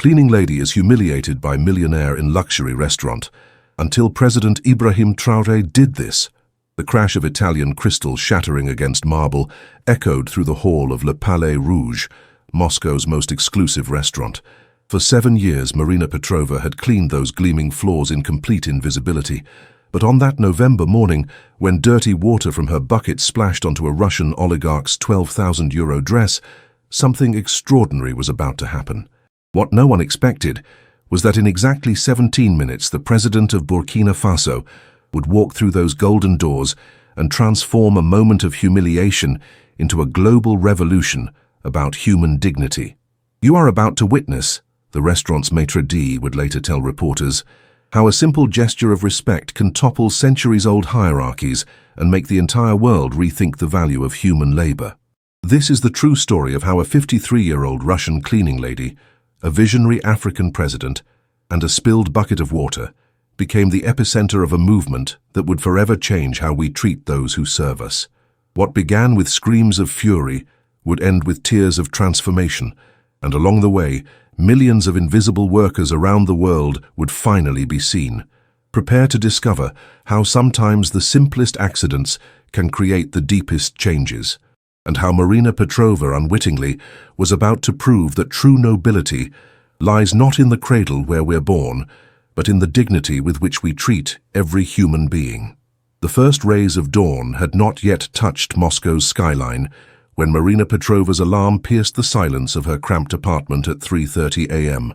Cleaning lady is humiliated by millionaire in luxury restaurant. Until President Ibrahim Traoré did this. The crash of Italian crystal shattering against marble echoed through the hall of Le Palais Rouge, Moscow's most exclusive restaurant. For 7 years, Marina Petrova had cleaned those gleaming floors in complete invisibility. But on that November morning, when dirty water from her bucket splashed onto a Russian oligarch's €12,000 dress, something extraordinary was about to happen. What no one expected was that in exactly 17 minutes, the president of Burkina Faso would walk through those golden doors and transform a moment of humiliation into a global revolution about human dignity. "You are about to witness," the restaurant's maitre d' would later tell reporters, "how a simple gesture of respect can topple centuries-old hierarchies and make the entire world rethink the value of human labor." This is the true story of how a 53-year-old Russian cleaning lady, a visionary African president, and a spilled bucket of water became the epicenter of a movement that would forever change how we treat those who serve us. What began with screams of fury would end with tears of transformation, and along the way, millions of invisible workers around the world would finally be seen. Prepare to discover how sometimes the simplest accidents can create the deepest changes, and how Marina Petrova unwittingly was about to prove that true nobility lies not in the cradle where we're born, but in the dignity with which we treat every human being. The first rays of dawn had not yet touched Moscow's skyline when Marina Petrova's alarm pierced the silence of her cramped apartment at 3:30 a.m.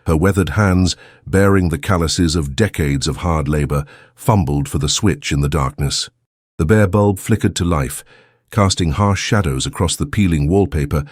Her weathered hands, bearing the calluses of decades of hard labor, fumbled for the switch in the darkness. The bare bulb flickered to life, casting harsh shadows across the peeling wallpaper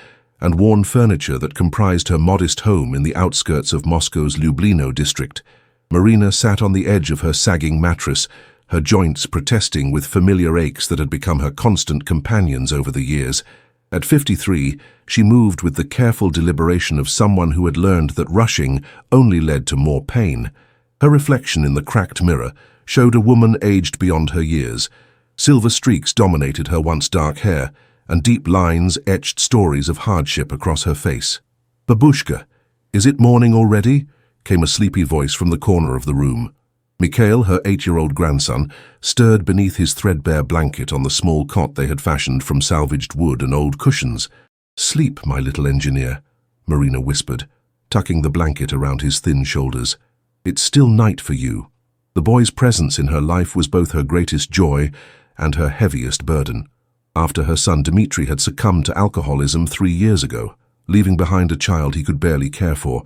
and worn furniture that comprised her modest home in the outskirts of Moscow's Lublino district. Marina sat on the edge of her sagging mattress, her joints protesting with familiar aches that had become her constant companions over the years. At 53, she moved with the careful deliberation of someone who had learned that rushing only led to more pain. Her reflection in the cracked mirror showed a woman aged beyond her years. Silver streaks dominated her once dark hair, and deep lines etched stories of hardship across her face. "Babushka, is it morning already?" came a sleepy voice from the corner of the room. Mikhail, her 8-year-old grandson, stirred beneath his threadbare blanket on the small cot they had fashioned from salvaged wood and old cushions. "Sleep, my little engineer," Marina whispered, tucking the blanket around his thin shoulders. "It's still night for you." The boy's presence in her life was both her greatest joy and her heaviest burden. After her son Dmitri had succumbed to alcoholism 3 years ago, leaving behind a child he could barely care for,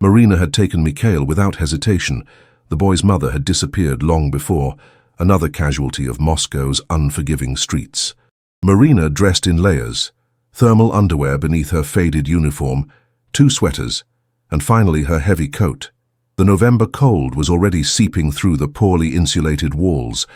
Marina had taken Mikhail without hesitation. The boy's mother had disappeared long before, another casualty of Moscow's unforgiving streets. Marina dressed in layers, thermal underwear beneath her faded uniform, 2 sweaters, and finally her heavy coat. The November cold was already seeping through the poorly insulated walls,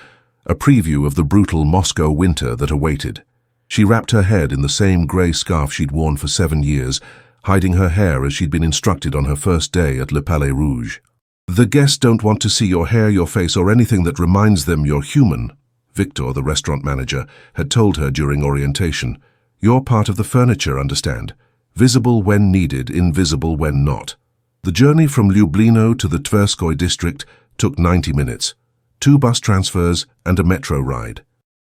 a preview of the brutal Moscow winter that awaited. She wrapped her head in the same grey scarf she'd worn for 7 years, hiding her hair as she'd been instructed on her first day at Le Palais Rouge. "The guests don't want to see your hair, your face, or anything that reminds them you're human," Victor, the restaurant manager, had told her during orientation. "You're part of the furniture, understand? Visible when needed, invisible when not." The journey from Lublino to the Tverskoy district took 90 minutes. 2 bus transfers and a metro ride.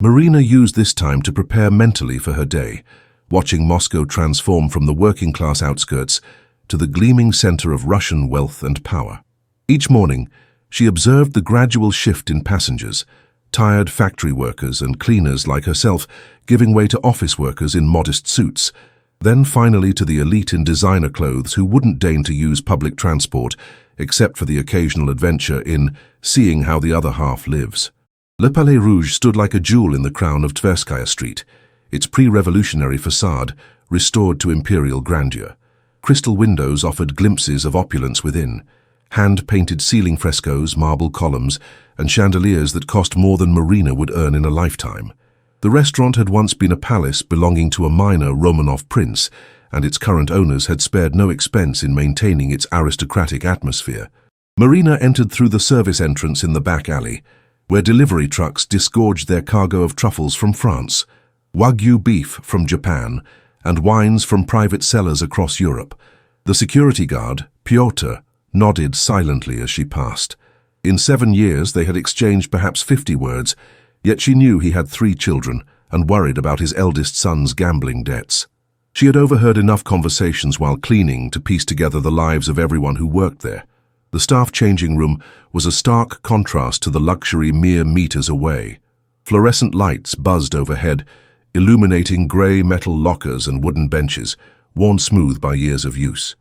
Marina used this time to prepare mentally for her day, watching Moscow transform from the working-class outskirts to the gleaming center of Russian wealth and power. Each morning, she observed the gradual shift in passengers, tired factory workers and cleaners like herself giving way to office workers in modest suits, then finally to the elite in designer clothes who wouldn't deign to use public transport except for the occasional adventure in seeing how the other half lives. Le Palais Rouge stood like a jewel in the crown of Tverskaya Street, its pre-revolutionary facade restored to imperial grandeur. Crystal windows offered glimpses of opulence within, hand-painted ceiling frescoes, marble columns, and chandeliers that cost more than Marina would earn in a lifetime. The restaurant had once been a palace belonging to a minor Romanov prince, and its current owners had spared no expense in maintaining its aristocratic atmosphere. Marina entered through the service entrance in the back alley, where delivery trucks disgorged their cargo of truffles from France, Wagyu beef from Japan, and wines from private cellars across Europe. The security guard, Piotr nodded silently as she passed. In 7 years they had exchanged perhaps 50 words, yet she knew he had 3 children and worried about his eldest son's gambling debts. She had overheard enough conversations while cleaning to piece together the lives of everyone who worked there. The staff changing room was a stark contrast to the luxury mere meters away. Fluorescent lights buzzed overhead, illuminating grey metal lockers and wooden benches, worn smooth by years of use.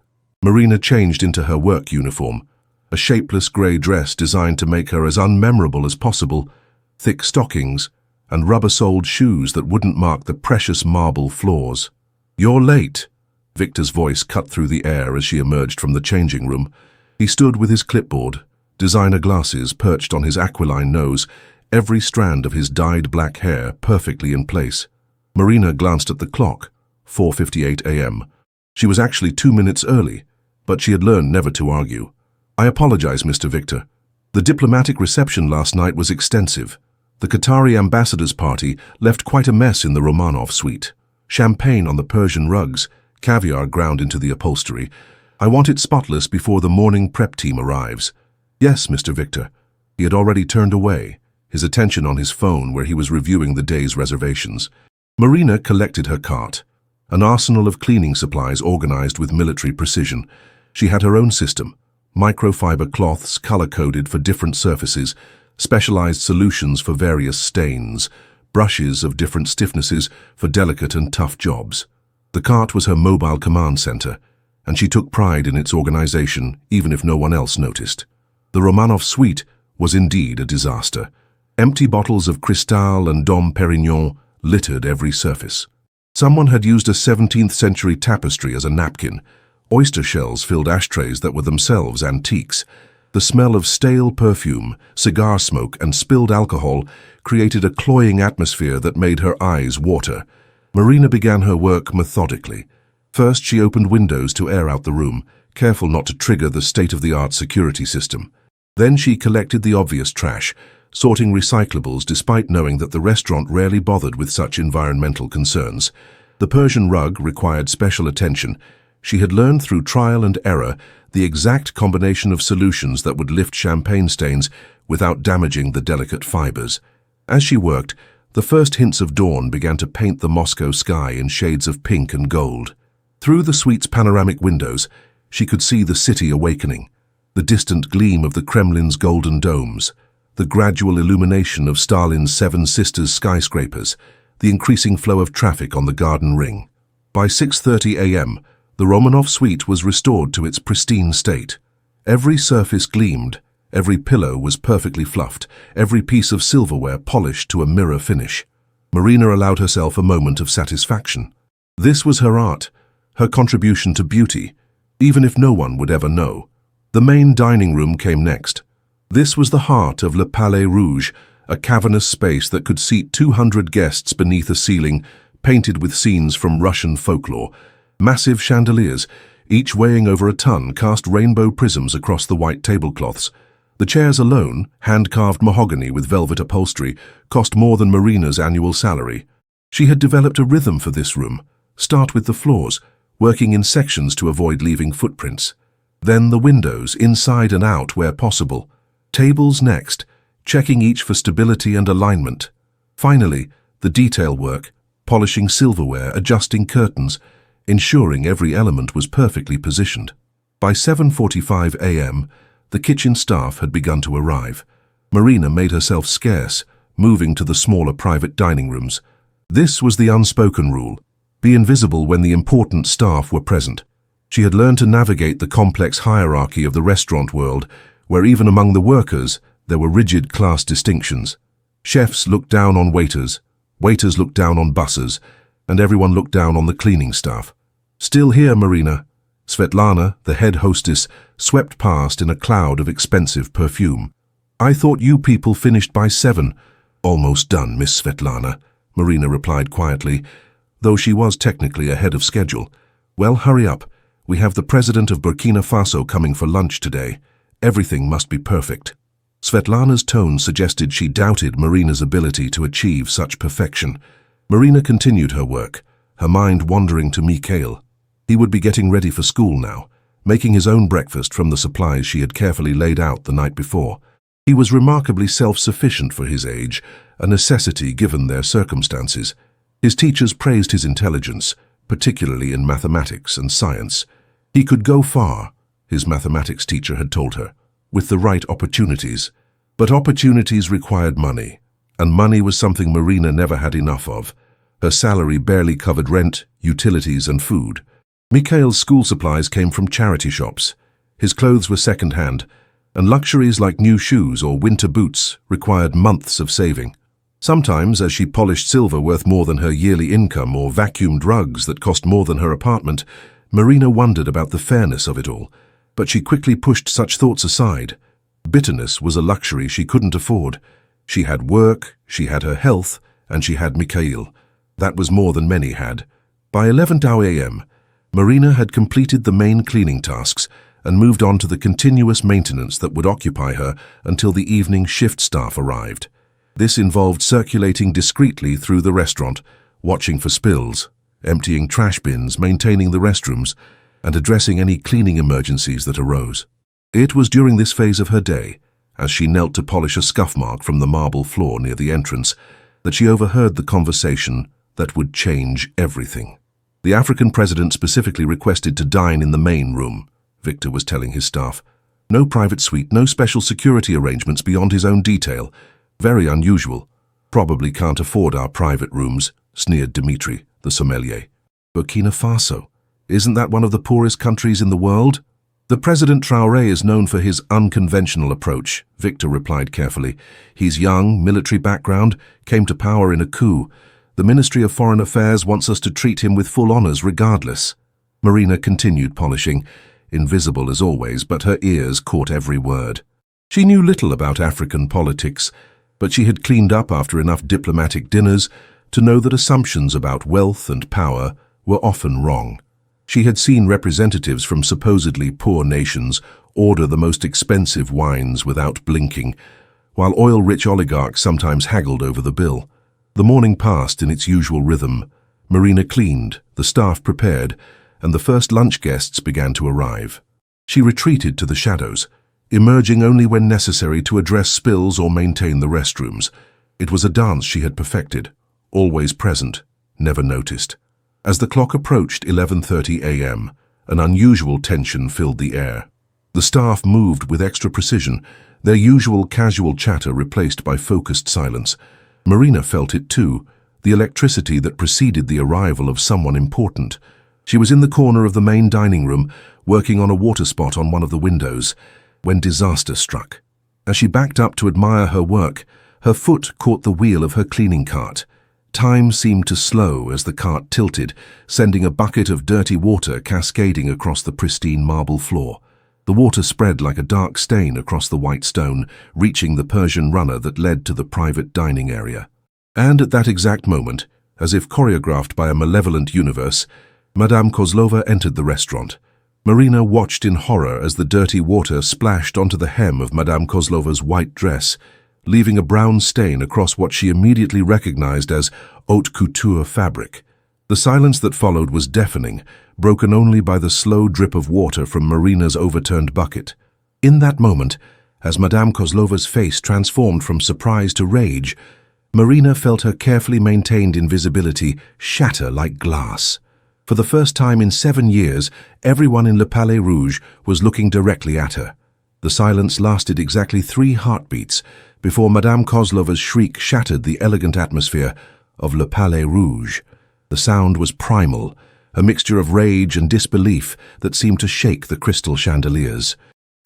Marina changed into her work uniform, a shapeless grey dress designed to make her as unmemorable as possible, thick stockings, and rubber-soled shoes that wouldn't mark the precious marble floors. "You're late," Victor's voice cut through the air as she emerged from the changing room. He stood with his clipboard, designer glasses perched on his aquiline nose, every strand of his dyed black hair perfectly in place. Marina glanced at the clock, 4:58 a.m. She was actually 2 minutes early, but she had learned never to argue. "I apologize, Mr. Victor. The diplomatic reception last night was extensive. The Qatari ambassador's party left quite a mess in the Romanov suite. Champagne on the Persian rugs, caviar ground into the upholstery. I want it spotless before the morning prep team arrives." "Yes, Mr. Victor." He had already turned away, his attention on his phone where he was reviewing the day's reservations. Marina collected her cart, an arsenal of cleaning supplies organized with military precision. She had her own system, microfiber cloths color-coded for different surfaces, specialized solutions for various stains, brushes of different stiffnesses for delicate and tough jobs. The cart was her mobile command center, and she took pride in its organization even if no one else noticed. The Romanov suite was indeed a disaster. Empty bottles of Cristal and Dom Perignon littered every surface. Someone had used a 17th century tapestry as a napkin. Oyster shells filled ashtrays that were themselves antiques. The smell of stale perfume, cigar smoke, and spilled alcohol created a cloying atmosphere that made her eyes water. Marina began her work methodically. First, she opened windows to air out the room, careful not to trigger the state-of-the-art security system. Then she collected the obvious trash, sorting recyclables despite knowing that the restaurant rarely bothered with such environmental concerns. The Persian rug required special attention. She had learned through trial and error the exact combination of solutions that would lift champagne stains without damaging the delicate fibers. As she worked, the first hints of dawn began to paint the Moscow sky in shades of pink and gold. Through the suite's panoramic windows, she could see the city awakening, the distant gleam of the Kremlin's golden domes, the gradual illumination of Stalin's Seven Sisters skyscrapers, the increasing flow of traffic on the Garden Ring. By 6:30 a.m., the Romanov suite was restored to its pristine state. Every surface gleamed, every pillow was perfectly fluffed, every piece of silverware polished to a mirror finish. Marina allowed herself a moment of satisfaction. This was her art, her contribution to beauty, even if no one would ever know. The main dining room came next. This was the heart of Le Palais Rouge, a cavernous space that could seat 200 guests beneath a ceiling painted with scenes from Russian folklore. Massive chandeliers, each weighing over a ton, cast rainbow prisms across the white tablecloths. The chairs alone, hand-carved mahogany with velvet upholstery, cost more than Marina's annual salary. She had developed a rhythm for this room. Start with the floors, working in sections to avoid leaving footprints. Then the windows, inside and out where possible. Tables next, checking each for stability and alignment. Finally, the detail work, polishing silverware, adjusting curtains, ensuring every element was perfectly positioned. By 7:45 a.m., the kitchen staff had begun to arrive. Marina made herself scarce, moving to the smaller private dining rooms. This was the unspoken rule: be invisible when the important staff were present. She had learned to navigate the complex hierarchy of the restaurant world, where even among the workers there were rigid class distinctions. Chefs looked down on waiters, waiters looked down on bussers, and everyone looked down on the cleaning staff. "Still here, Marina." Svetlana, the head hostess, swept past in a cloud of expensive perfume. "I thought you people finished by 7. "Almost done, Miss Svetlana," Marina replied quietly, though she was technically ahead of schedule. "Well, hurry up. We have the president of Burkina Faso coming for lunch today. Everything must be perfect." Svetlana's tone suggested she doubted Marina's ability to achieve such perfection. Marina continued her work, her mind wandering to Mikhail. He would be getting ready for school now, making his own breakfast from the supplies she had carefully laid out the night before. He was remarkably self-sufficient for his age, a necessity given their circumstances. His teachers praised his intelligence, particularly in mathematics and science. He could go far, his mathematics teacher had told her, with the right opportunities. But opportunities required money, and money was something Marina never had enough of. Her salary barely covered rent, utilities, and food. Mikhail's school supplies came from charity shops. His clothes were second-hand, and luxuries like new shoes or winter boots required months of saving. Sometimes, as she polished silver worth more than her yearly income or vacuumed rugs that cost more than her apartment, Marina wondered about the fairness of it all, but she quickly pushed such thoughts aside. Bitterness was a luxury she couldn't afford. She had work, she had her health, and she had Mikhail. That was more than many had. By 11 a.m., Marina had completed the main cleaning tasks and moved on to the continuous maintenance that would occupy her until the evening shift staff arrived. This involved circulating discreetly through the restaurant, watching for spills, emptying trash bins, maintaining the restrooms, and addressing any cleaning emergencies that arose. It was during this phase of her day, as she knelt to polish a scuff mark from the marble floor near the entrance, that she overheard the conversation that would change everything. The African president specifically requested to dine in the main room, Victor was telling his staff. No private suite, no special security arrangements beyond his own detail. Very unusual. Probably can't afford our private rooms, sneered Dimitri, the sommelier. Burkina Faso. Isn't that one of the poorest countries in the world? The President Traoré is known for his unconventional approach, Victor replied carefully. He's young, military background, came to power in a coup. The Ministry of Foreign Affairs wants us to treat him with full honors regardless. Marina continued polishing, invisible as always, but her ears caught every word. She knew little about African politics, but she had cleaned up after enough diplomatic dinners to know that assumptions about wealth and power were often wrong. She had seen representatives from supposedly poor nations order the most expensive wines without blinking, while oil-rich oligarchs sometimes haggled over the bill. The morning passed in its usual rhythm. Marina cleaned, the staff prepared, and the first lunch guests began to arrive. She retreated to the shadows, emerging only when necessary to address spills or maintain the restrooms. It was a dance she had perfected, always present, never noticed. As the clock approached 11:30 a.m., an unusual tension filled the air. The staff moved with extra precision, their usual casual chatter replaced by focused silence. Marina felt it too, the electricity that preceded the arrival of someone important. She was in the corner of the main dining room, working on a water spot on one of the windows, when disaster struck. As she backed up to admire her work, her foot caught the wheel of her cleaning cart. Time seemed to slow as the cart tilted, sending a bucket of dirty water cascading across the pristine marble floor. The water spread like a dark stain across the white stone, reaching the Persian runner that led to the private dining area. And at that exact moment, as if choreographed by a malevolent universe, Madame Kozlova entered the restaurant. Marina watched in horror as the dirty water splashed onto the hem of Madame Kozlova's white dress, leaving a brown stain across what she immediately recognized as haute couture fabric. The silence that followed was deafening, broken only by the slow drip of water from Marina's overturned bucket. In that moment, as Madame Kozlova's face transformed from surprise to rage, Marina felt her carefully maintained invisibility shatter like glass. For the first time in 7 years, everyone in Le Palais Rouge was looking directly at her. The silence lasted exactly 3 heartbeats before Madame Kozlova's shriek shattered the elegant atmosphere of Le Palais Rouge. The sound was primal, a mixture of rage and disbelief that seemed to shake the crystal chandeliers.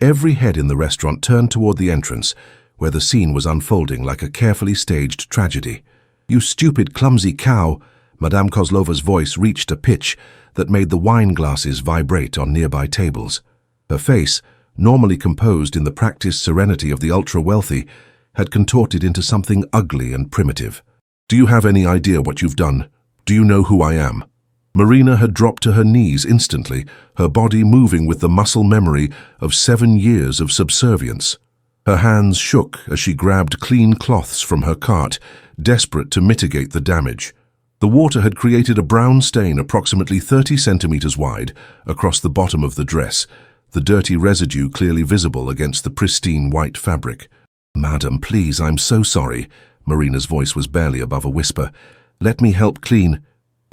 Every head in the restaurant turned toward the entrance, where the scene was unfolding like a carefully staged tragedy. "You stupid, clumsy cow!" Madame Kozlova's voice reached a pitch that made the wine glasses vibrate on nearby tables. Her face, normally composed in the practiced serenity of the ultra-wealthy, had contorted into something ugly and primitive. "Do you have any idea what you've done? Do you know who I am?" Marina had dropped to her knees instantly, her body moving with the muscle memory of 7 years of subservience. Her hands shook as she grabbed clean cloths from her cart, desperate to mitigate the damage. The water had created a brown stain approximately 30 centimeters wide across the bottom of the dress, the dirty residue clearly visible against the pristine white fabric. "Madam, please, I'm so sorry." Marina's voice was barely above a whisper. "Let me help clean."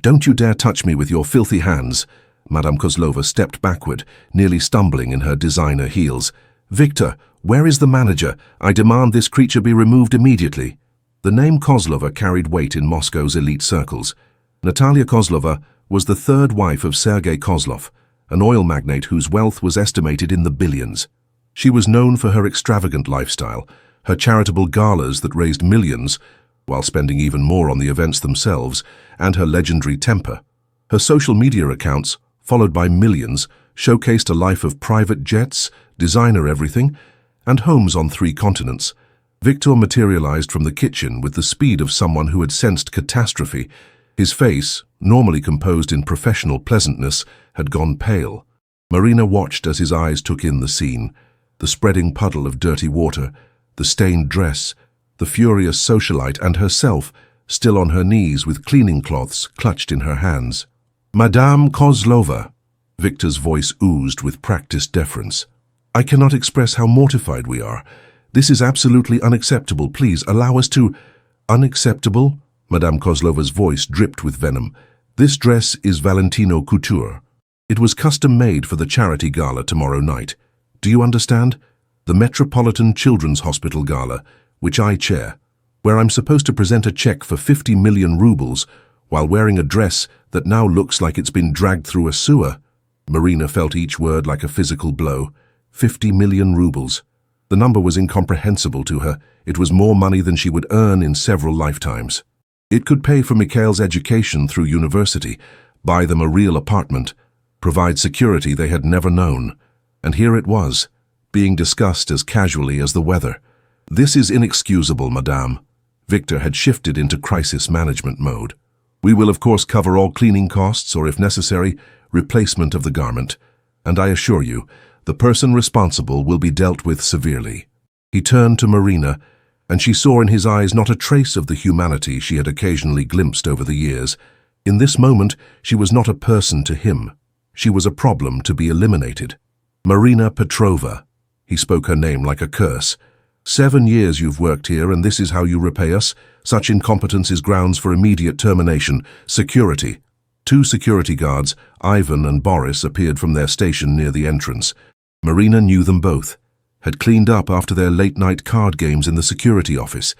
"Don't you dare touch me with your filthy hands." Madame Kozlova stepped backward, nearly stumbling in her designer heels. "Victor, where is the manager? I demand this creature be removed immediately." The name Kozlova carried weight in Moscow's elite circles. Natalia Kozlova was the third wife of Sergei Kozlov, an oil magnate whose wealth was estimated in the billions. She was known for her extravagant lifestyle, her charitable galas that raised millions, while spending even more on the events themselves, and her legendary temper. Her social media accounts, followed by millions, showcased a life of private jets, designer everything, and homes on 3 continents. Victor materialized from the kitchen with the speed of someone who had sensed catastrophe. His face, normally composed in professional pleasantness, had gone pale. Marina watched as his eyes took in the scene, the spreading puddle of dirty water, the stained dress, the furious socialite and herself, still on her knees with cleaning cloths clutched in her hands. "Madame Kozlova," Victor's voice oozed with practiced deference. "I cannot express how mortified we are. This is absolutely unacceptable. Please allow us to—" "Unacceptable?" Madame Kozlova's voice dripped with venom. "This dress is Valentino couture. It was custom-made for the charity gala tomorrow night. Do you understand? The Metropolitan Children's Hospital Gala, which I chair, where I'm supposed to present a check for 50 million rubles while wearing a dress that now looks like it's been dragged through a sewer." Marina felt each word like a physical blow. 50 million rubles. The number was incomprehensible to her. It was more money than she would earn in several lifetimes. It could pay for Mikhail's education through university, buy them a real apartment, provide security they had never known. And here it was, being discussed as casually as the weather. "This is inexcusable, madame." Victor had shifted into crisis management mode. "We will of course cover all cleaning costs or, if necessary, replacement of the garment. And I assure you, the person responsible will be dealt with severely." He turned to Marina, and she saw in his eyes not a trace of the humanity she had occasionally glimpsed over the years. In this moment, she was not a person to him. She was a problem to be eliminated. "Marina Petrova." He spoke her name like a curse. 7 years you've worked here, and this is how you repay us? Such incompetence is grounds for immediate termination. Security." 2 security guards, Ivan and Boris, appeared from their station near the entrance. Marina knew them both, had cleaned up after their late-night card games in the security office,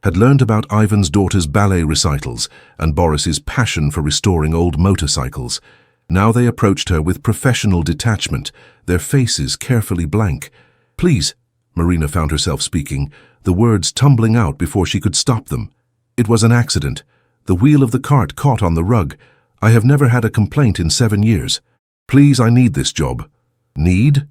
had learned about Ivan's daughter's ballet recitals and Boris's passion for restoring old motorcycles. Now they approached her with professional detachment, their faces carefully blank. "Please," Marina found herself speaking, the words tumbling out before she could stop them. "It was an accident. The wheel of the cart caught on the rug. I have never had a complaint in 7 years. Please, I need this job." "Need?"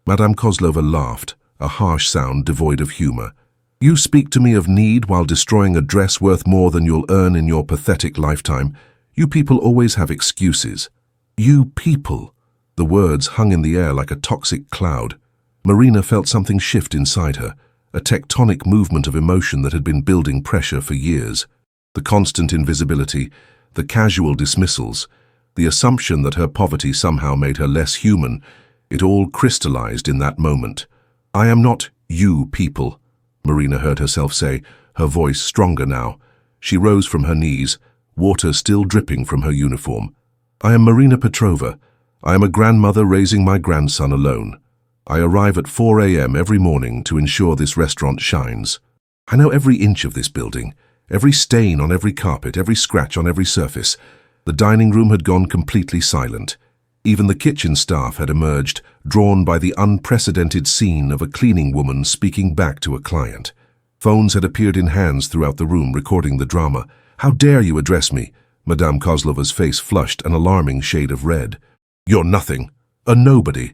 Madame Kozlova laughed, a harsh sound devoid of humor. "You speak to me of need while destroying a dress worth more than you'll earn in your pathetic lifetime. You people always have excuses." "You people." The words hung in the air like a toxic cloud. Marina felt something shift inside her, a tectonic movement of emotion that had been building pressure for years. The constant invisibility, the casual dismissals, the assumption that her poverty somehow made her less human, it all crystallized in that moment. "I am not you people," Marina heard herself say, her voice stronger now. She rose from her knees, water still dripping from her uniform. "I am Marina Petrova. I am a grandmother raising my grandson alone. I arrive at 4 a.m. every morning to ensure this restaurant shines. I know every inch of this building, every stain on every carpet, every scratch on every surface." The dining room had gone completely silent. Even the kitchen staff had emerged, drawn by the unprecedented scene of a cleaning woman speaking back to a client. Phones had appeared in hands throughout the room, recording the drama. "How dare you address me?" Madame Kozlova's face flushed an alarming shade of red. "You're nothing. A nobody.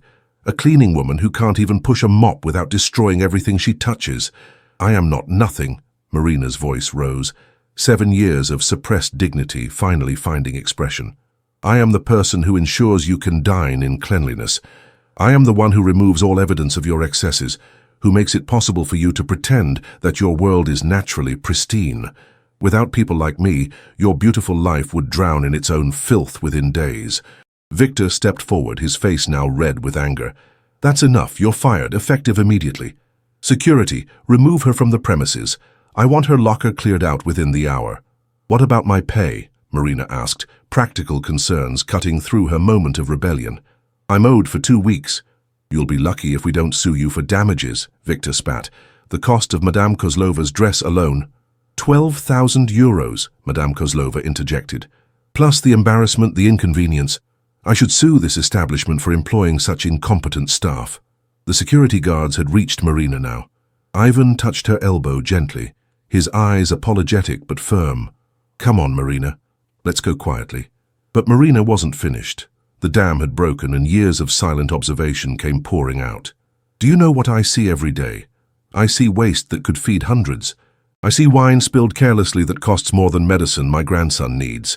A cleaning woman who can't even push a mop without destroying everything she touches." "I am not nothing," Marina's voice rose, 7 years of suppressed dignity finally finding expression. "I am the person who ensures you can dine in cleanliness. I am the one who removes all evidence of your excesses, who makes it possible for you to pretend that your world is naturally pristine. Without people like me, your beautiful life would drown in its own filth within days." Victor stepped forward, his face now red with anger. That's enough. You're fired, effective immediately. Security, remove her from the premises. I want her locker cleared out within the hour. What about my pay? Marina asked, practical concerns cutting through her moment of rebellion. I'm owed for 2 weeks. You'll be lucky if we don't sue you for damages, Victor spat. The cost of Madame Kozlova's dress alone. 12,000 euros, Madame Kozlova interjected. Plus the embarrassment, the inconvenience. I should sue this establishment for employing such incompetent staff. The security guards had reached Marina now. Ivan touched her elbow gently, his eyes apologetic but firm. Come on, Marina. Let's go quietly. But Marina wasn't finished. The dam had broken and years of silent observation came pouring out. Do you know what I see every day? I see waste that could feed hundreds. I see wine spilled carelessly that costs more than medicine my grandson needs.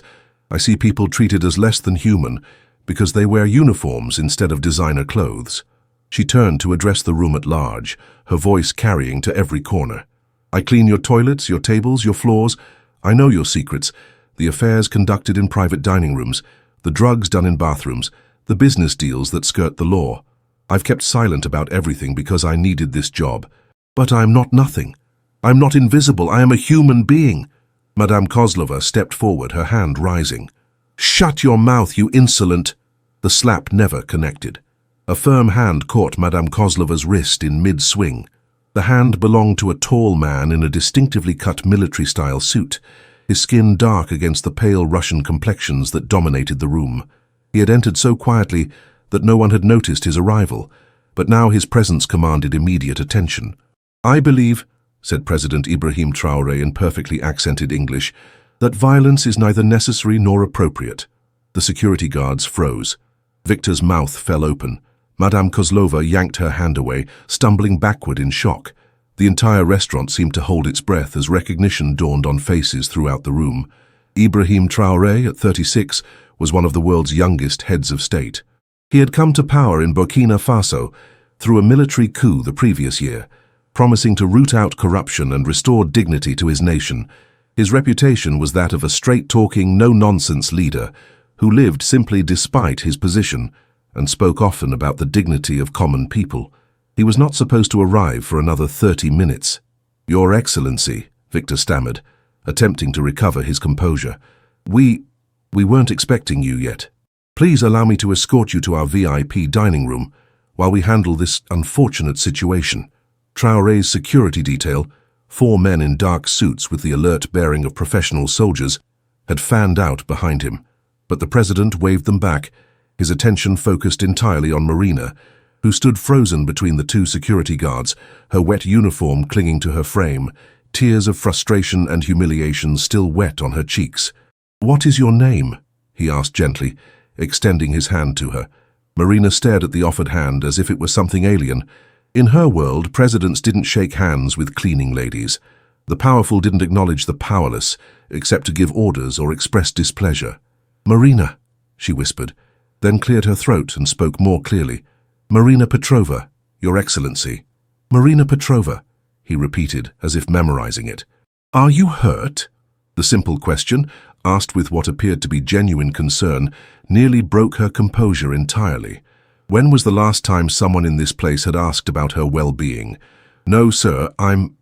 I see people treated as less than human because they wear uniforms instead of designer clothes. She turned to address the room at large, her voice carrying to every corner. I clean your toilets, your tables, your floors. I know your secrets, the affairs conducted in private dining rooms, the drugs done in bathrooms, the business deals that skirt the law. I've kept silent about everything because I needed this job. But I'm not nothing. I'm not invisible. I am a human being. Madame Kozlova stepped forward, her hand rising. Shut your mouth, you insolent! The slap never connected. A firm hand caught Madame Kozlova's wrist in mid-swing. The hand belonged to a tall man in a distinctively cut military-style suit, his skin dark against the pale Russian complexions that dominated the room. He had entered so quietly that no one had noticed his arrival, but now his presence commanded immediate attention. I believe, said President Ibrahim Traoré in perfectly accented English, that violence is neither necessary nor appropriate. The security guards froze. Victor's mouth fell open. Madame Kozlova yanked her hand away, stumbling backward in shock. The entire restaurant seemed to hold its breath as recognition dawned on faces throughout the room. Ibrahim Traoré, at 36, was one of the world's youngest heads of state. He had come to power in Burkina Faso through a military coup the previous year, promising to root out corruption and restore dignity to his nation. His reputation was that of a straight-talking, no-nonsense leader who lived simply despite his position and spoke often about the dignity of common people. He was not supposed to arrive for another 30 minutes. Your Excellency, Victor stammered, attempting to recover his composure. We weren't expecting you yet. Please allow me to escort you to our VIP dining room while we handle this unfortunate situation. Traoré's security detail, 4 men in dark suits with the alert bearing of professional soldiers, had fanned out behind him, but the president waved them back, his attention focused entirely on Marina, who stood frozen between the 2 security guards, her wet uniform clinging to her frame, tears of frustration and humiliation still wet on her cheeks. What is your name? He asked gently, extending his hand to her. Marina stared at the offered hand as if it was something alien. In her world, presidents didn't shake hands with cleaning ladies. The powerful didn't acknowledge the powerless, except to give orders or express displeasure. Marina, she whispered, then cleared her throat and spoke more clearly. Marina Petrova, Your Excellency. Marina Petrova, he repeated, as if memorizing it. Are you hurt? The simple question, asked with what appeared to be genuine concern, nearly broke her composure entirely. When was the last time someone in this place had asked about her well-being? No, sir, I'm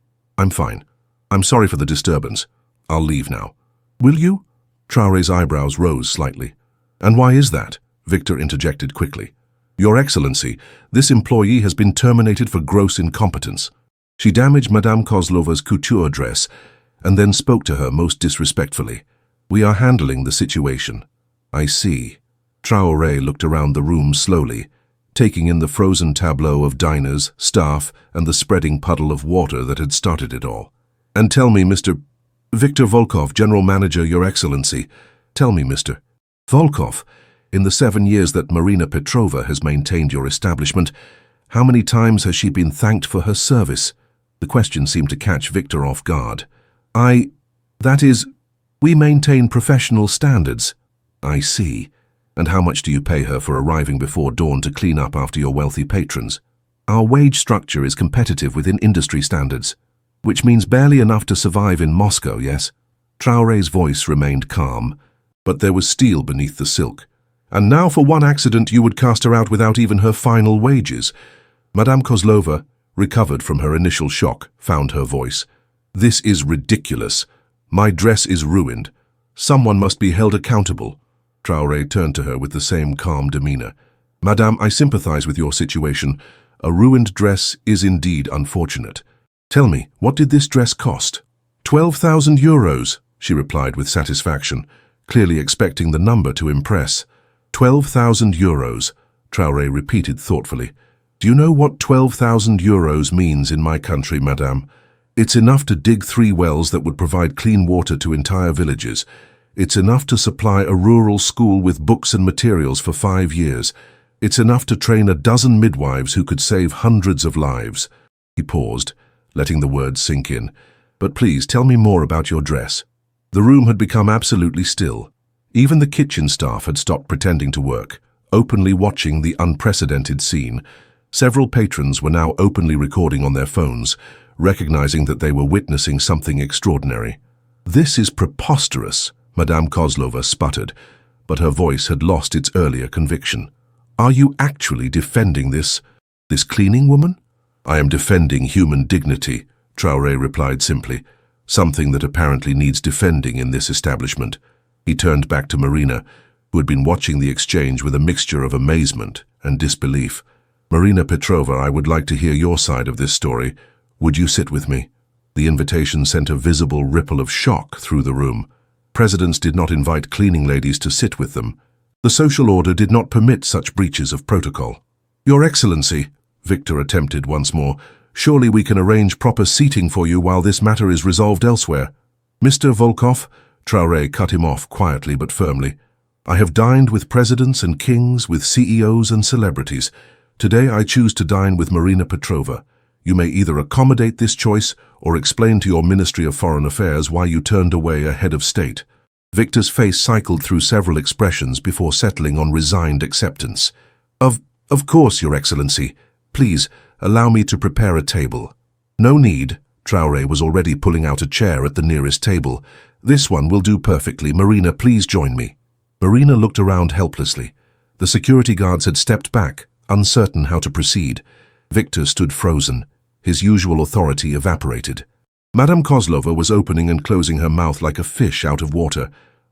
fine. I'm sorry for the disturbance. I'll leave now. Will you? Traoré's eyebrows rose slightly. And why is that? Victor interjected quickly. Your Excellency, this employee has been terminated for gross incompetence. She damaged Madame Kozlova's couture dress and then spoke to her most disrespectfully. We are handling the situation. I see. Traoré looked around the room slowly, taking in the frozen tableau of diners, staff, and the spreading puddle of water that had started it all. And tell me, Mr. Victor Volkov, General Manager, Your Excellency. Tell me, Mr. Volkov, in the 7 years that Marina Petrova has maintained your establishment, how many times has she been thanked for her service? The question seemed to catch Victor off guard. That is, we maintain professional standards. I see. And how much do you pay her for arriving before dawn to clean up after your wealthy patrons? Our wage structure is competitive within industry standards, which means barely enough to survive in Moscow, yes? Traoré's voice remained calm, but there was steel beneath the silk. And now for one accident you would cast her out without even her final wages. Madame Kozlova, recovered from her initial shock, found her voice. This is ridiculous. My dress is ruined. Someone must be held accountable. Traoré turned to her with the same calm demeanor. Madame, I sympathize with your situation. A ruined dress is indeed unfortunate. Tell me, what did this dress cost? 12,000 euros, she replied with satisfaction, clearly expecting the number to impress. 12,000 euros, Traoré repeated thoughtfully. Do you know what 12,000 euros means in my country, madame? It's enough to dig 3 wells that would provide clean water to entire villages. It's enough to supply a rural school with books and materials for 5 years. It's enough to train a dozen midwives who could save hundreds of lives. He paused, letting the words sink in. But please tell me more about your dress. The room had become absolutely still. Even the kitchen staff had stopped pretending to work, openly watching the unprecedented scene. Several patrons were now openly recording on their phones, recognizing that they were witnessing something extraordinary. This is preposterous, Madame Kozlova sputtered, but her voice had lost its earlier conviction. Are you actually defending this cleaning woman? I am defending human dignity, Traoré replied simply, something that apparently needs defending in this establishment. He turned back to Marina, who had been watching the exchange with a mixture of amazement and disbelief. Marina Petrova, I would like to hear your side of this story. Would you sit with me? The invitation sent a visible ripple of shock through the room. Presidents did not invite cleaning ladies to sit with them. The social order did not permit such breaches of protocol. Your Excellency, Victor attempted once more, surely we can arrange proper seating for you while this matter is resolved elsewhere. Mr. Volkov, Traoré cut him off quietly but firmly. I have dined with presidents and kings, with CEOs and celebrities. Today I choose to dine with Marina Petrova. You may either accommodate this choice or explain to your Ministry of Foreign Affairs why you turned away a head of state. Victor's face cycled through several expressions before settling on resigned acceptance. Of course, Your Excellency. Please, allow me to prepare a table. No need. Traoré was already pulling out a chair at the nearest table. This one will do perfectly. Marina, please join me. Marina looked around helplessly. The security guards had stepped back, uncertain how to proceed. Victor stood frozen. His usual authority evaporated. Madame Kozlova was opening and closing her mouth like a fish out of water.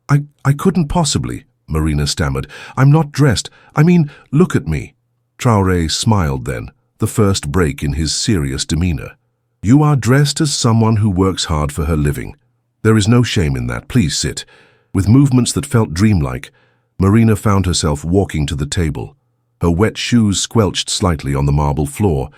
I couldn't possibly, Marina stammered. I'm not dressed. I mean, look at me. Traoré smiled then, the first break in his serious demeanor. You are dressed as someone who works hard for her living. There is no shame in that. Please sit. With movements that felt dreamlike, Marina found herself walking to the table. Her wet shoes squelched slightly on the marble floor.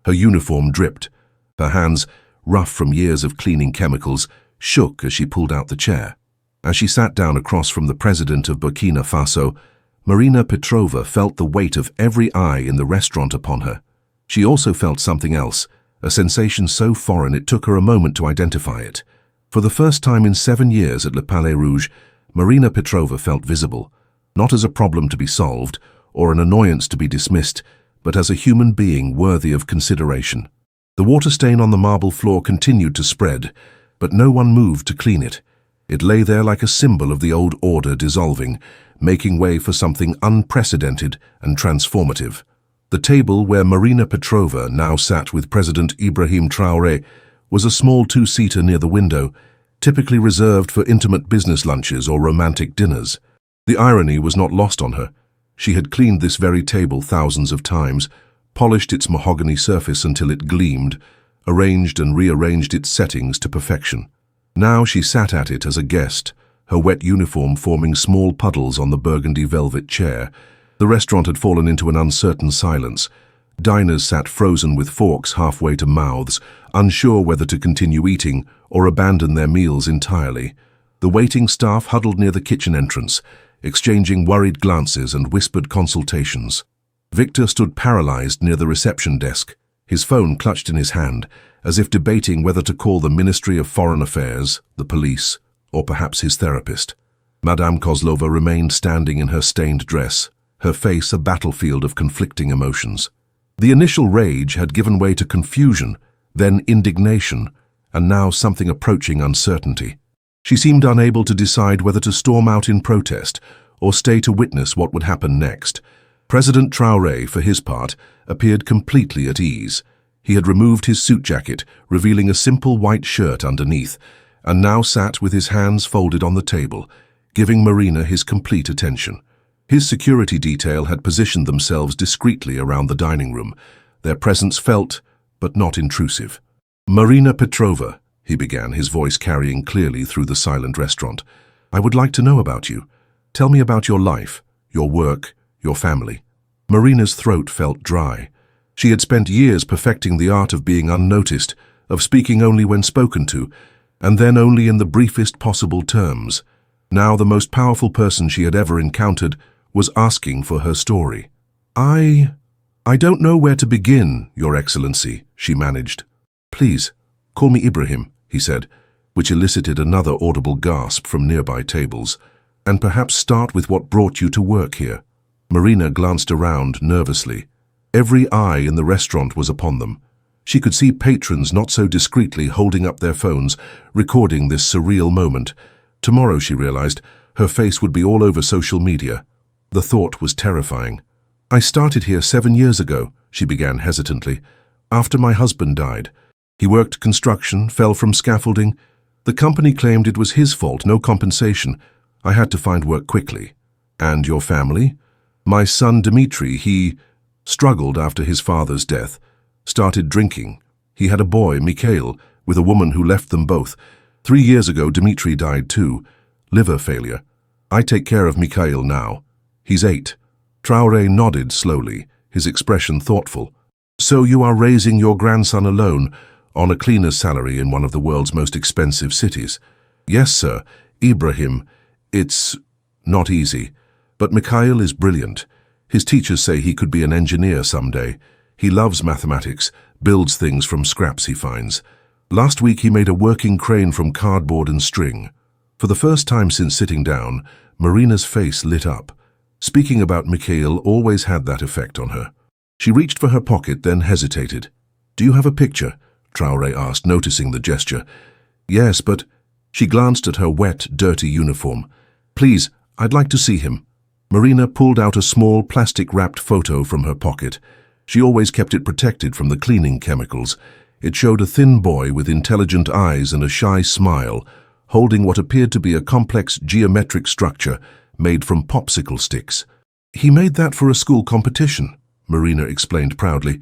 Her uniform dripped. Her hands, rough from years of cleaning chemicals, shook as she pulled out the chair. As she sat down across from the president of Burkina Faso, Marina Petrova felt the weight of every eye in the restaurant upon her. She also felt something else, a sensation so foreign it took her a moment to identify it. For the first time in 7 years at Le Palais Rouge, Marina Petrova felt visible, not as a problem to be solved or an annoyance to be dismissed, but as a human being worthy of consideration. The water stain on the marble floor continued to spread, but no one moved to clean it. It lay there like a symbol of the old order dissolving, making way for something unprecedented and transformative. The table where Marina Petrova now sat with President Ibrahim Traoré was a small 2-seater near the window, typically reserved for intimate business lunches or romantic dinners. The irony was not lost on her. She had cleaned this very table thousands of times, polished its mahogany surface until it gleamed, arranged and rearranged its settings to perfection. Now she sat at it as a guest, her wet uniform forming small puddles on the burgundy velvet chair. The restaurant had fallen into an uncertain silence. Diners sat frozen with forks halfway to mouths, unsure whether to continue eating or abandon their meals entirely. The waiting staff huddled near the kitchen entrance, exchanging worried glances and whispered consultations. Victor stood paralyzed near the reception desk, his phone clutched in his hand, as if debating whether to call the Ministry of Foreign Affairs, the police, or perhaps his therapist. Madame Kozlova remained standing in her stained dress, her face a battlefield of conflicting emotions. The initial rage had given way to confusion, then indignation, and now something approaching uncertainty. She seemed unable to decide whether to storm out in protest or stay to witness what would happen next. President Traoré, for his part, appeared completely at ease. He had removed his suit jacket, revealing a simple white shirt underneath, and now sat with his hands folded on the table, giving Marina his complete attention. His security detail had positioned themselves discreetly around the dining room, their presence felt, but not intrusive. "Marina Petrova," he began, his voice carrying clearly through the silent restaurant, "I would like to know about you. Tell me about your life, your work, your family." Marina's throat felt dry. She had spent years perfecting the art of being unnoticed, of speaking only when spoken to, and then only in the briefest possible terms. Now the most powerful person she had ever encountered was asking for her story. I don't know where to begin, Your Excellency," she managed. "Please, call me Ibrahim," he said, which elicited another audible gasp from nearby tables. "And perhaps start with what brought you to work here." Marina glanced around nervously. Every eye in the restaurant was upon them. She could see patrons not so discreetly holding up their phones, recording this surreal moment. Tomorrow, she realized, her face would be all over social media. The thought was terrifying. "I started here 7 years ago," she began hesitantly, "after my husband died. He worked construction, fell from scaffolding. The company claimed it was his fault, no compensation. I had to find work quickly." "And your family?" "My son Dmitri, he struggled after his father's death, started drinking. He had a boy, Mikhail, with a woman who left them both. 3 years ago, Dmitri died too. Liver failure. I take care of Mikhail now. He's 8. Traoré nodded slowly, his expression thoughtful. "So you are raising your grandson alone, on a cleaner's salary in one of the world's most expensive cities?" "Yes, sir. Ibrahim, it's not easy. But Mikhail is brilliant. His teachers say he could be an engineer someday. He loves mathematics, builds things from scraps he finds. Last week he made a working crane from cardboard and string." For the first time since sitting down, Marina's face lit up. Speaking about Mikhail always had that effect on her. She reached for her pocket, then hesitated. "Do you have a picture?" Traoré asked, noticing the gesture. "Yes, but..." She glanced at her wet, dirty uniform. "Please, I'd like to see him." Marina pulled out a small, plastic-wrapped photo from her pocket. She always kept it protected from the cleaning chemicals. It showed a thin boy with intelligent eyes and a shy smile, holding what appeared to be a complex geometric structure made from popsicle sticks. "He made that for a school competition," Marina explained proudly.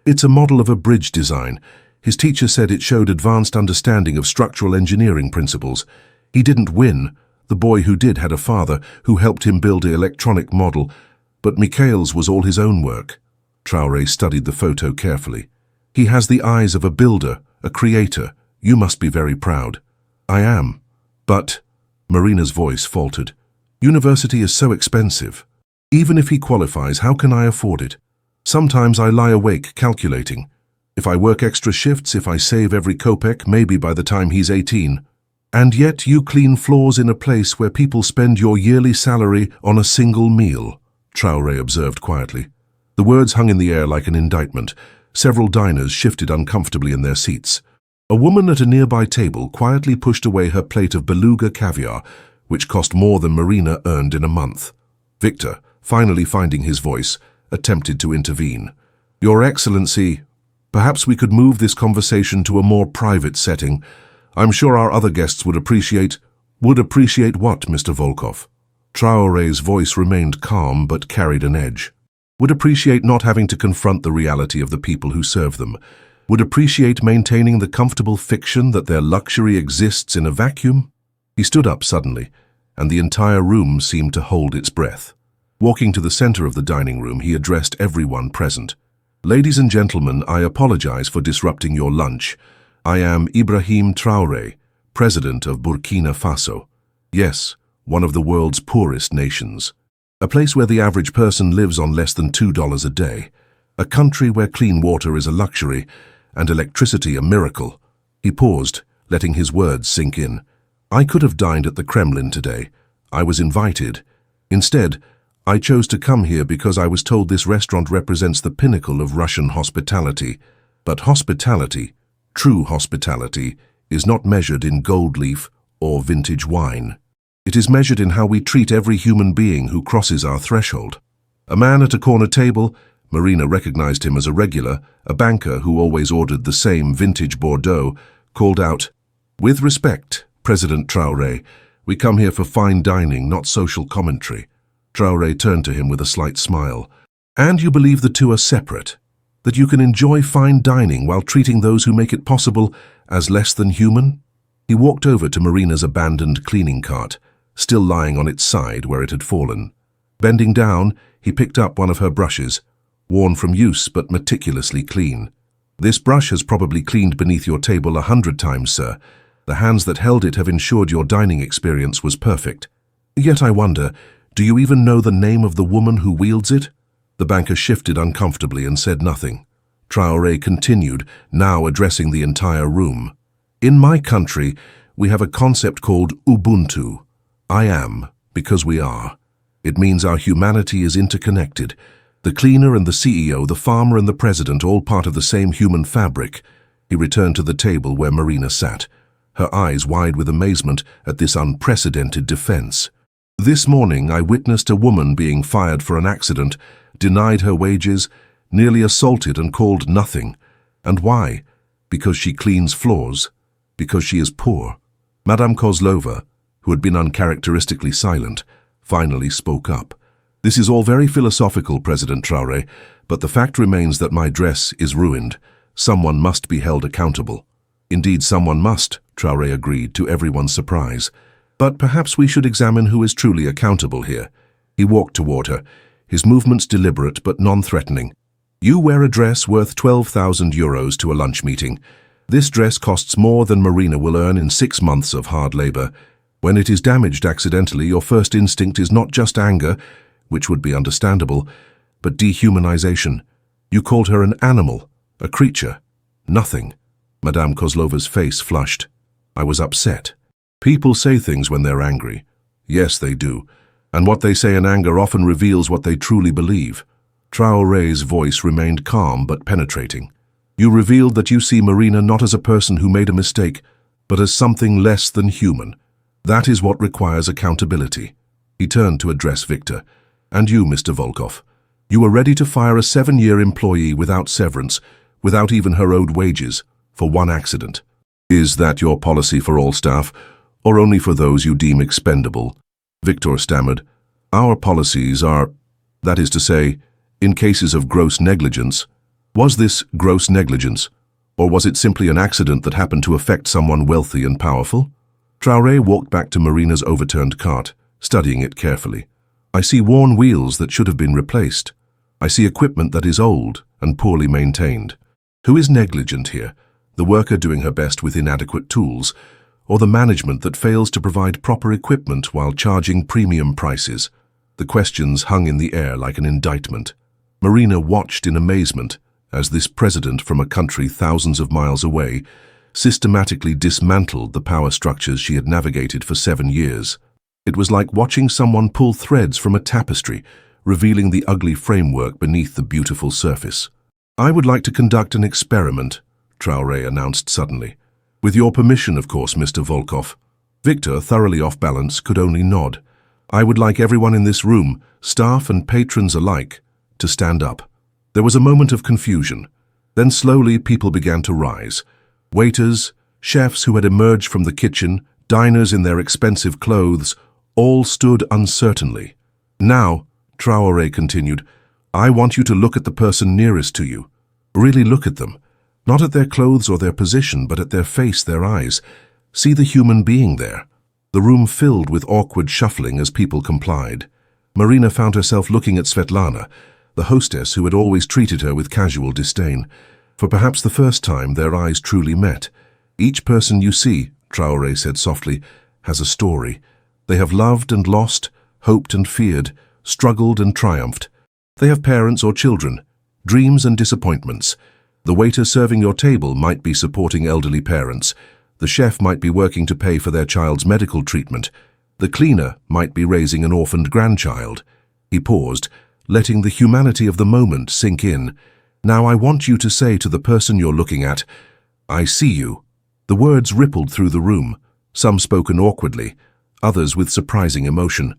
"It's a model of a bridge design. His teacher said it showed advanced understanding of structural engineering principles. He didn't win. The boy who did had a father who helped him build the electronic model, but Mikhail's was all his own work." Traoré studied the photo carefully. "He has the eyes of a builder, a creator. You must be very proud." "I am. But..." Marina's voice faltered. "University is so expensive. Even if he qualifies, how can I afford it? Sometimes I lie awake calculating. If I work extra shifts, if I save every kopeck, maybe by the time he's 18. And yet you clean floors in a place where people spend your yearly salary on a single meal," Traoré observed quietly. The words hung in the air like an indictment. Several diners shifted uncomfortably in their seats. A woman at a nearby table quietly pushed away her plate of beluga caviar, which cost more than Marina earned in a month. Victor, finally finding his voice, attempted to intervene. "Your Excellency, perhaps we could move this conversation to a more private setting. I'm sure our other guests would appreciate..." "Would appreciate what, Mr. Volkov?" Traoré's voice remained calm but carried an edge. "Would appreciate not having to confront the reality of the people who serve them. Would appreciate maintaining the comfortable fiction that their luxury exists in a vacuum." He stood up suddenly, and the entire room seemed to hold its breath. Walking to the center of the dining room, he addressed everyone present. "Ladies and gentlemen, I apologize for disrupting your lunch. I am Ibrahim Traoré, President of Burkina Faso. Yes, one of the world's poorest nations. A place where the average person lives on less than $2 a day. A country where clean water is a luxury and electricity a miracle." He paused, letting his words sink in. "I could have dined at the Kremlin today. I was invited. Instead, I chose to come here because I was told this restaurant represents the pinnacle of Russian hospitality. But hospitality, true hospitality, is not measured in gold leaf or vintage wine. It is measured in how we treat every human being who crosses our threshold. A man at a corner table, Marina recognized him as a regular, a banker who always ordered the same vintage Bordeaux, called out, "With respect, President Traoré, we come here for fine dining, not social commentary." Traoré turned to him with a slight smile. "And you believe the two are separate? That you can enjoy fine dining while treating those who make it possible as less than human?" He walked over to Marina's abandoned cleaning cart, still lying on its side where it had fallen. Bending down, he picked up one of her brushes, worn from use but meticulously clean. "This brush has probably cleaned beneath your table 100 times, sir. The hands that held it have ensured your dining experience was perfect. Yet I wonder, do you even know the name of the woman who wields it?" The banker shifted uncomfortably and said nothing. Traoré continued, now addressing the entire room. "In my country, we have a concept called Ubuntu. I am, because we are. It means our humanity is interconnected. The cleaner and the CEO, the farmer and the president, all part of the same human fabric." He returned to the table where Marina sat, her eyes wide with amazement at this unprecedented defense. "This morning I witnessed a woman being fired for an accident, denied her wages, nearly assaulted and called nothing. And why? Because she cleans floors. Because she is poor." Madame Kozlova, who had been uncharacteristically silent, finally spoke up. "This is all very philosophical, President Traoré, but the fact remains that my dress is ruined. Someone must be held accountable." "Indeed, someone must," Traoré agreed, to everyone's surprise. "But perhaps we should examine who is truly accountable here." He walked toward her, his movements deliberate but non-threatening. "You wear a dress worth 12,000 euros to a lunch meeting. This dress costs more than Marina will earn in 6 months of hard labor. When it is damaged accidentally, your first instinct is not just anger, which would be understandable, but dehumanization. You called her an animal, a creature, nothing." Madame Kozlova's face flushed. "I was upset. People say things when they're angry. Yes, they do. And what they say in anger often reveals what they truly believe." Traoré's voice remained calm but penetrating. "You revealed that you see Marina not as a person who made a mistake, but as something less than human. That is what requires accountability." He turned to address Victor. "And you, Mr. Volkov, you were ready to fire a 7-year employee without severance, without even her owed wages, for one accident. Is that your policy for all staff, or only for those you deem expendable?" Victor stammered. "Our policies are, that is to say, in cases of gross negligence." "Was this gross negligence, or was it simply an accident that happened to affect someone wealthy and powerful?" Traoré walked back to Marina's overturned cart, studying it carefully. "I see worn wheels that should have been replaced. I see equipment that is old and poorly maintained. Who is negligent here? The worker doing her best with inadequate tools, or the management that fails to provide proper equipment while charging premium prices?" The questions hung in the air like an indictment. Marina watched in amazement as this president from a country thousands of miles away systematically dismantled the power structures she had navigated for 7 years. It was like watching someone pull threads from a tapestry, revealing the ugly framework beneath the beautiful surface. "I would like to conduct an experiment," Traoré announced suddenly. "With your permission, of course, Mr. Volkov." Victor, thoroughly off balance, could only nod. "I would like everyone in this room, staff and patrons alike, to stand up." There was a moment of confusion. Then slowly people began to rise. Waiters, chefs who had emerged from the kitchen, diners in their expensive clothes, all stood uncertainly. "Now," Traoré continued, "I want you to look at the person nearest to you. Really look at them. Not at their clothes or their position, but at their face, their eyes. See the human being there." The room filled with awkward shuffling as people complied. Marina found herself looking at Svetlana, the hostess who had always treated her with casual disdain. For perhaps the first time, their eyes truly met. "Each person you see," Traoré said softly, "has a story. They have loved and lost, hoped and feared, struggled and triumphed. They have parents or children, dreams and disappointments. The waiter serving your table might be supporting elderly parents. The chef might be working to pay for their child's medical treatment. The cleaner might be raising an orphaned grandchild." He paused, letting the humanity of the moment sink in. "Now I want you to say to the person you're looking at, 'I see you.'" The words rippled through the room, some spoken awkwardly, others with surprising emotion.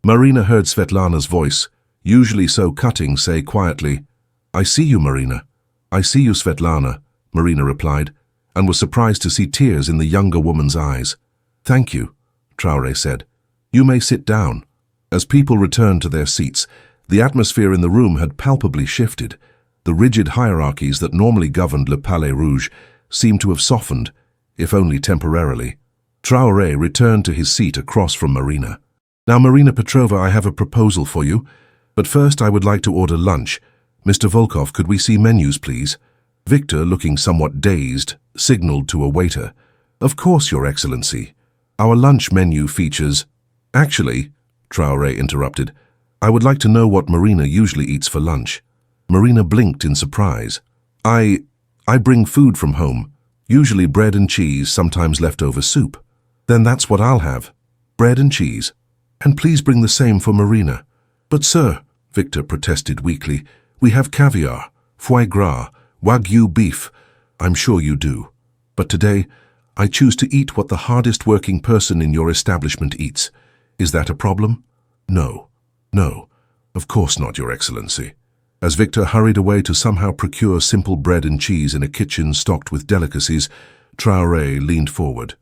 Marina heard Svetlana's voice, usually so cutting, say quietly, "I see you, Marina." "I see you, Svetlana," Marina replied, and was surprised to see tears in the younger woman's eyes. "Thank you," Traoré said. "You may sit down." As people returned to their seats, the atmosphere in the room had palpably shifted. The rigid hierarchies that normally governed Le Palais Rouge seemed to have softened, if only temporarily. Traoré returned to his seat across from Marina. "Now, Marina Petrova, I have a proposal for you, but first I would like to order lunch. Mr. Volkov, could we see menus, please?" Victor, looking somewhat dazed, signaled to a waiter. "Of course, Your Excellency. Our lunch menu features—" "Actually," Traoré interrupted, "I would like to know what Marina usually eats for lunch." Marina blinked in surprise. I bring food from home, usually bread and cheese, sometimes leftover soup." "Then that's what I'll have. Bread and cheese. And please bring the same for Marina." "But sir," Victor protested weakly, "we have caviar, foie gras, Wagyu beef." "I'm sure you do. But today, I choose to eat what the hardest working person in your establishment eats. Is that a problem?" "No. No. Of course not, Your Excellency." As Victor hurried away to somehow procure simple bread and cheese in a kitchen stocked with delicacies, Traoré leaned forward.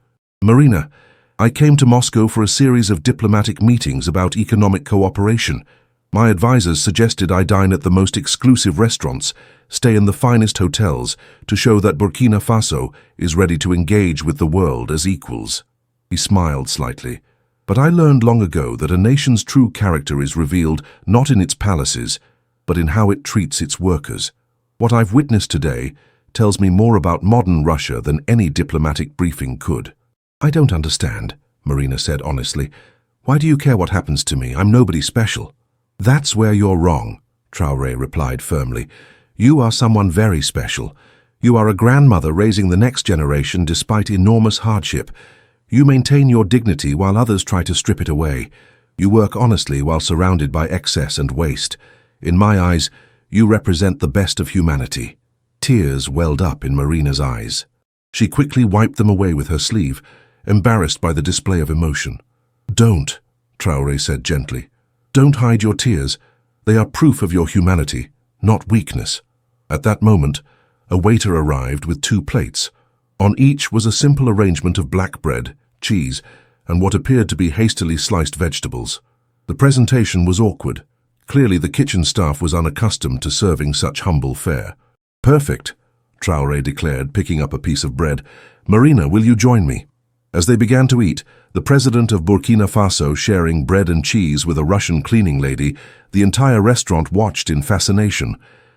"Marina, I came to Moscow for a series of diplomatic meetings about economic cooperation. My advisors suggested I dine at the most exclusive restaurants, stay in the finest hotels, to show that Burkina Faso is ready to engage with the world as equals." He smiled slightly. "But I learned long ago that a nation's true character is revealed not in its palaces, but in how it treats its workers. What I've witnessed today tells me more about modern Russia than any diplomatic briefing could." "I don't understand," Marina said honestly. "Why do you care what happens to me? I'm nobody special." "That's where you're wrong," Traoré replied firmly. "You are someone very special. You are a grandmother raising the next generation despite enormous hardship. You maintain your dignity while others try to strip it away. You work honestly while surrounded by excess and waste. In my eyes, you represent the best of humanity." Tears welled up in Marina's eyes. She quickly wiped them away with her sleeve, embarrassed by the display of emotion. "Don't," Traoré said gently. "Don't hide your tears. They are proof of your humanity, not weakness." At that moment, a waiter arrived with 2 plates. On each was a simple arrangement of black bread, cheese, and what appeared to be hastily sliced vegetables. The presentation was awkward. Clearly, the kitchen staff was unaccustomed to serving such humble fare. "Perfect," Traoré declared, picking up a piece of bread. "Marina, will you join me?" As they began to eat, the president of Burkina Faso sharing bread and cheese with a Russian cleaning lady, the entire restaurant watched in fascination.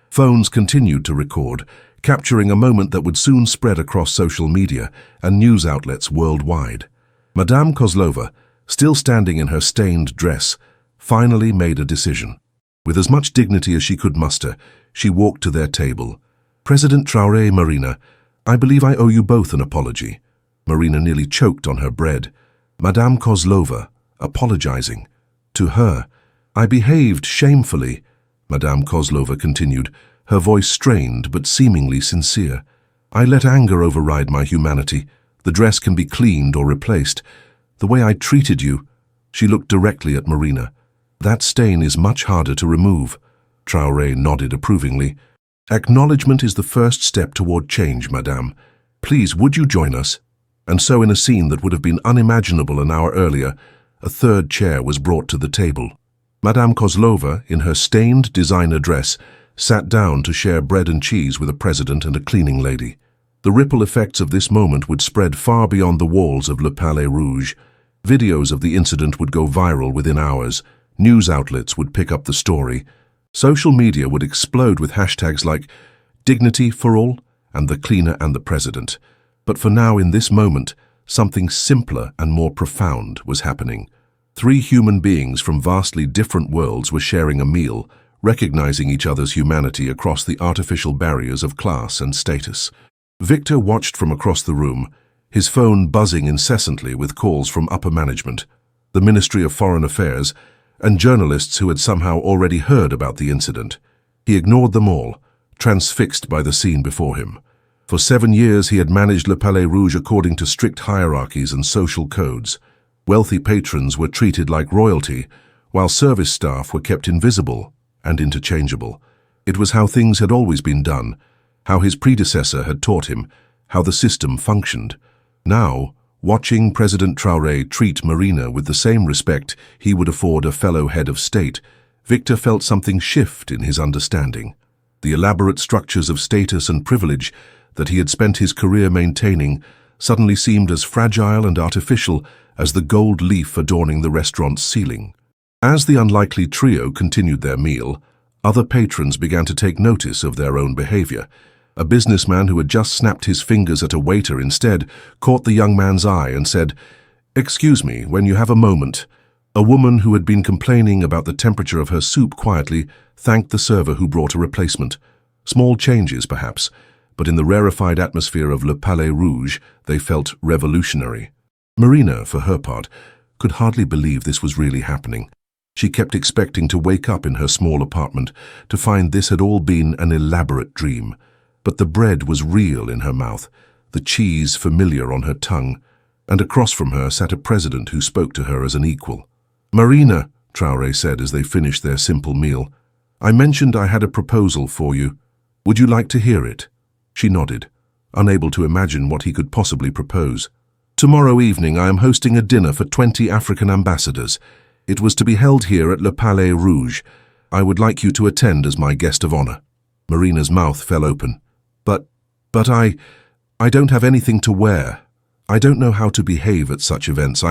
Phones continued to record, capturing a moment that would soon spread across social media and news outlets worldwide. Madame Kozlova, still standing in her stained dress, finally made a decision. With as much dignity as she could muster, she walked to their table. "President Traoré, Marina, I believe I owe you both an apology." Marina nearly choked on her bread. Madame Kozlova, apologizing. To her, "I behaved shamefully," Madame Kozlova continued, her voice strained but seemingly sincere. "I let anger override my humanity. The dress can be cleaned or replaced. The way I treated you—" She looked directly at Marina. "That stain is much harder to remove." Traoré nodded approvingly. "Acknowledgement is the first step toward change, Madame. Please, would you join us?" And so, in a scene that would have been unimaginable an hour earlier, a 3rd chair was brought to the table. Madame Kozlova, in her stained designer dress, sat down to share bread and cheese with a president and a cleaning lady. The ripple effects of this moment would spread far beyond the walls of Le Palais Rouge. Videos of the incident would go viral within hours. News outlets would pick up the story. Social media would explode with hashtags like "Dignity for All" and "The Cleaner and the President." But for now, in this moment, something simpler and more profound was happening. 3 human beings from vastly different worlds were sharing a meal, recognizing each other's humanity across the artificial barriers of class and status. Victor watched from across the room, his phone buzzing incessantly with calls from upper management, the Ministry of Foreign Affairs, and journalists who had somehow already heard about the incident. He ignored them all, transfixed by the scene before him. For 7 years he had managed Le Palais Rouge according to strict hierarchies and social codes. Wealthy patrons were treated like royalty, while service staff were kept invisible and interchangeable. It was how things had always been done, how his predecessor had taught him, how the system functioned. Now, watching President Traoré treat Marina with the same respect he would afford a fellow head of state, Victor felt something shift in his understanding. The elaborate structures of status and privilege that he had spent his career maintaining suddenly seemed as fragile and artificial as the gold leaf adorning the restaurant's ceiling. As the unlikely trio continued their meal, other patrons began to take notice of their own behavior. A businessman who had just snapped his fingers at a waiter instead caught the young man's eye and said, "Excuse me, when you have a moment." A woman who had been complaining about the temperature of her soup quietly thanked the server who brought a replacement. Small changes, perhaps, but in the rarefied atmosphere of Le Palais Rouge, they felt revolutionary. Marina, for her part, could hardly believe this was really happening. She kept expecting to wake up in her small apartment to find this had all been an elaborate dream. But the bread was real in her mouth, the cheese familiar on her tongue, and across from her sat a president who spoke to her as an equal. "Marina," Traoré said as they finished their simple meal, "I mentioned I had a proposal for you. Would you like to hear it?" She nodded, unable to imagine what he could possibly propose. "Tomorrow evening I am hosting a dinner for 20 African ambassadors. It was to be held here at Le Palais Rouge. I would like you to attend as my guest of honor." Marina's mouth fell open. But I don't have anything to wear. I don't know how to behave at such events.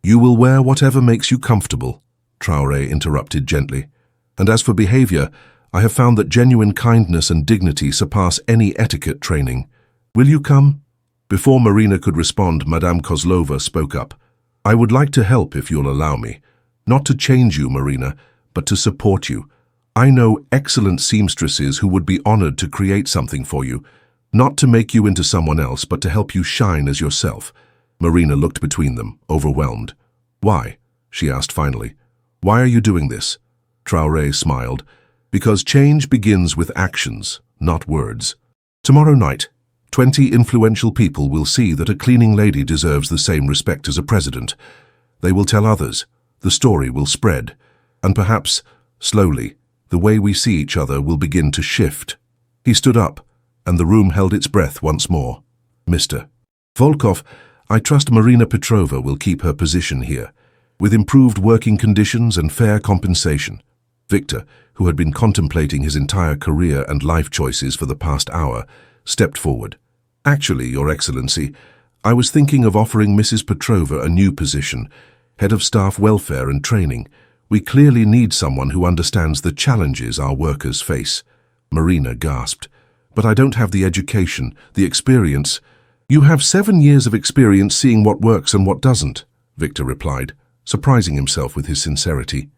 You will wear whatever makes you comfortable," Traoré interrupted gently. "And as for behavior, I have found that genuine kindness and dignity surpass any etiquette training. Will you come?" Before Marina could respond, Madame Kozlova spoke up. "I would like to help if you'll allow me. Not to change you, Marina, but to support you. I know excellent seamstresses who would be honored to create something for you. Not to make you into someone else, but to help you shine as yourself." Marina looked between them, overwhelmed. "Why?" she asked finally. "Why are you doing this?" Traoré smiled. "Because change begins with actions, not words. Tomorrow night, 20 influential people will see that a cleaning lady deserves the same respect as a president. They will tell others. The story will spread. And perhaps, slowly, the way we see each other will begin to shift." He stood up, and the room held its breath once more. "Mr. Volkov, I trust Marina Petrova will keep her position here, with improved working conditions and fair compensation." Victor, who had been contemplating his entire career and life choices for the past hour, stepped forward. "Actually, Your Excellency, I was thinking of offering Mrs. Petrova a new position, Head of Staff Welfare and Training. We clearly need someone who understands the challenges our workers face." Marina gasped. "But I don't have the education, the experience." "You have 7 years of experience seeing what works and what doesn't," Victor replied, surprising himself with his sincerity.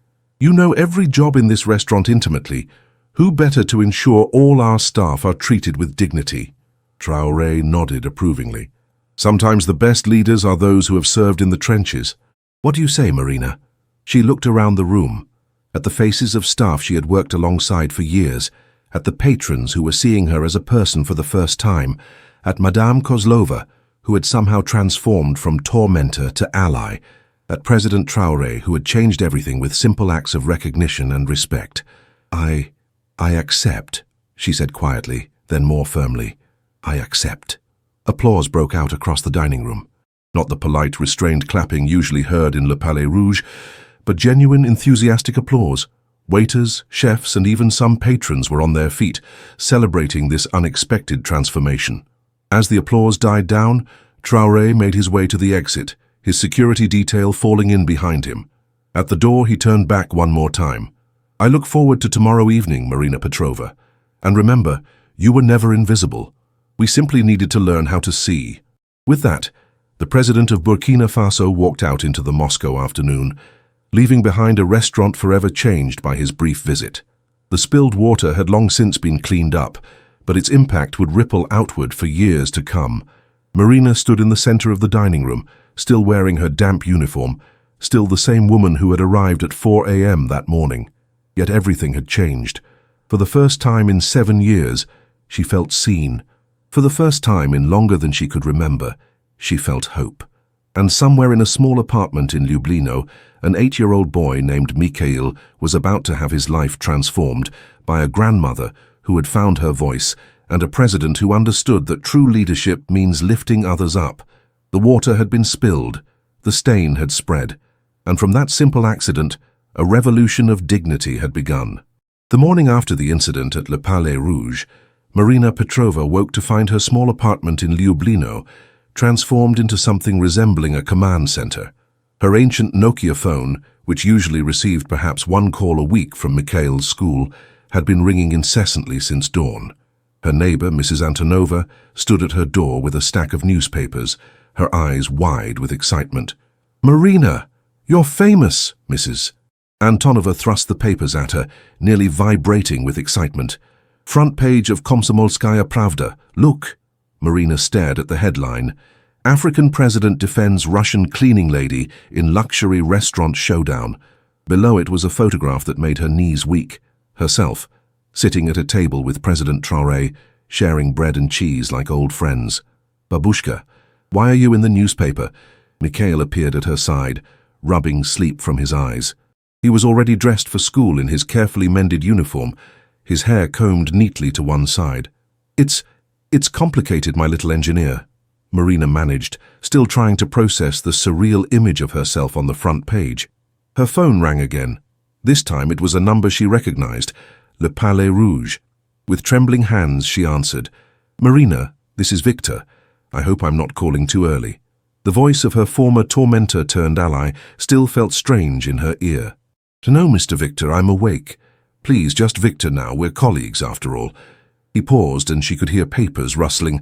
"You know every job in this restaurant intimately. Who better to ensure all our staff are treated with dignity?" Traoré nodded approvingly. "Sometimes the best leaders are those who have served in the trenches. What do you say, Marina?" She looked around the room, at the faces of staff she had worked alongside for years, at the patrons who were seeing her as a person for the first time, at Madame Kozlova, who had somehow transformed from tormentor to ally, at President Traoré, who had changed everything with simple acts of recognition and respect. I accept," she said quietly, then more firmly. "I accept." Applause broke out across the dining room. Not the polite, restrained clapping usually heard in Le Palais Rouge, but genuine, enthusiastic applause. Waiters, chefs, and even some patrons were on their feet, celebrating this unexpected transformation. As the applause died down, Traoré made his way to the exit, his security detail falling in behind him. At the door, he turned back one more time. "I look forward to tomorrow evening, Marina Petrova. And remember, you were never invisible. We simply needed to learn how to see." With that, the president of Burkina Faso walked out into the Moscow afternoon, leaving behind a restaurant forever changed by his brief visit. The spilled water had long since been cleaned up, but its impact would ripple outward for years to come. Marina stood in the center of the dining room, still wearing her damp uniform, still the same woman who had arrived at 4 a.m. that morning. Yet everything had changed. For the first time in 7 years, she felt seen. For the first time in longer than she could remember, she felt hope. And somewhere in a small apartment in Lublino, an 8-year-old boy named Mikhail was about to have his life transformed by a grandmother who had found her voice and a president who understood that true leadership means lifting others up. The water had been spilled, the stain had spread, and from that simple accident, a revolution of dignity had begun. The morning after the incident at Le Palais Rouge, Marina Petrova woke to find her small apartment in Lublino transformed into something resembling a command center. Her ancient Nokia phone, which usually received perhaps one call a week from Mikhail's school, had been ringing incessantly since dawn. Her neighbor, Mrs. Antonova, stood at her door with a stack of newspapers, her eyes wide with excitement. "Marina, you're famous, Mrs." Antonova thrust the papers at her, nearly vibrating with excitement. "Front page of Komsomolskaya Pravda. Look." Marina stared at the headline. "African President Defends Russian Cleaning Lady in Luxury Restaurant Showdown." Below it was a photograph that made her knees weak. Herself, sitting at a table with President Traoré, sharing bread and cheese like old friends. "Babushka, why are you in the newspaper?" Mikhail appeared at her side, rubbing sleep from his eyes. He was already dressed for school in his carefully mended uniform, his hair combed neatly to one side. It's complicated, my little engineer," Marina managed, still trying to process the surreal image of herself on the front page. Her phone rang again. This time it was a number she recognized, Le Palais Rouge. With trembling hands she answered. "Marina, this is Victor. I hope I'm not calling too early." The voice of her former tormentor-turned-ally still felt strange in her ear. "No, Mr. Victor, I'm awake. Please, just Victor now, we're colleagues after all." He paused and she could hear papers rustling.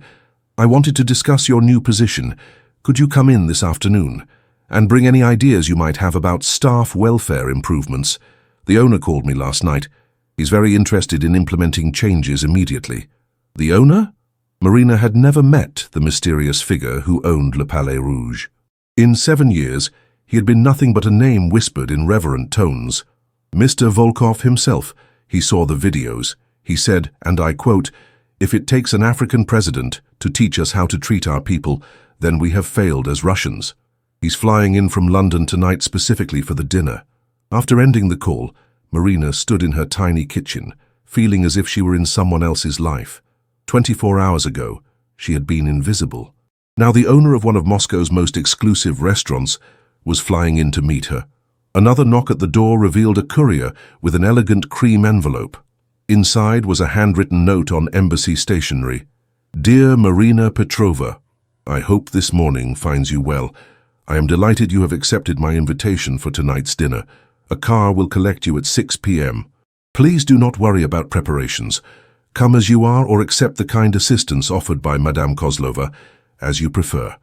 "I wanted to discuss your new position. Could you come in this afternoon? And bring any ideas you might have about staff welfare improvements. The owner called me last night. He's very interested in implementing changes immediately." The owner? Marina had never met the mysterious figure who owned Le Palais Rouge. In 7 years, he had been nothing but a name whispered in reverent tones. Mr. Volkov himself, he saw the videos. He said, and I quote, "If it takes an African president to teach us how to treat our people, then we have failed as Russians." He's flying in from London tonight specifically for the dinner. After ending the call, Marina stood in her tiny kitchen, feeling as if she were in someone else's life. 24 hours ago, she had been invisible. Now the owner of one of Moscow's most exclusive restaurants was flying in to meet her. Another knock at the door revealed a courier with an elegant cream envelope. Inside was a handwritten note on embassy stationery. "Dear Marina Petrova, I hope this morning finds you well. I am delighted you have accepted my invitation for tonight's dinner. A car will collect you at 6 p.m. Please do not worry about preparations. Come as you are or accept the kind assistance offered by Madame Kozlova, as you prefer.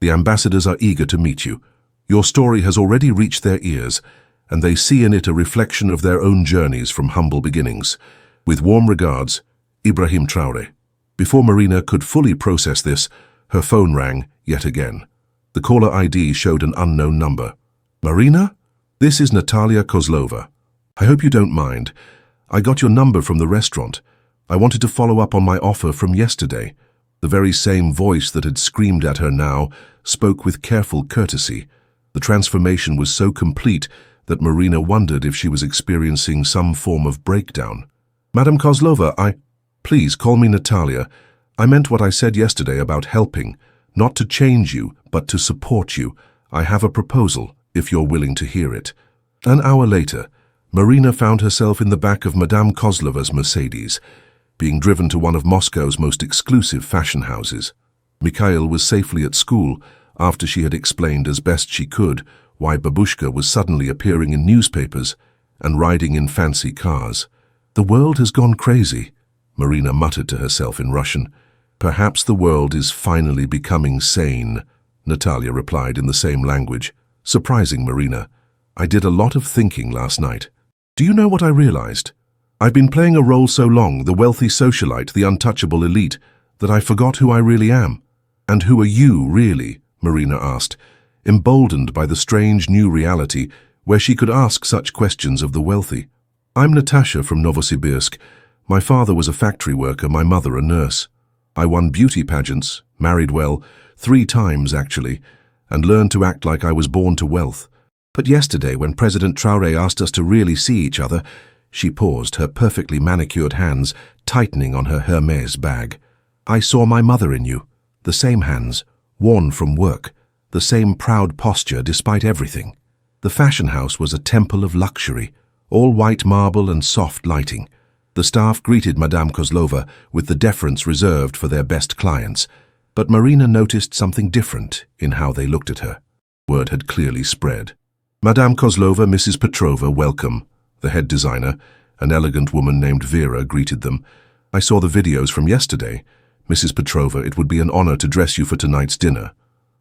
The ambassadors are eager to meet you. Your story has already reached their ears, and they see in it a reflection of their own journeys from humble beginnings. With warm regards, Ibrahim Traoré." Before Marina could fully process this, her phone rang yet again. The caller ID showed an unknown number. "Marina? This is Natalia Kozlova. I hope you don't mind. I got your number from the restaurant. I wanted to follow up on my offer from yesterday." The very same voice that had screamed at her now spoke with careful courtesy. The transformation was so complete that Marina wondered if she was experiencing some form of breakdown. "Madame Kozlova, Please call me Natalia. I meant what I said yesterday about helping, not to change you, but to support you. I have a proposal, if you're willing to hear it." An hour later, Marina found herself in the back of Madame Kozlova's Mercedes, being driven to one of Moscow's most exclusive fashion houses. Mikhail was safely at school after she had explained as best she could why Babushka was suddenly appearing in newspapers and riding in fancy cars. "The world has gone crazy," Marina muttered to herself in Russian. "Perhaps the world is finally becoming sane," Natalia replied in the same language, surprising Marina. "I did a lot of thinking last night. Do you know what I realized? I've been playing a role so long, the wealthy socialite, the untouchable elite, that I forgot who I really am." "And who are you, really?" Marina asked, emboldened by the strange new reality where she could ask such questions of the wealthy. "I'm Natasha from Novosibirsk. My father was a factory worker, my mother a nurse. I won beauty pageants, married well, 3 times actually, and learned to act like I was born to wealth. But yesterday, when President Traoré asked us to really see each other, she paused, her perfectly manicured hands tightening on her Hermès bag. I saw my mother in you, the same hands, worn from work, the same proud posture despite everything. The fashion house was a temple of luxury, all white marble and soft lighting. The staff greeted Madame Kozlova with the deference reserved for their best clients, but Marina noticed something different in how they looked at her. Word had clearly spread. Madame Kozlova, Mrs. Petrova, welcome. The head designer, an elegant woman named Vera, greeted them. I saw the videos from yesterday. Mrs. Petrova, it would be an honor to dress you for tonight's dinner.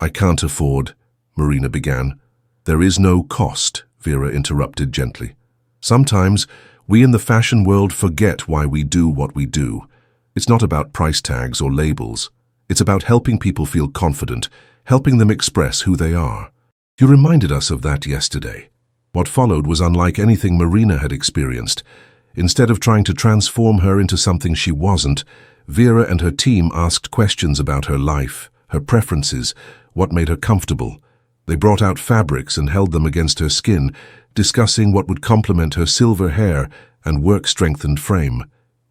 I can't afford, Marina began. There is no cost, Vera interrupted gently. Sometimes we in the fashion world forget why we do what we do. It's not about price tags or labels. It's about helping people feel confident, helping them express who they are. You reminded us of that yesterday. What followed was unlike anything Marina had experienced. Instead of trying to transform her into something she wasn't, Vera and her team asked questions about her life, her preferences, what made her comfortable. They brought out fabrics and held them against her skin, discussing what would complement her silver hair and work-strengthened frame.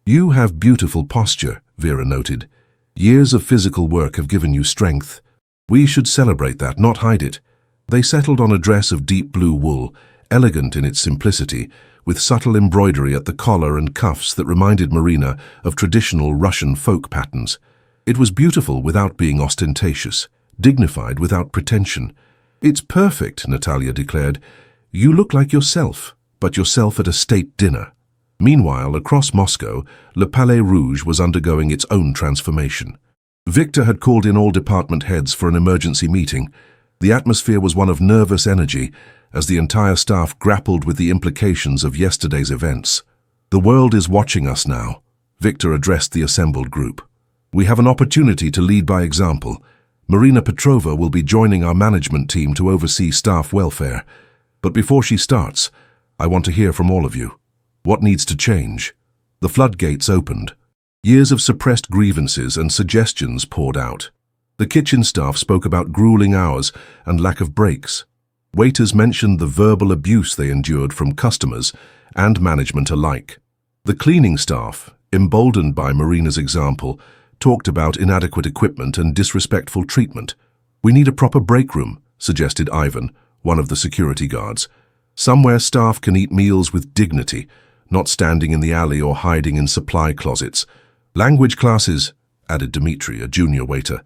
You have beautiful posture, Vera noted. Years of physical work have given you strength. We should celebrate that, not hide it. They settled on a dress of deep blue wool, elegant in its simplicity, with subtle embroidery at the collar and cuffs that reminded Marina of traditional Russian folk patterns. It was beautiful without being ostentatious, dignified without pretension. It's perfect, Natalia declared. You look like yourself, but yourself at a state dinner. Meanwhile, across Moscow, Le Palais Rouge was undergoing its own transformation. Victor had called in all department heads for an emergency meeting. The atmosphere was one of nervous energy as the entire staff grappled with the implications of yesterday's events. The world is watching us now, Victor addressed the assembled group. We have an opportunity to lead by example. Marina Petrova will be joining our management team to oversee staff welfare. But before she starts, I want to hear from all of you. What needs to change? The floodgates opened. Years of suppressed grievances and suggestions poured out. The kitchen staff spoke about grueling hours and lack of breaks. Waiters mentioned the verbal abuse they endured from customers and management alike. The cleaning staff, emboldened by Marina's example, talked about inadequate equipment and disrespectful treatment. We need a proper break room, suggested Ivan, one of the security guards. Somewhere staff can eat meals with dignity, not standing in the alley or hiding in supply closets. Language classes, added Dmitri, a junior waiter.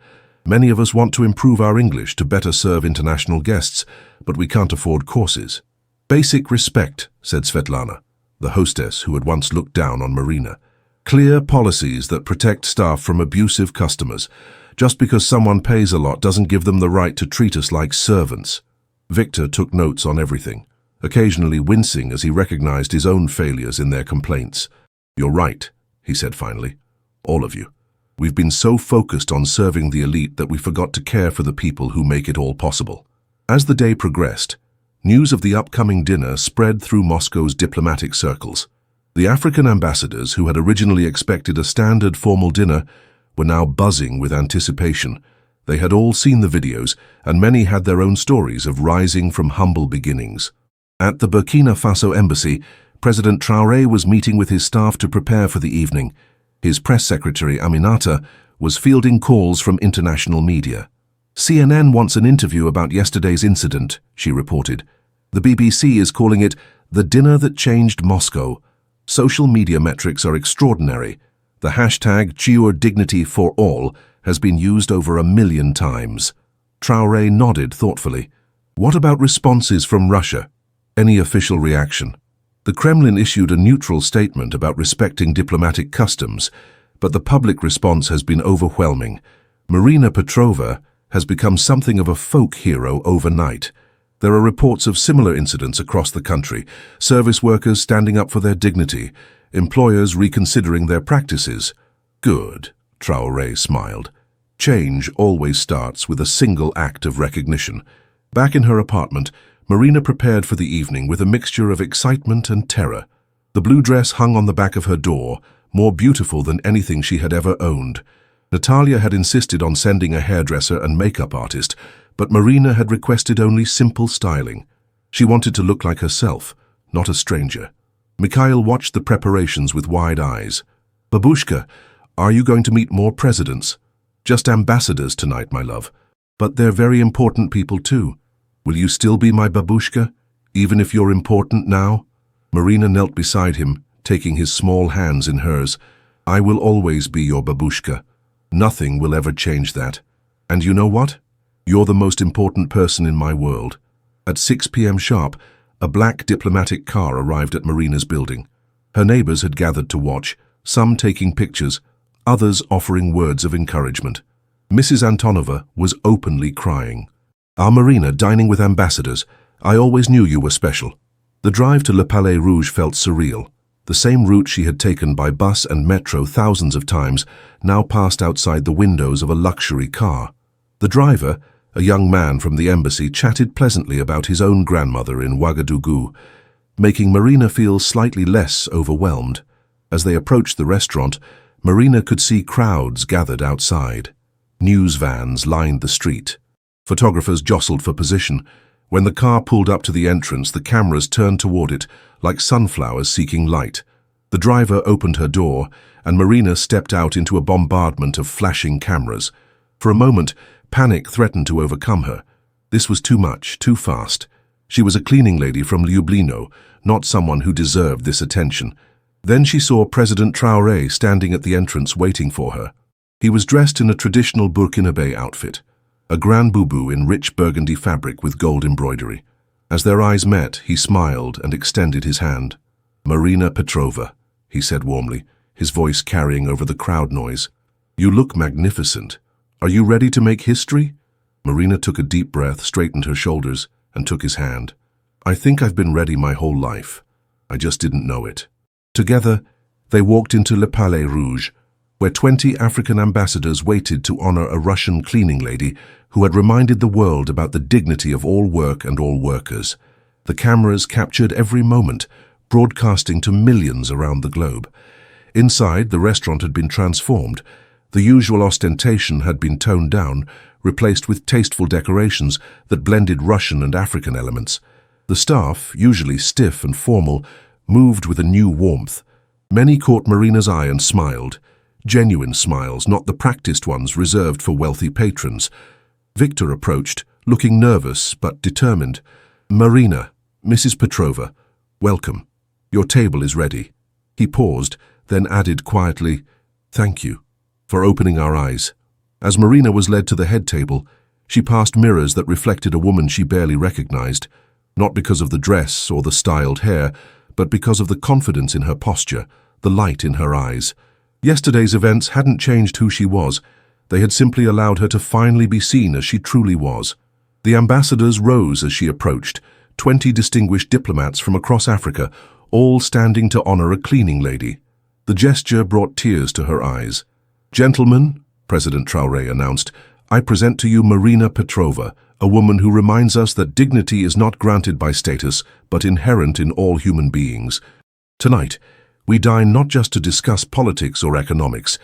Many of us want to improve our English to better serve international guests, but we can't afford courses. Basic respect, said Svetlana, the hostess who had once looked down on Marina. Clear policies that protect staff from abusive customers. Just because someone pays a lot doesn't give them the right to treat us like servants. Victor took notes on everything, occasionally wincing as he recognized his own failures in their complaints. You're right, he said finally. All of you. We've been so focused on serving the elite that we forgot to care for the people who make it all possible. As the day progressed, news of the upcoming dinner spread through Moscow's diplomatic circles. The African ambassadors, who had originally expected a standard formal dinner, were now buzzing with anticipation. They had all seen the videos, and many had their own stories of rising from humble beginnings. At the Burkina Faso embassy, President Traoré was meeting with his staff to prepare for the evening. His press secretary, Aminata, was fielding calls from international media. CNN wants an interview about yesterday's incident, she reported. The BBC is calling it the dinner that changed Moscow. Social media metrics are extraordinary. The hashtag #ChiurDignityForAll has been used over 1 million times. Traoré nodded thoughtfully. What about responses from Russia? Any official reaction? The Kremlin issued a neutral statement about respecting diplomatic customs, but the public response has been overwhelming. Marina Petrova has become something of a folk hero overnight. There are reports of similar incidents across the country, service workers standing up for their dignity, employers reconsidering their practices. Good, Traoré smiled. Change always starts with a single act of recognition. Back in her apartment, Marina prepared for the evening with a mixture of excitement and terror. The blue dress hung on the back of her door, more beautiful than anything she had ever owned. Natalia had insisted on sending a hairdresser and makeup artist, But Marina had requested only simple styling. She wanted to look like herself, not a stranger. Mikhail watched the preparations with wide eyes. "Babushka, are you going to meet more presidents?" "Just ambassadors tonight, my love. But they're very important people too. Will you still be my babushka, even if you're important now?" Marina knelt beside him, taking his small hands in hers. "I will always be your babushka. Nothing will ever change that. And you know what? You're the most important person in my world." At 6 p.m. sharp, a black diplomatic car arrived at Marina's building. Her neighbors had gathered to watch, some taking pictures, others offering words of encouragement. Mrs. Antonova was openly crying. "Our Marina dining with ambassadors. I always knew you were special." The drive to Le Palais Rouge felt surreal. The same route she had taken by bus and metro thousands of times now passed outside the windows of a luxury car. The driver, a young man from the embassy, chatted pleasantly about his own grandmother in Ouagadougou, making Marina feel slightly less overwhelmed. As they approached the restaurant, Marina could see crowds gathered outside. News vans lined the street. Photographers jostled for position. When the car pulled up to the entrance, the cameras turned toward it, like sunflowers seeking light. The driver opened her door, and Marina stepped out into a bombardment of flashing cameras. For a moment, panic threatened to overcome her. This was too much, too fast. She was a cleaning lady from Ljubljana, not someone who deserved this attention. Then she saw President Traoré standing at the entrance waiting for her. He was dressed in a traditional Burkinabe outfit, a grand boubou in rich burgundy fabric with gold embroidery. As their eyes met, he smiled and extended his hand. "Marina Petrova," he said warmly, his voice carrying over the crowd noise. "You look magnificent. Are you ready to make history?" Marina took a deep breath, straightened her shoulders, and took his hand. "I think I've been ready my whole life. I just didn't know it." Together, they walked into Le Palais Rouge, where 20 African ambassadors waited to honor a Russian cleaning lady who had reminded the world about the dignity of all work and all workers. The cameras captured every moment, broadcasting to millions around the globe. Inside, the restaurant had been transformed. The usual ostentation had been toned down, replaced with tasteful decorations that blended Russian and African elements. The staff, usually stiff and formal, moved with a new warmth. Many caught Marina's eye and smiled. Genuine smiles, not the practiced ones reserved for wealthy patrons. Victor approached, looking nervous but determined. "Marina, Mrs. Petrova, welcome. Your table is ready." He paused, then added quietly, "Thank you for opening our eyes." As Marina was led to the head table, she passed mirrors that reflected a woman she barely recognized, not because of the dress or the styled hair, but because of the confidence in her posture, the light in her eyes. Yesterday's events hadn't changed who she was. They had simply allowed her to finally be seen as she truly was. The ambassadors rose as she approached, 20 distinguished diplomats from across Africa, all standing to honor a cleaning lady. The gesture brought tears to her eyes. "Gentlemen," President Traoré announced, "I present to you Marina Petrova, a woman who reminds us that dignity is not granted by status, but inherent in all human beings. Tonight, we dine not just to discuss politics or economics,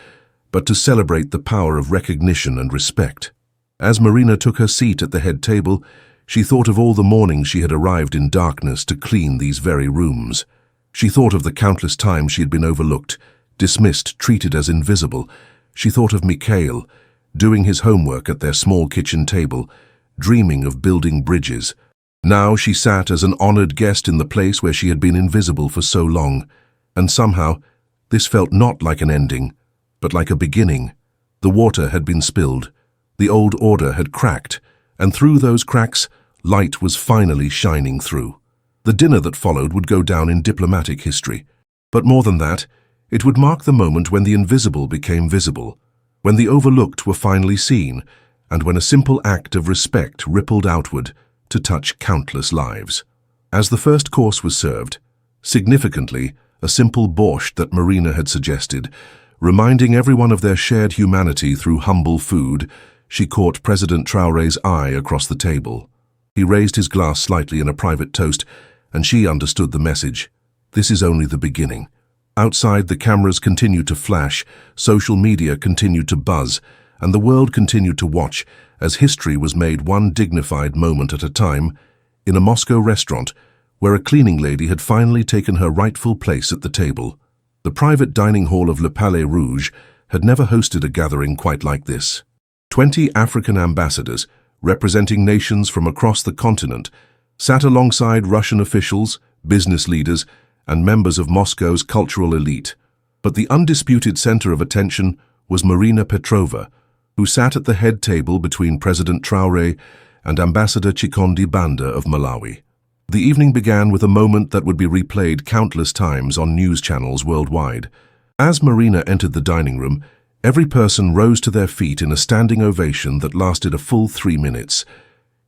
but to celebrate the power of recognition and respect." As Marina took her seat at the head table, she thought of all the mornings she had arrived in darkness to clean these very rooms. She thought of the countless times she had been overlooked, dismissed, treated as invisible. She thought of Mikhail, doing his homework at their small kitchen table, dreaming of building bridges. Now she sat as an honored guest in the place where she had been invisible for so long. And somehow, this felt not like an ending, but like a beginning. The water had been spilled, the old order had cracked, and through those cracks, light was finally shining through. The dinner that followed would go down in diplomatic history. But more than that, it would mark the moment when the invisible became visible, when the overlooked were finally seen, and when a simple act of respect rippled outward to touch countless lives. As the first course was served, significantly, a simple borscht that Marina had suggested, reminding everyone of their shared humanity through humble food, she caught President Traoré's eye across the table. He raised his glass slightly in a private toast, and she understood the message. This is only the beginning. Outside, the cameras continued to flash, social media continued to buzz, and the world continued to watch as history was made one dignified moment at a time in a Moscow restaurant where a cleaning lady had finally taken her rightful place at the table. The private dining hall of Le Palais Rouge had never hosted a gathering quite like this. 20 African ambassadors, representing nations from across the continent, sat alongside Russian officials, business leaders, and members of Moscow's cultural elite. But the undisputed center of attention was Marina Petrova, who sat at the head table between President Traoré and Ambassador Chikondi Banda of Malawi. The evening began with a moment that would be replayed countless times on news channels worldwide. As Marina entered the dining room, every person rose to their feet in a standing ovation that lasted a full 3 minutes.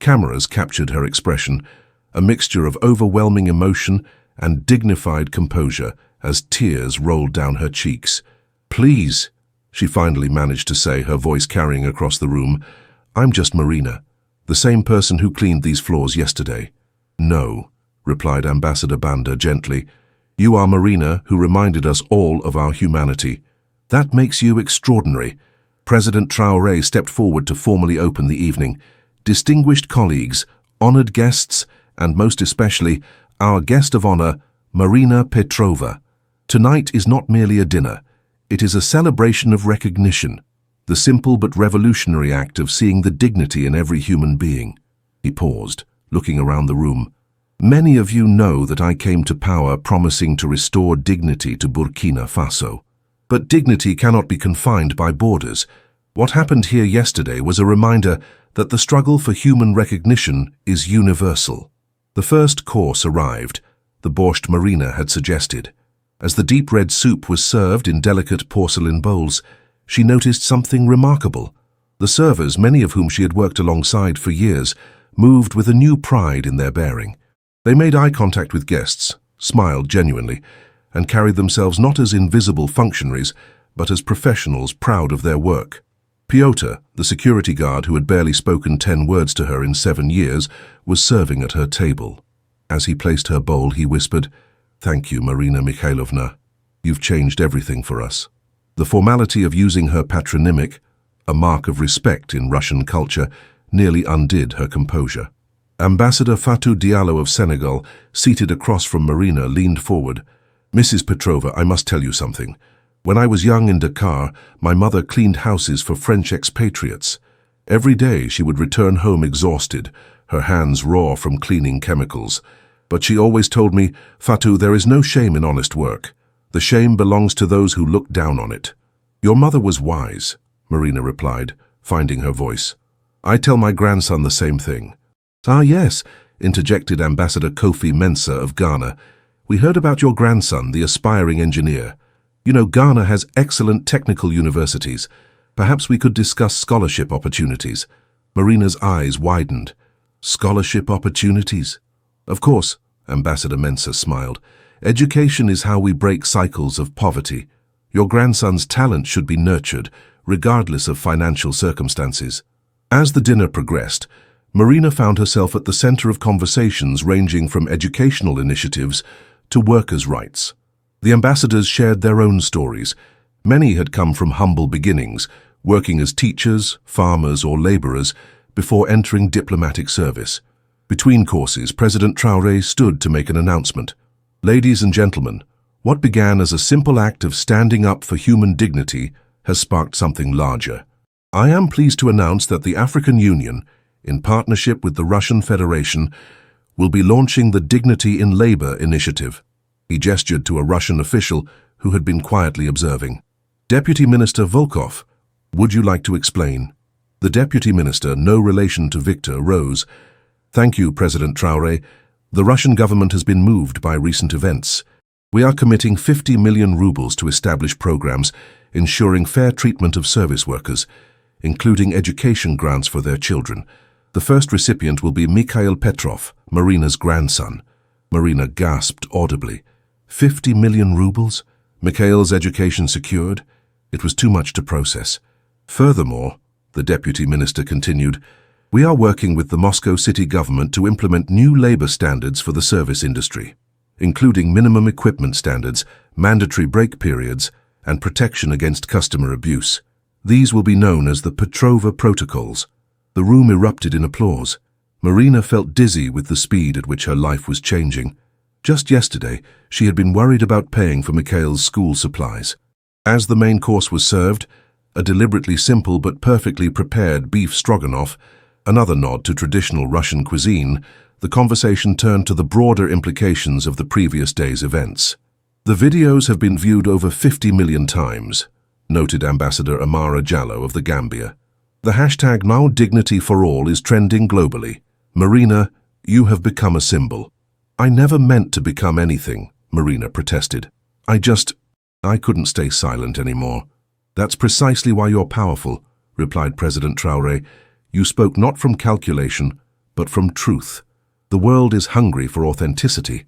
Cameras captured her expression, a mixture of overwhelming emotion and dignified composure as tears rolled down her cheeks. "Please," she finally managed to say, her voice carrying across the room, "I'm just Marina, the same person who cleaned these floors yesterday." "No," replied Ambassador Banda gently. "You are Marina, who reminded us all of our humanity. That makes you extraordinary." President Traoré stepped forward to formally open the evening. "Distinguished colleagues, honored guests, and most especially, our guest of honor, Marina Petrova. Tonight is not merely a dinner. It is a celebration of recognition, the simple but revolutionary act of seeing the dignity in every human being." He paused, looking around the room. "Many of you know that I came to power promising to restore dignity to Burkina Faso. But dignity cannot be confined by borders. What happened here yesterday was a reminder that the struggle for human recognition is universal." The first course arrived, the borscht Marina had suggested. As the deep red soup was served in delicate porcelain bowls, she noticed something remarkable. The servers, many of whom she had worked alongside for years, moved with a new pride in their bearing. They made eye contact with guests, smiled genuinely, and carried themselves not as invisible functionaries, but as professionals proud of their work. Piotr, the security guard who had barely spoken 10 words to her in 7 years, was serving at her table. As he placed her bowl, he whispered, "Thank you, Marina Mikhailovna. You've changed everything for us." The formality of using her patronymic, a mark of respect in Russian culture, nearly undid her composure. Ambassador Fatou Diallo of Senegal, seated across from Marina, leaned forward. "Mrs. Petrova, I must tell you something. When I was young in Dakar, my mother cleaned houses for French expatriates. Every day she would return home exhausted, her hands raw from cleaning chemicals. But she always told me, 'Fatou, there is no shame in honest work. The shame belongs to those who look down on it.'" "Your mother was wise," Marina replied, finding her voice. "I tell my grandson the same thing." "Ah, yes," interjected Ambassador Kofi Mensah of Ghana. "We heard about your grandson, the aspiring engineer. You know, Ghana has excellent technical universities. Perhaps we could discuss scholarship opportunities." Marina's eyes widened. "Scholarship opportunities?" "Of course," Ambassador Mensah smiled. "Education is how we break cycles of poverty. Your grandson's talent should be nurtured, regardless of financial circumstances." As the dinner progressed, Marina found herself at the center of conversations ranging from educational initiatives to workers' rights. The ambassadors shared their own stories. Many had come from humble beginnings, working as teachers, farmers, or laborers before entering diplomatic service. Between courses, President Traoré stood to make an announcement. "Ladies and gentlemen, what began as a simple act of standing up for human dignity has sparked something larger. I am pleased to announce that the African Union, in partnership with the Russian Federation, will be launching the Dignity in Labor initiative." He gestured to a Russian official who had been quietly observing. "Deputy Minister Volkov, would you like to explain?" The deputy minister, no relation to Victor, rose. "Thank you, President Traoré. The Russian government has been moved by recent events. We are committing 50 million rubles to establish programs ensuring fair treatment of service workers, including education grants for their children. The first recipient will be Mikhail Petrov, Marina's grandson." Marina gasped audibly. 50 million rubles? Mikhail's education secured? It was too much to process. "Furthermore," the deputy minister continued, "we are working with the Moscow city government to implement new labor standards for the service industry, including minimum equipment standards, mandatory break periods, and protection against customer abuse." These will be known as the Petrova Protocols. The room erupted in applause. Marina felt dizzy with the speed at which her life was changing. Just yesterday, she had been worried about paying for Mikhail's school supplies. As the main course was served, a deliberately simple but perfectly prepared beef stroganoff, another nod to traditional Russian cuisine, the conversation turned to the broader implications of the previous day's events. The videos have been viewed over 50 million times, noted Ambassador Amara Jallo of the Gambia. The hashtag #NowDignityForAll is trending globally. Marina, you have become a symbol. I never meant to become anything, Marina protested. I couldn't stay silent anymore. That's precisely why you're powerful, replied President Traoré. You spoke not from calculation, but from truth. The world is hungry for authenticity.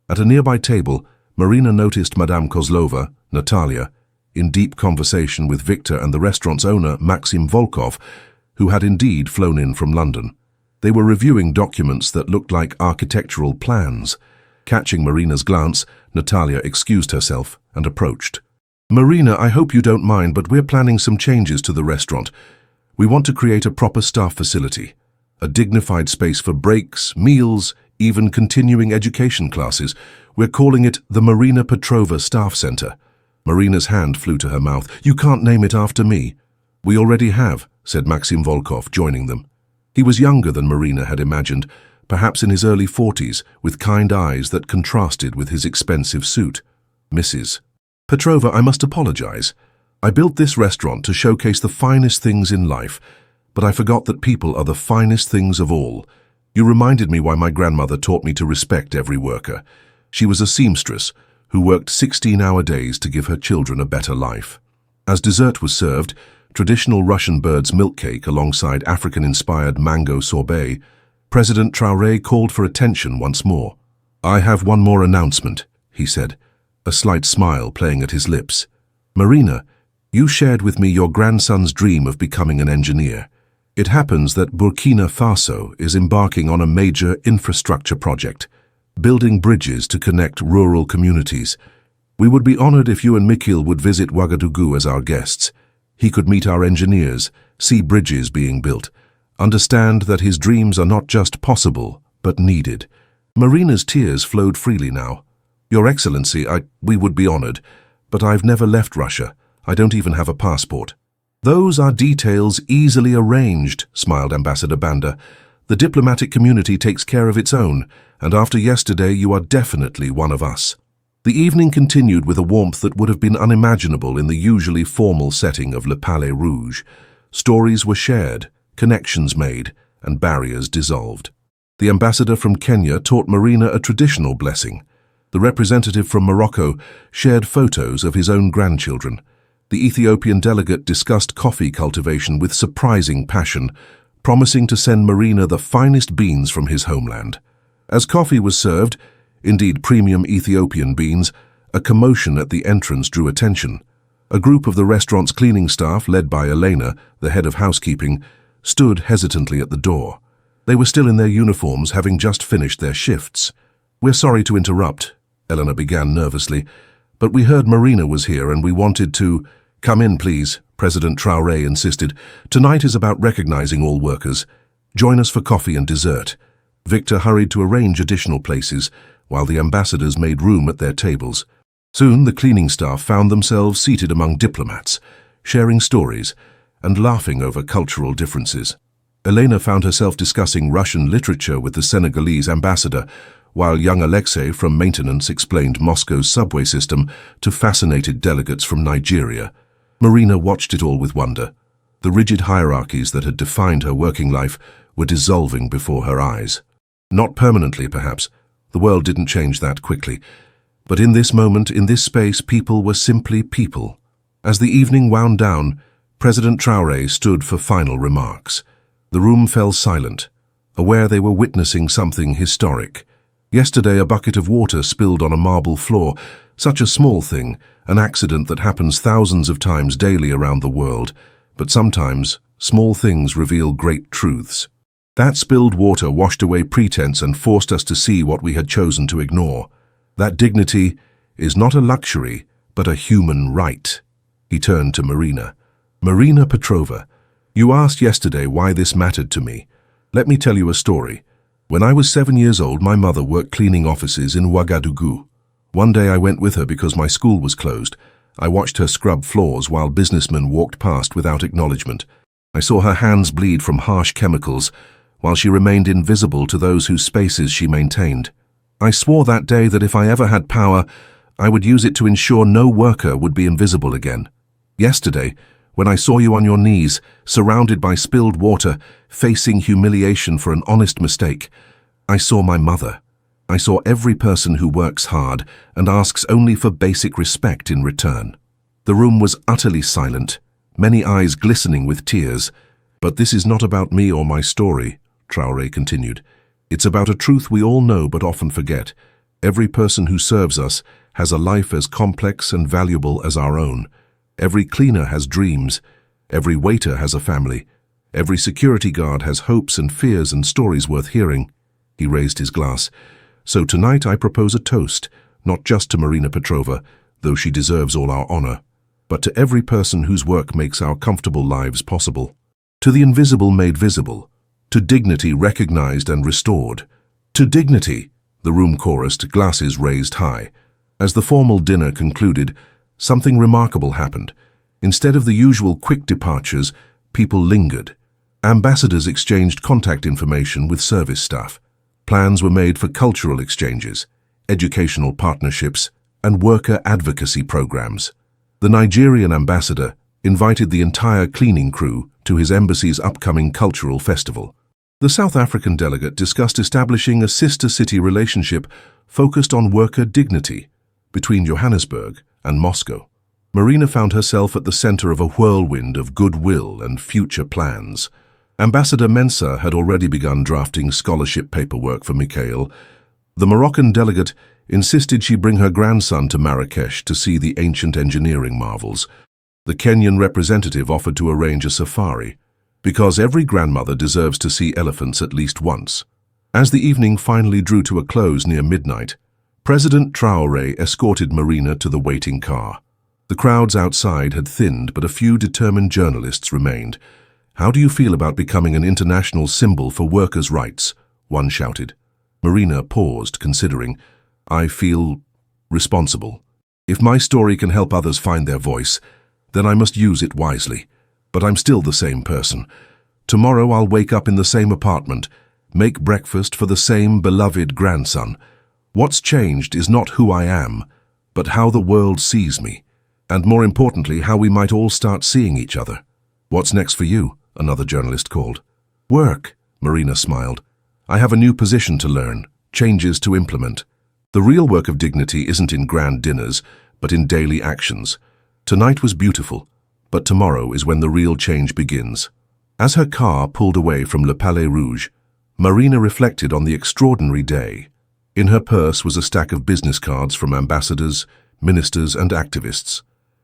At a nearby table, Marina noticed Madame Kozlova, Natalia, in deep conversation with Victor and the restaurant's owner, Maxim Volkov, who had indeed flown in from London. They were reviewing documents that looked like architectural plans. Catching Marina's glance, Natalia excused herself and approached. Marina, I hope you don't mind, but we're planning some changes to the restaurant. We want to create a proper staff facility, a dignified space for breaks, meals, even continuing education classes. We're calling it the Marina Petrova Staff Center. Marina's hand flew to her mouth. You can't name it after me. We already have, said Maxim Volkov, joining them. He was younger than Marina had imagined, perhaps in his early 40s, with kind eyes that contrasted with his expensive suit. Mrs. Petrova, I must apologize. I built this restaurant to showcase the finest things in life, but I forgot that people are the finest things of all. You reminded me why my grandmother taught me to respect every worker. She was a seamstress who worked 16-hour days to give her children a better life. As dessert was served, traditional Russian bird's milk cake alongside African-inspired mango sorbet, President Traoré called for attention once more. I have one more announcement, he said, a slight smile playing at his lips. Marina, you shared with me your grandson's dream of becoming an engineer. It happens that Burkina Faso is embarking on a major infrastructure project, building bridges to connect rural communities. We would be honored if you and Mikhail would visit Ouagadougou as our guests. He could meet our engineers, see bridges being built, understand that his dreams are not just possible, but needed. Marina's tears flowed freely now. Your Excellency, we would be honored, but I've never left Russia. I don't even have a passport. Those are details easily arranged, smiled Ambassador Banda. The diplomatic community takes care of its own, and after yesterday you are definitely one of us. The evening continued with a warmth that would have been unimaginable in the usually formal setting of Le Palais Rouge. Stories were shared, connections made, and barriers dissolved. The ambassador from Kenya taught Marina a traditional blessing. The representative from Morocco shared photos of his own grandchildren. The Ethiopian delegate discussed coffee cultivation with surprising passion, promising to send Marina the finest beans from his homeland. As coffee was served, indeed premium Ethiopian beans, a commotion at the entrance drew attention. A group of the restaurant's cleaning staff, led by Elena, the head of housekeeping, stood hesitantly at the door. They were still in their uniforms, having just finished their shifts. We're sorry to interrupt, Elena began nervously, but we heard Marina was here and we wanted to— Come in, please, President Traoré insisted. Tonight is about recognizing all workers. Join us for coffee and dessert. Victor hurried to arrange additional places, while the ambassadors made room at their tables. Soon the cleaning staff found themselves seated among diplomats, sharing stories and laughing over cultural differences. Elena found herself discussing Russian literature with the Senegalese ambassador, while young Alexei from maintenance explained Moscow's subway system to fascinated delegates from Nigeria. Marina watched it all with wonder. The rigid hierarchies that had defined her working life were dissolving before her eyes. Not permanently, perhaps. The world didn't change that quickly. But in this moment, in this space, people were simply people. As the evening wound down, President Traoré stood for final remarks. The room fell silent, aware they were witnessing something historic. Yesterday, a bucket of water spilled on a marble floor, such a small thing, an accident that happens thousands of times daily around the world, but sometimes small things reveal great truths. That spilled water washed away pretense and forced us to see what we had chosen to ignore. That dignity is not a luxury, but a human right. He turned to Marina. Marina Petrova, you asked yesterday why this mattered to me. Let me tell you a story. When I was 7 years old, my mother worked cleaning offices in Ouagadougou. One day I went with her because my school was closed. I watched her scrub floors while businessmen walked past without acknowledgement. I saw her hands bleed from harsh chemicals, while she remained invisible to those whose spaces she maintained. I swore that day that if I ever had power, I would use it to ensure no worker would be invisible again. Yesterday, when I saw you on your knees, surrounded by spilled water, facing humiliation for an honest mistake, I saw my mother. I saw every person who works hard and asks only for basic respect in return. The room was utterly silent, many eyes glistening with tears. But this is not about me or my story, Traoré continued. It's about a truth we all know but often forget. Every person who serves us has a life as complex and valuable as our own. Every cleaner has dreams. Every waiter has a family. Every security guard has hopes and fears and stories worth hearing. He raised his glass. So tonight I propose a toast, not just to Marina Petrova, though she deserves all our honor, but to every person whose work makes our comfortable lives possible. To the invisible made visible. To dignity recognized and restored. To dignity, the room chorused, glasses raised high. As the formal dinner concluded, something remarkable happened. Instead of the usual quick departures, people lingered. Ambassadors exchanged contact information with service staff. Plans were made for cultural exchanges, educational partnerships, and worker advocacy programs. The Nigerian ambassador invited the entire cleaning crew to his embassy's upcoming cultural festival. The South African delegate discussed establishing a sister-city relationship focused on worker dignity between Johannesburg and Moscow. Marina found herself at the center of a whirlwind of goodwill and future plans. Ambassador Mensah had already begun drafting scholarship paperwork for Mikhail. The Moroccan delegate insisted she bring her grandson to Marrakesh to see the ancient engineering marvels. The Kenyan representative offered to arrange a safari, because every grandmother deserves to see elephants at least once. As the evening finally drew to a close near midnight, President Traoré escorted Marina to the waiting car. The crowds outside had thinned, but a few determined journalists remained. "How do you feel about becoming an international symbol for workers' rights?" one shouted. Marina paused, considering. "I feel responsible. If my story can help others find their voice, then I must use it wisely. But I'm still the same person. Tomorrow I'll wake up in the same apartment, make breakfast for the same beloved grandson. What's changed is not who I am, but how the world sees me, and more importantly, how we might all start seeing each other." "What's next for you?" another journalist called. "Work," Marina smiled. "I have a new position to learn, changes to implement. The real work of dignity isn't in grand dinners, but in daily actions. Tonight was beautiful, but tomorrow is when the real change begins." As her car pulled away from Le Palais Rouge, Marina reflected on the extraordinary day. In her purse was a stack of business cards from ambassadors, ministers, and activists.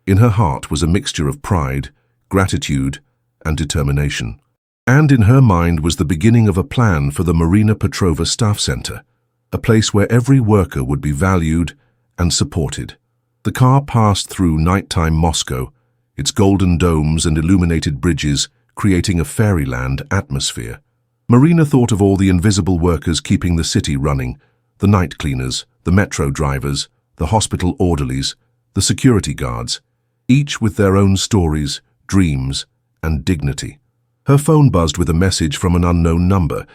In her heart was a mixture of pride, gratitude, and determination. And in her mind was the beginning of a plan for the Marina Petrova Staff Center, a place where every worker would be valued and supported. The car passed through nighttime Moscow, its golden domes and illuminated bridges creating a fairyland atmosphere. Marina thought of all the invisible workers keeping the city running, the night cleaners, the metro drivers, the hospital orderlies, the security guards, each with their own stories, dreams, and dignity. Her phone buzzed with a message from an unknown number.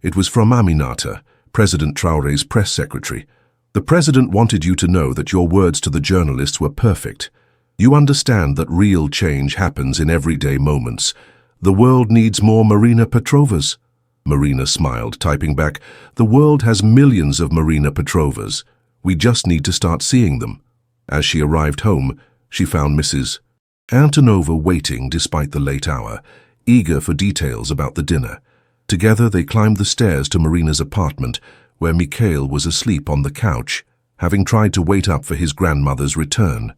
It was from Aminata, President Traoré's press secretary. "The president wanted you to know that your words to the journalists were perfect. You understand that real change happens in everyday moments. The world needs more Marina Petrovas." Marina smiled, typing back, "The world has millions of Marina Petrovas. We just need to start seeing them." As she arrived home, she found Mrs. Antonova waiting despite the late hour, eager for details about the dinner. Together they climbed the stairs to Marina's apartment, where Mikhail was asleep on the couch, having tried to wait up for his grandmother's return.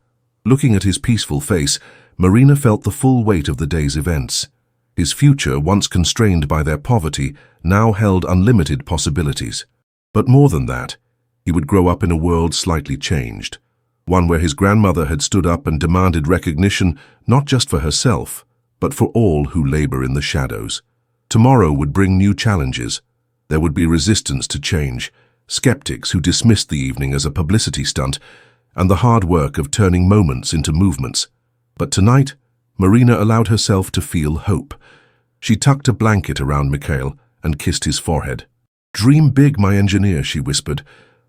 Looking at his peaceful face, Marina felt the full weight of the day's events. His future, once constrained by their poverty, now held unlimited possibilities. But more than that, he would grow up in a world slightly changed, one where his grandmother had stood up and demanded recognition not just for herself, but for all who labor in the shadows. Tomorrow would bring new challenges. There would be resistance to change, skeptics who dismissed the evening as a publicity stunt, and the hard work of turning moments into movements. But tonight, Marina allowed herself to feel hope. She tucked a blanket around Mikhail and kissed his forehead. "Dream big, my engineer," she whispered.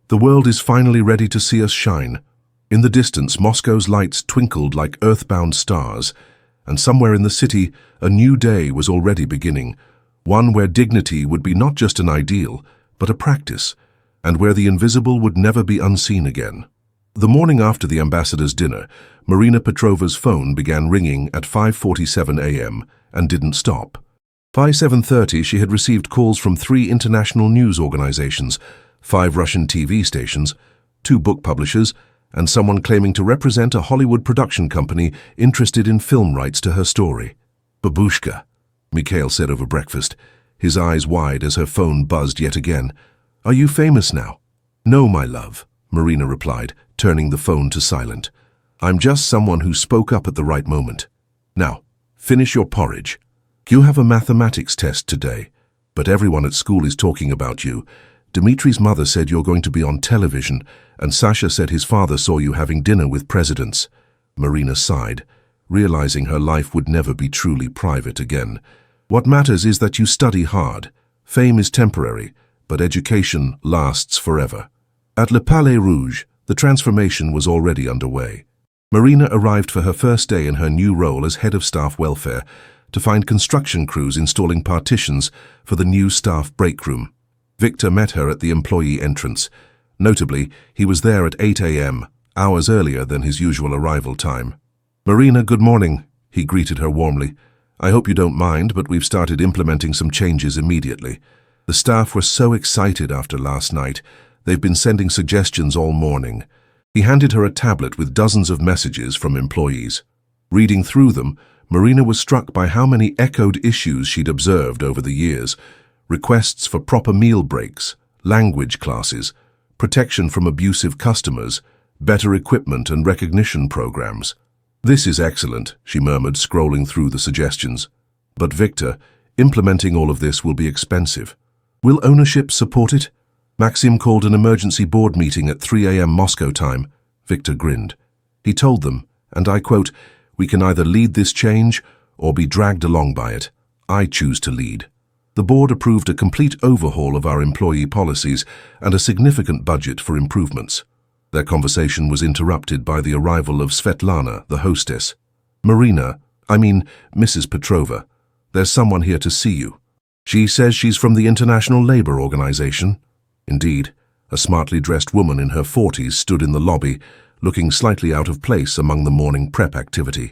"The world is finally ready to see us shine." In the distance, Moscow's lights twinkled like earthbound stars, and somewhere in the city, a new day was already beginning, one where dignity would be not just an ideal, but a practice, and where the invisible would never be unseen again. The morning after the ambassador's dinner, Marina Petrova's phone began ringing at 5:47 a.m. and didn't stop. By 7:30, she had received calls from 3 international news organizations, 5 Russian TV stations, 2 book publishers, and someone claiming to represent a Hollywood production company interested in film rights to her story. "Babushka," Mikhail said over breakfast, his eyes wide as her phone buzzed yet again. "Are you famous now?" "No, my love," Marina replied, turning the phone to silent. "I'm just someone who spoke up at the right moment. Now, finish your porridge. You have a mathematics test today, but everyone at school is talking about you. Dmitri's mother said you're going to be on television, and Sasha said his father saw you having dinner with presidents." Marina sighed, realizing her life would never be truly private again. "What matters is that you study hard. Fame is temporary, but education lasts forever." At Le Palais Rouge, the transformation was already underway. Marina arrived for her first day in her new role as head of staff welfare to find construction crews installing partitions for the new staff break room. Victor met her at the employee entrance. Notably, he was there at 8 a.m., hours earlier than his usual arrival time. "Marina, good morning," he greeted her warmly. "I hope you don't mind, but we've started implementing some changes immediately. The staff were so excited after last night. They've been sending suggestions all morning." He handed her a tablet with dozens of messages from employees. Reading through them, Marina was struck by how many echoed issues she'd observed over the years: requests for proper meal breaks, language classes, protection from abusive customers, better equipment and recognition programs. "This is excellent," she murmured, scrolling through the suggestions. "But Victor, implementing all of this will be expensive. Will ownership support it?" Maxim called an emergency board meeting at 3 a.m. Moscow time. Victor grinned. He told them, and I quote, "We can either lead this change or be dragged along by it. I choose to lead." The board approved a complete overhaul of our employee policies and a significant budget for improvements. Their conversation was interrupted by the arrival of Svetlana, the hostess. "Marina, Mrs. Petrova, there's someone here to see you. She says she's from the International Labor Organization." Indeed, a smartly dressed woman in her 40s stood in the lobby, looking slightly out of place among the morning prep activity.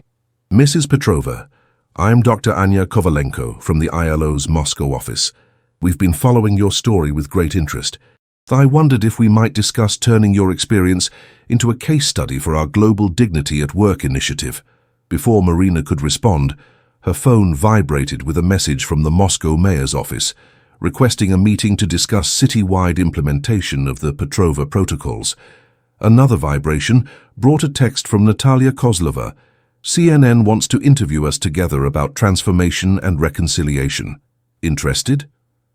"Mrs. Petrova, I'm Dr. Anya Kovalenko from the ILO's Moscow office. We've been following your story with great interest. I wondered if we might discuss turning your experience into a case study for our Global Dignity at Work initiative." Before Marina could respond, her phone vibrated with a message from the Moscow mayor's office, requesting a meeting to discuss city-wide implementation of the Petrova protocols. Another vibration brought a text from Natalia Kozlova. "CNN wants to interview us together about transformation and reconciliation. Interested?"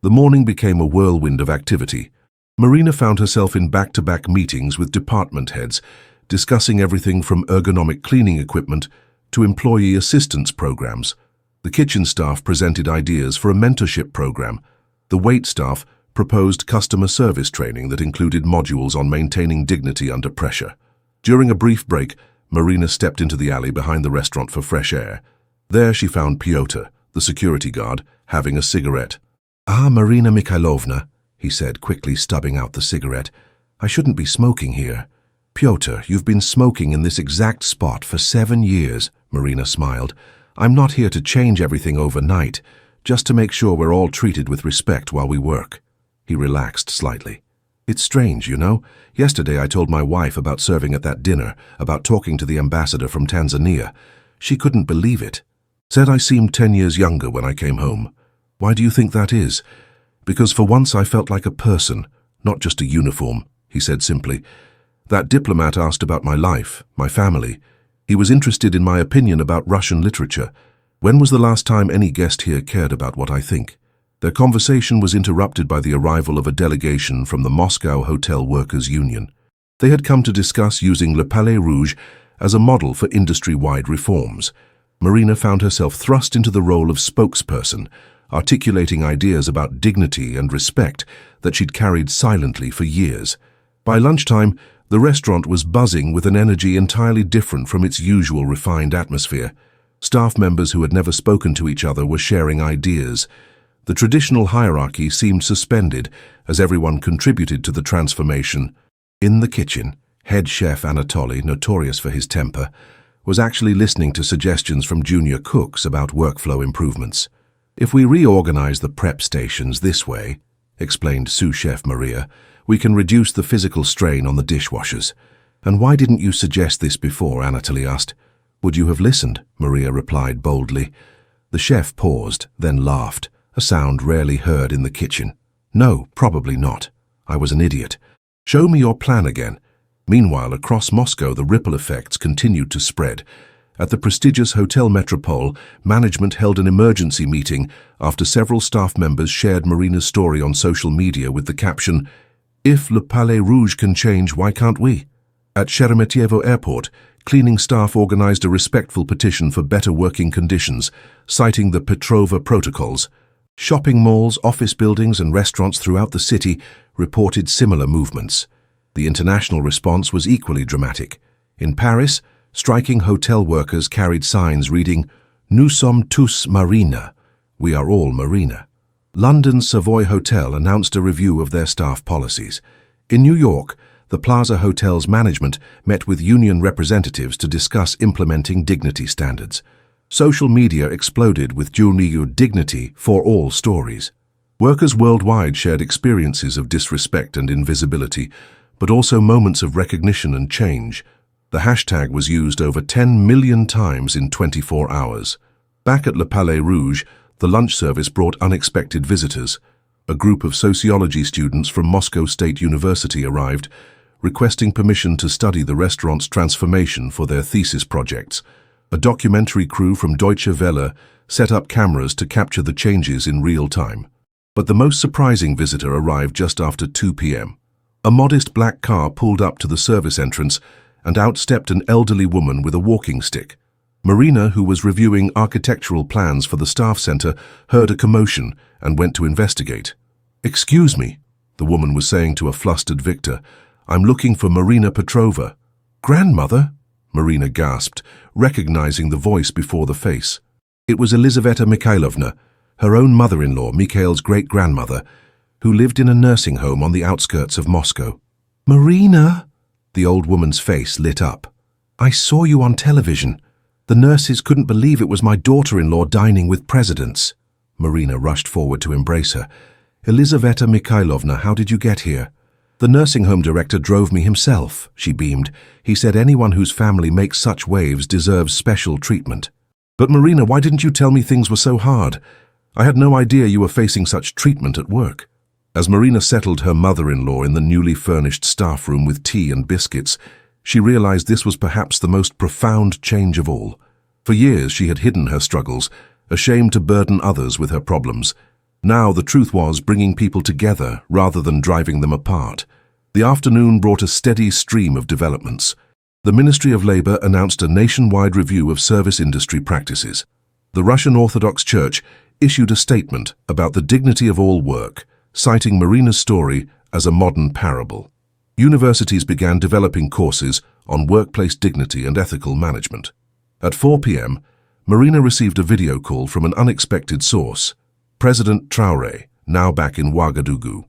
The morning became a whirlwind of activity. Marina found herself in back-to-back meetings with department heads, discussing everything from ergonomic cleaning equipment to employee assistance programs. The kitchen staff presented ideas for a mentorship program. The wait staff proposed customer service training that included modules on maintaining dignity under pressure. During a brief break, Marina stepped into the alley behind the restaurant for fresh air. There she found Pyotr, the security guard, having a cigarette. "Ah, Marina Mikhailovna," he said, quickly stubbing out the cigarette. "I shouldn't be smoking here." "Pyotr, you've been smoking in this exact spot for 7 years," Marina smiled. "I'm not here to change everything overnight, just to make sure we're all treated with respect while we work." He relaxed slightly. "It's strange, you know. Yesterday I told my wife about serving at that dinner, about talking to the ambassador from Tanzania. She couldn't believe it. Said I seemed 10 years younger when I came home. Why do you think that is?" "Because for once I felt like a person, not just a uniform," he said simply. "That diplomat asked about my life, my family. He was interested in my opinion about Russian literature. When was the last time any guest here cared about what I think? Their conversation was interrupted by the arrival of a delegation from the Moscow Hotel Workers' Union. They had come to discuss using Le Palais Rouge as a model for industry-wide reforms. Marina found herself thrust into the role of spokesperson, articulating ideas about dignity and respect that she'd carried silently for years. By lunchtime, the restaurant was buzzing with an energy entirely different from its usual refined atmosphere. Staff members who had never spoken to each other were sharing ideas. The traditional hierarchy seemed suspended as everyone contributed to the transformation. In the kitchen, head chef Anatoly, notorious for his temper, was actually listening to suggestions from junior cooks about workflow improvements. "If we reorganize the prep stations this way," explained sous chef Maria, "we can reduce the physical strain on the dishwashers." "And why didn't you suggest this before?" Anatoly asked. "Would you have listened?" Maria replied boldly. The chef paused, then laughed, a sound rarely heard in the kitchen. "No, probably not. I was an idiot. Show me your plan again." Meanwhile, across Moscow, the ripple effects continued to spread. At the prestigious Hotel Metropole, management held an emergency meeting after several staff members shared Marina's story on social media with the caption, "If Le Palais Rouge can change, why can't we?" At Sheremetyevo Airport, cleaning staff organized a respectful petition for better working conditions, citing the Petrova protocols. Shopping malls, office buildings, and restaurants throughout the city reported similar movements. The international response was equally dramatic. In Paris, striking hotel workers carried signs reading, "Nous sommes tous Marina," "We are all Marina." London's Savoy Hotel announced a review of their staff policies. In New York, the Plaza Hotel's management met with union representatives to discuss implementing dignity standards. Social media exploded with Junior Dignity for All stories. Workers worldwide shared experiences of disrespect and invisibility, but also moments of recognition and change. The hashtag was used over 10 million times in 24 hours. Back at Le Palais Rouge, the lunch service brought unexpected visitors. A group of sociology students from Moscow State University arrived, requesting permission to study the restaurant's transformation for their thesis projects. A documentary crew from Deutsche Welle set up cameras to capture the changes in real time. But the most surprising visitor arrived just after 2 p.m. A modest black car pulled up to the service entrance and out stepped an elderly woman with a walking stick. Marina, who was reviewing architectural plans for the staff center, heard a commotion and went to investigate. "Excuse me," the woman was saying to a flustered Victor. "I'm looking for Marina Petrova." "Grandmother?" Marina gasped, recognizing the voice before the face. It was Elizaveta Mikhailovna, her own mother-in-law, Mikhail's great-grandmother, who lived in a nursing home on the outskirts of Moscow. "Marina!" The old woman's face lit up. "I saw you on television. The nurses couldn't believe it was my daughter-in-law dining with presidents." Marina rushed forward to embrace her. "Elizaveta Mikhailovna, how did you get here?" "The nursing home director drove me himself," she beamed. "He said anyone whose family makes such waves deserves special treatment." "But Marina, why didn't you tell me things were so hard? I had no idea you were facing such treatment at work." As Marina settled her mother-in-law in the newly furnished staff room with tea and biscuits, she realized this was perhaps the most profound change of all. For years she had hidden her struggles, ashamed to burden others with her problems. Now the truth was bringing people together rather than driving them apart. The afternoon brought a steady stream of developments. The Ministry of Labor announced a nationwide review of service industry practices. The Russian Orthodox Church issued a statement about the dignity of all work, citing Marina's story as a modern parable. Universities began developing courses on workplace dignity and ethical management. At 4 p.m., Marina received a video call from an unexpected source, President Traoré, now back in Ouagadougou.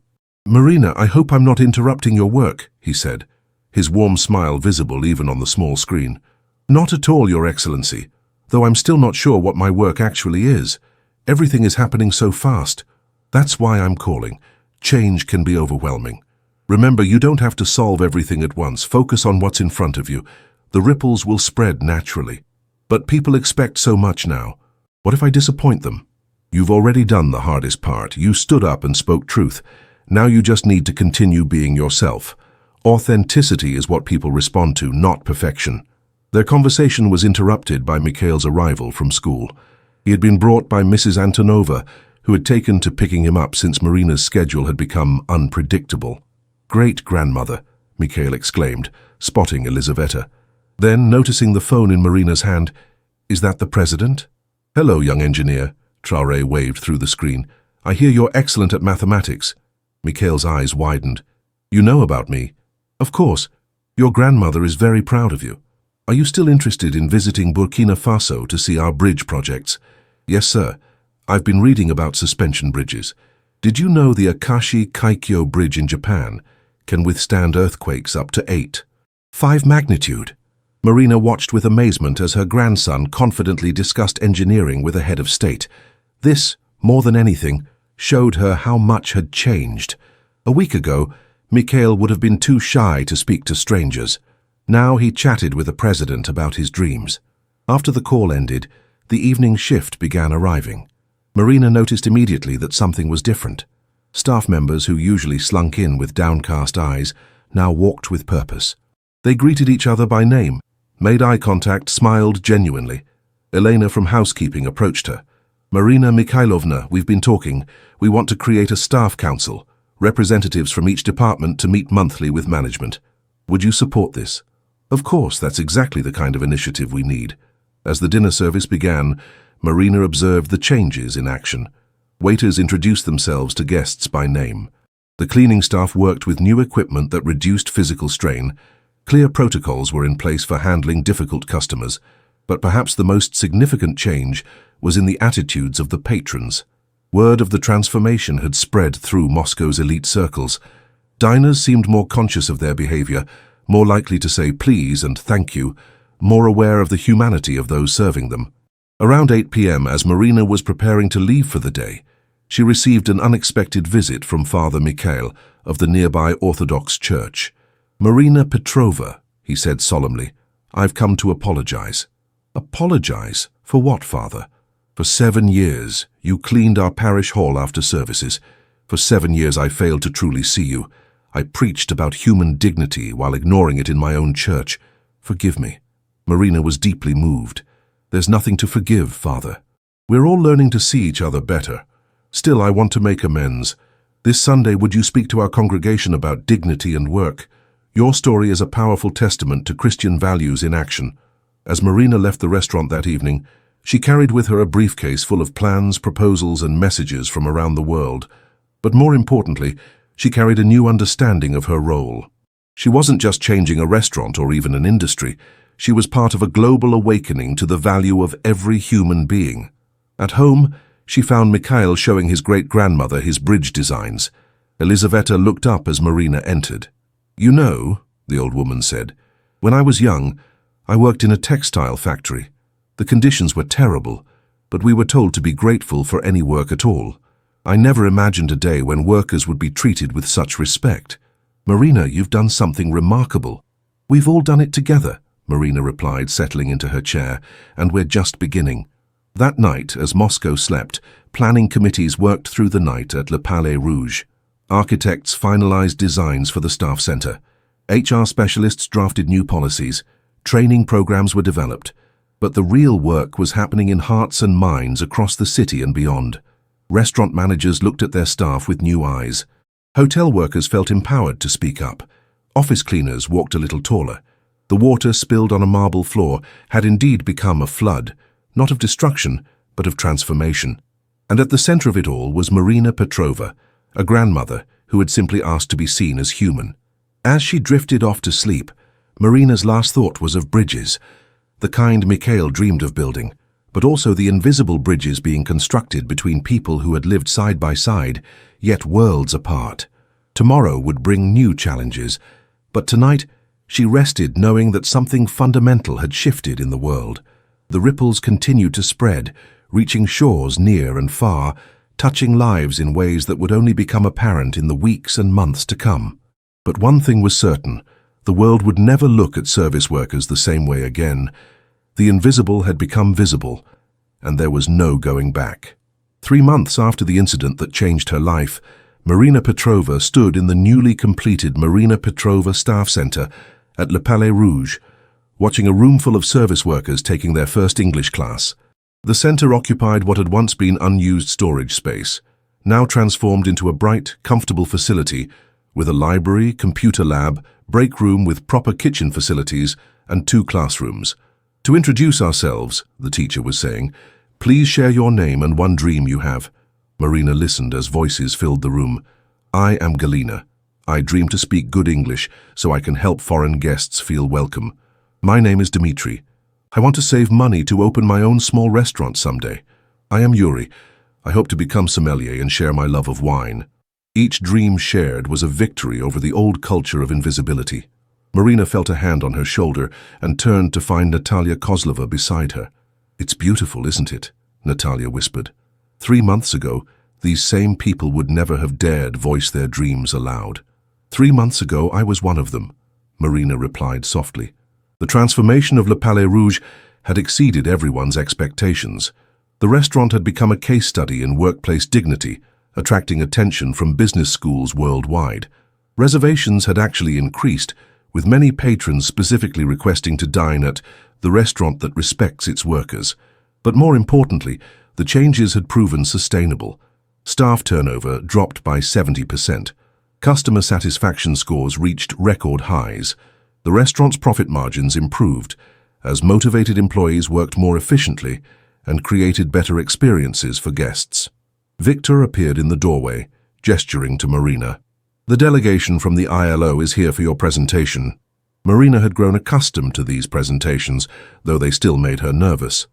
"Marina, I hope I'm not interrupting your work," he said, his warm smile visible even on the small screen. "Not at all, Your Excellency, though I'm still not sure what my work actually is. Everything is happening so fast. That's why I'm calling. Change can be overwhelming. Remember, you don't have to solve everything at once. Focus on what's in front of you. The ripples will spread naturally. But people expect so much now. What if I disappoint them? You've already done the hardest part. You stood up and spoke truth. Now you just need to continue being yourself. Authenticity is what people respond to, not perfection." Their conversation was interrupted by Mikhail's arrival from school. He had been brought by Mrs. Antonova, who had taken to picking him up since Marina's schedule had become unpredictable. "Great-grandmother," Mikhail exclaimed, spotting Elizaveta. Then, noticing the phone in Marina's hand, "Is that the president?" "Hello, young engineer," Traoré waved through the screen. "I hear you're excellent at mathematics." Mikhail's eyes widened. "You know about me?" "Of course. Your grandmother is very proud of you. Are you still interested in visiting Burkina Faso to see our bridge projects?" "Yes, sir. I've been reading about suspension bridges. Did you know the Akashi Kaikyo Bridge in Japan can withstand earthquakes up to 8.5 magnitude?" Marina watched with amazement as her grandson confidently discussed engineering with a head of state. This, more than anything, showed her how much had changed. A week ago, Mikhail would have been too shy to speak to strangers. Now he chatted with the president about his dreams. After the call ended, the evening shift began arriving. Marina noticed immediately that something was different. Staff members who usually slunk in with downcast eyes now walked with purpose. They greeted each other by name, made eye contact, smiled genuinely. Elena from housekeeping approached her. "Marina Mikhailovna, we've been talking. We want to create a staff council, representatives from each department to meet monthly with management. Would you support this?" "Of course, that's exactly the kind of initiative we need." As the dinner service began, Marina observed the changes in action. Waiters introduced themselves to guests by name. The cleaning staff worked with new equipment that reduced physical strain. Clear protocols were in place for handling difficult customers, but perhaps the most significant change was in the attitudes of the patrons. Word of the transformation had spread through Moscow's elite circles. Diners seemed more conscious of their behavior, more likely to say please and thank you, more aware of the humanity of those serving them. Around 8 p.m., as Marina was preparing to leave for the day, she received an unexpected visit from Father Mikhail of the nearby Orthodox Church. "Marina Petrova," he said solemnly, "I've come to apologize." "Apologize? For what, Father?" "For 7 years, you cleaned our parish hall after services. For 7 years I failed to truly see you. I preached about human dignity while ignoring it in my own church. Forgive me." Marina was deeply moved. "There's nothing to forgive, Father. We're all learning to see each other better. Still, I want to make amends. This Sunday, would you speak to our congregation about dignity and work? Your story is a powerful testament to Christian values in action." As Marina left the restaurant that evening, she carried with her a briefcase full of plans, proposals, and messages from around the world. But more importantly, she carried a new understanding of her role. She wasn't just changing a restaurant or even an industry. She was part of a global awakening to the value of every human being. At home, she found Mikhail showing his great-grandmother his bridge designs. Elizaveta looked up as Marina entered. "You know," the old woman said, "when I was young, I worked in a textile factory. The conditions were terrible, but we were told to be grateful for any work at all. I never imagined a day when workers would be treated with such respect. Marina, you've done something remarkable." "We've all done it together," Marina replied, settling into her chair, "and we're just beginning." That night, as Moscow slept, planning committees worked through the night at Le Palais Rouge. Architects finalized designs for the staff center. HR specialists drafted new policies. Training programs were developed. But the real work was happening in hearts and minds across the city and beyond. Restaurant managers looked at their staff with new eyes. Hotel workers felt empowered to speak up. Office cleaners walked a little taller. The water spilled on a marble floor had indeed become a flood, not of destruction, but of transformation. And at the center of it all was Marina Petrova, a grandmother who had simply asked to be seen as human. As she drifted off to sleep, Marina's last thought was of bridges, the kind Mikhail dreamed of building, but also the invisible bridges being constructed between people who had lived side by side, yet worlds apart. Tomorrow would bring new challenges, but tonight she rested knowing that something fundamental had shifted in the world. The ripples continued to spread, reaching shores near and far, touching lives in ways that would only become apparent in the weeks and months to come. But one thing was certain: the world would never look at service workers the same way again. The invisible had become visible, and there was no going back. 3 months after the incident that changed her life, Marina Petrova stood in the newly completed Marina Petrova Staff Center at Le Palais Rouge, watching a room full of service workers taking their first English class. The center occupied what had once been unused storage space, now transformed into a bright, comfortable facility with a library, computer lab, break room with proper kitchen facilities, and 2 classrooms. To introduce ourselves, the teacher was saying, please share your name and one dream you have. Marina listened as voices filled the room. I am Galina. I dream to speak good English so I can help foreign guests feel welcome. My name is Dmitri. I want to save money to open my own small restaurant someday. I am Yuri. I hope to become sommelier and share my love of wine. Each dream shared was a victory over the old culture of invisibility. Marina felt a hand on her shoulder and turned to find Natalia Kozlova beside her. It's beautiful, isn't it? Natalia whispered. 3 months ago, these same people would never have dared voice their dreams aloud. 3 months ago, I was one of them, Marina replied softly. The transformation of Le Palais Rouge had exceeded everyone's expectations. The restaurant had become a case study in workplace dignity, attracting attention from business schools worldwide. Reservations had actually increased, with many patrons specifically requesting to dine at the restaurant that respects its workers. But more importantly, the changes had proven sustainable. Staff turnover dropped by 70%. Customer satisfaction scores reached record highs. The restaurant's profit margins improved as motivated employees worked more efficiently and created better experiences for guests. Victor appeared in the doorway, gesturing to Marina. The delegation from the ILO is here for your presentation. Marina had grown accustomed to these presentations, though they still made her nervous.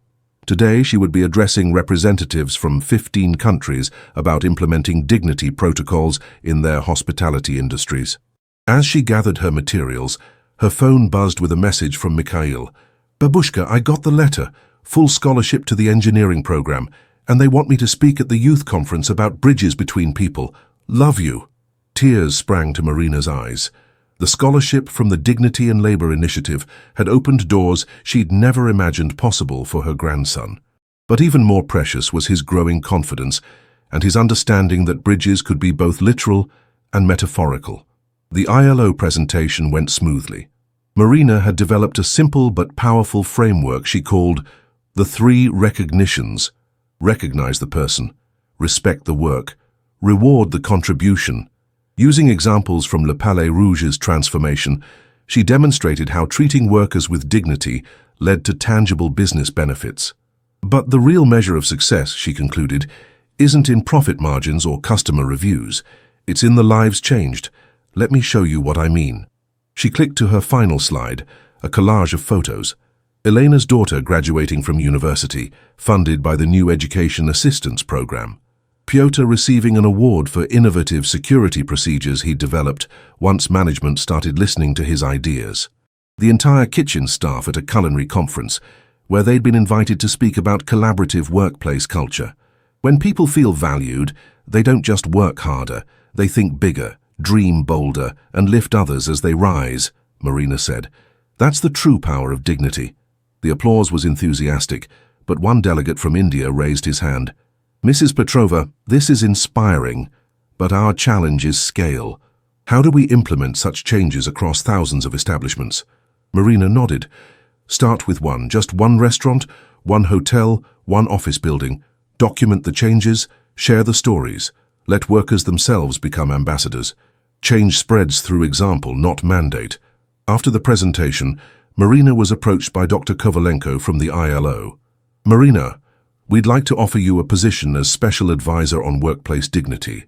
Today she would be addressing representatives from 15 countries about implementing dignity protocols in their hospitality industries. As she gathered her materials, her phone buzzed with a message from Mikhail. Babushka, I got the letter. Full scholarship to the engineering program, and they want me to speak at the youth conference about bridges between people. Love you. Tears sprang to Marina's eyes. The scholarship from the Dignity and Labor Initiative had opened doors she'd never imagined possible for her grandson. But even more precious was his growing confidence and his understanding that bridges could be both literal and metaphorical. The ILO presentation went smoothly. Marina had developed a simple but powerful framework she called the 3 recognitions. Recognize the person, respect the work, reward the contribution. Using examples from Le Palais Rouge's transformation, she demonstrated how treating workers with dignity led to tangible business benefits. But the real measure of success, she concluded, isn't in profit margins or customer reviews. It's in the lives changed. Let me show you what I mean. She clicked to her final slide, a collage of photos. Elena's daughter graduating from university, funded by the New Education Assistance Program. Pyotr receiving an award for innovative security procedures he'd developed once management started listening to his ideas. The entire kitchen staff at a culinary conference, where they'd been invited to speak about collaborative workplace culture. When people feel valued, they don't just work harder, they think bigger, dream bolder, and lift others as they rise, Marina said. That's the true power of dignity. The applause was enthusiastic, but one delegate from India raised his hand. Mrs. Petrova, this is inspiring, but our challenge is scale. How do we implement such changes across thousands of establishments? Marina nodded. Start with one, just one restaurant, one hotel, one office building. Document the changes, share the stories. Let workers themselves become ambassadors. Change spreads through example, not mandate. After the presentation, Marina was approached by Dr. Kovalenko from the ILO. Marina, we'd like to offer you a position as special advisor on workplace dignity.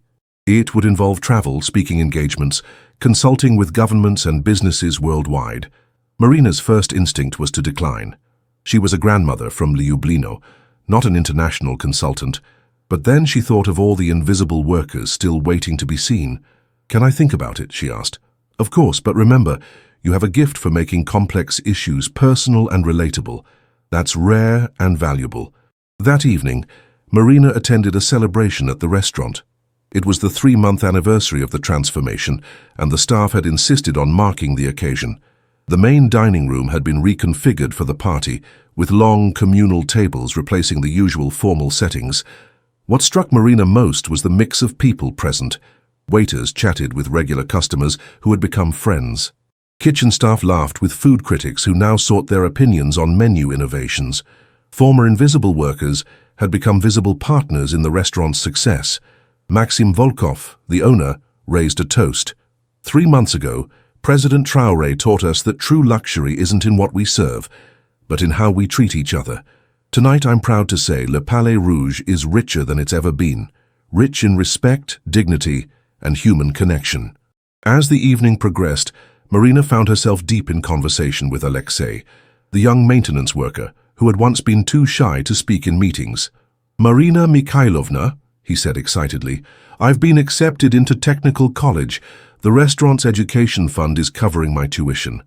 It would involve travel, speaking engagements, consulting with governments and businesses worldwide. Marina's first instinct was to decline. She was a grandmother from Ljubljana, not an international consultant, but then she thought of all the invisible workers still waiting to be seen. Can I think about it? She asked. Of course, but remember, you have a gift for making complex issues personal and relatable. That's rare and valuable. That evening, Marina attended a celebration at the restaurant. It was the 3-month anniversary of the transformation, and the staff had insisted on marking the occasion. The main dining room had been reconfigured for the party, with long communal tables replacing the usual formal settings. What struck Marina most was the mix of people present. Waiters chatted with regular customers who had become friends. Kitchen staff laughed with food critics who now sought their opinions on menu innovations. Former invisible workers had become visible partners in the restaurant's success. Maxim Volkov, the owner, raised a toast. 3 months ago, President Traoré taught us that true luxury isn't in what we serve, but in how we treat each other. Tonight I'm proud to say Le Palais Rouge is richer than it's ever been, rich in respect, dignity, and human connection. As the evening progressed, Marina found herself deep in conversation with Alexei, the young maintenance worker who had once been too shy to speak in meetings. "Marina Mikhailovna," he said excitedly, "I've been accepted into technical college. The restaurant's education fund is covering my tuition.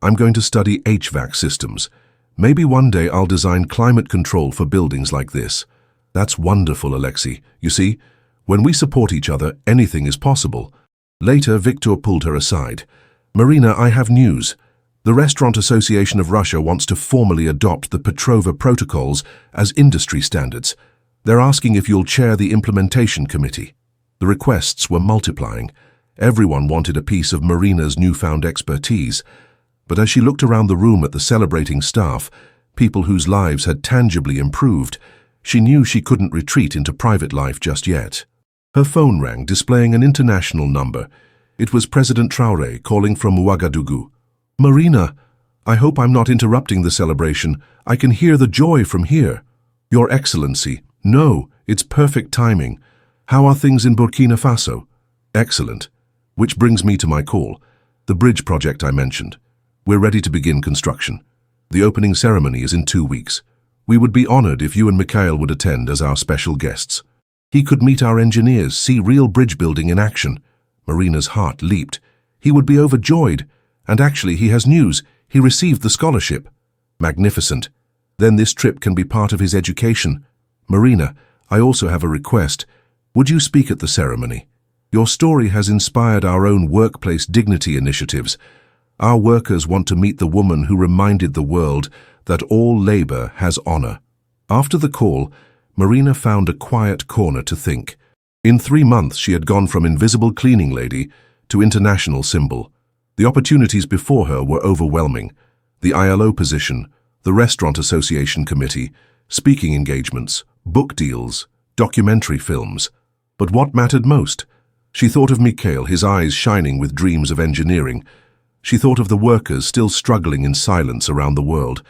I'm going to study HVAC systems. Maybe one day I'll design climate control for buildings like this." "That's wonderful, Alexei. You see, when we support each other, anything is possible." Later, Victor pulled her aside. "Marina, I have news. The Restaurant Association of Russia wants to formally adopt the Petrova Protocols as industry standards. They're asking if you'll chair the implementation committee." The requests were multiplying. Everyone wanted a piece of Marina's newfound expertise. But as she looked around the room at the celebrating staff, people whose lives had tangibly improved, she knew she couldn't retreat into private life just yet. Her phone rang, displaying an international number. It was President Traoré calling from Ouagadougou. "Marina, I hope I'm not interrupting the celebration. I can hear the joy from here." "Your Excellency, no, it's perfect timing. How are things in Burkina Faso?" "Excellent. Which brings me to my call. The bridge project I mentioned. We're ready to begin construction. The opening ceremony is in 2 weeks. We would be honored if you and Mikhail would attend as our special guests. He could meet our engineers, see real bridge building in action." Marina's heart leaped. "He would be overjoyed. And actually, he has news. He received the scholarship." "Magnificent. Then this trip can be part of his education." "Marina, I also have a request. Would you speak at the ceremony? Your story has inspired our own workplace dignity initiatives. Our workers want to meet the woman who reminded the world that all labor has honor." After the call, Marina found a quiet corner to think. In 3 months, she had gone from invisible cleaning lady to international symbol. The opportunities before her were overwhelming. The ILO position, the Restaurant Association Committee, speaking engagements, book deals, documentary films. But what mattered most? She thought of Mikhail, his eyes shining with dreams of engineering. She thought of the workers still struggling in silence around the world.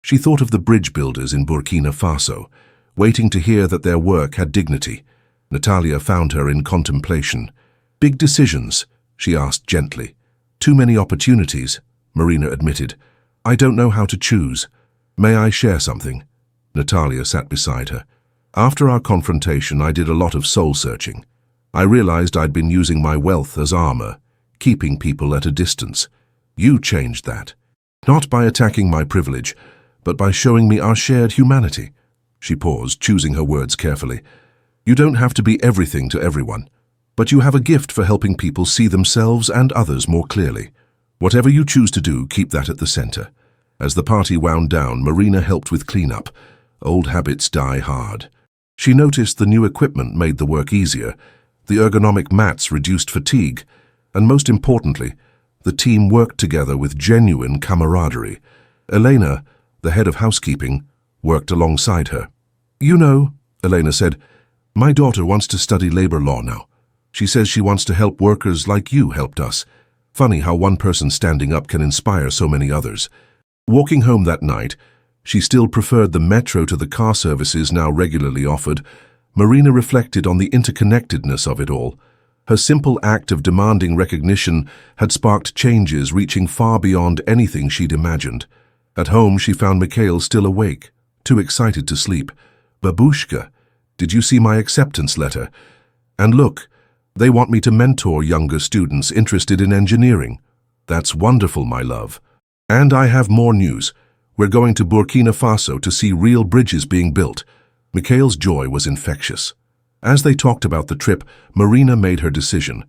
She thought of the bridge builders in Burkina Faso, waiting to hear that their work had dignity. Natalia found her in contemplation. "Big decisions?" she asked gently. "Too many opportunities," Marina admitted. "I don't know how to choose. May I share something?" Natalia sat beside her. "After our confrontation, I did a lot of soul-searching. I realized I'd been using my wealth as armor, keeping people at a distance. You changed that. Not by attacking my privilege, but by showing me our shared humanity." She paused, choosing her words carefully. "You don't have to be everything to everyone, but you have a gift for helping people see themselves and others more clearly. Whatever you choose to do, keep that at the center." As the party wound down, Marina helped with cleanup. Old habits die hard. She noticed the new equipment made the work easier. The ergonomic mats reduced fatigue. And most importantly, the team worked together with genuine camaraderie. Elena, the head of housekeeping, worked alongside her. "You know," Elena said, "my daughter wants to study labor law now. She says she wants to help workers like you helped us. Funny how one person standing up can inspire so many others." Walking home that night, she still preferred the metro to the car services now regularly offered. Marina reflected on the interconnectedness of it all. Her simple act of demanding recognition had sparked changes reaching far beyond anything she'd imagined. At home, she found Mikhail still awake, too excited to sleep. "Babushka, did you see my acceptance letter? And look, they want me to mentor younger students interested in engineering." "That's wonderful, my love. And I have more news. We're going to Burkina Faso to see real bridges being built." Mikhail's joy was infectious. As they talked about the trip, Marina made her decision.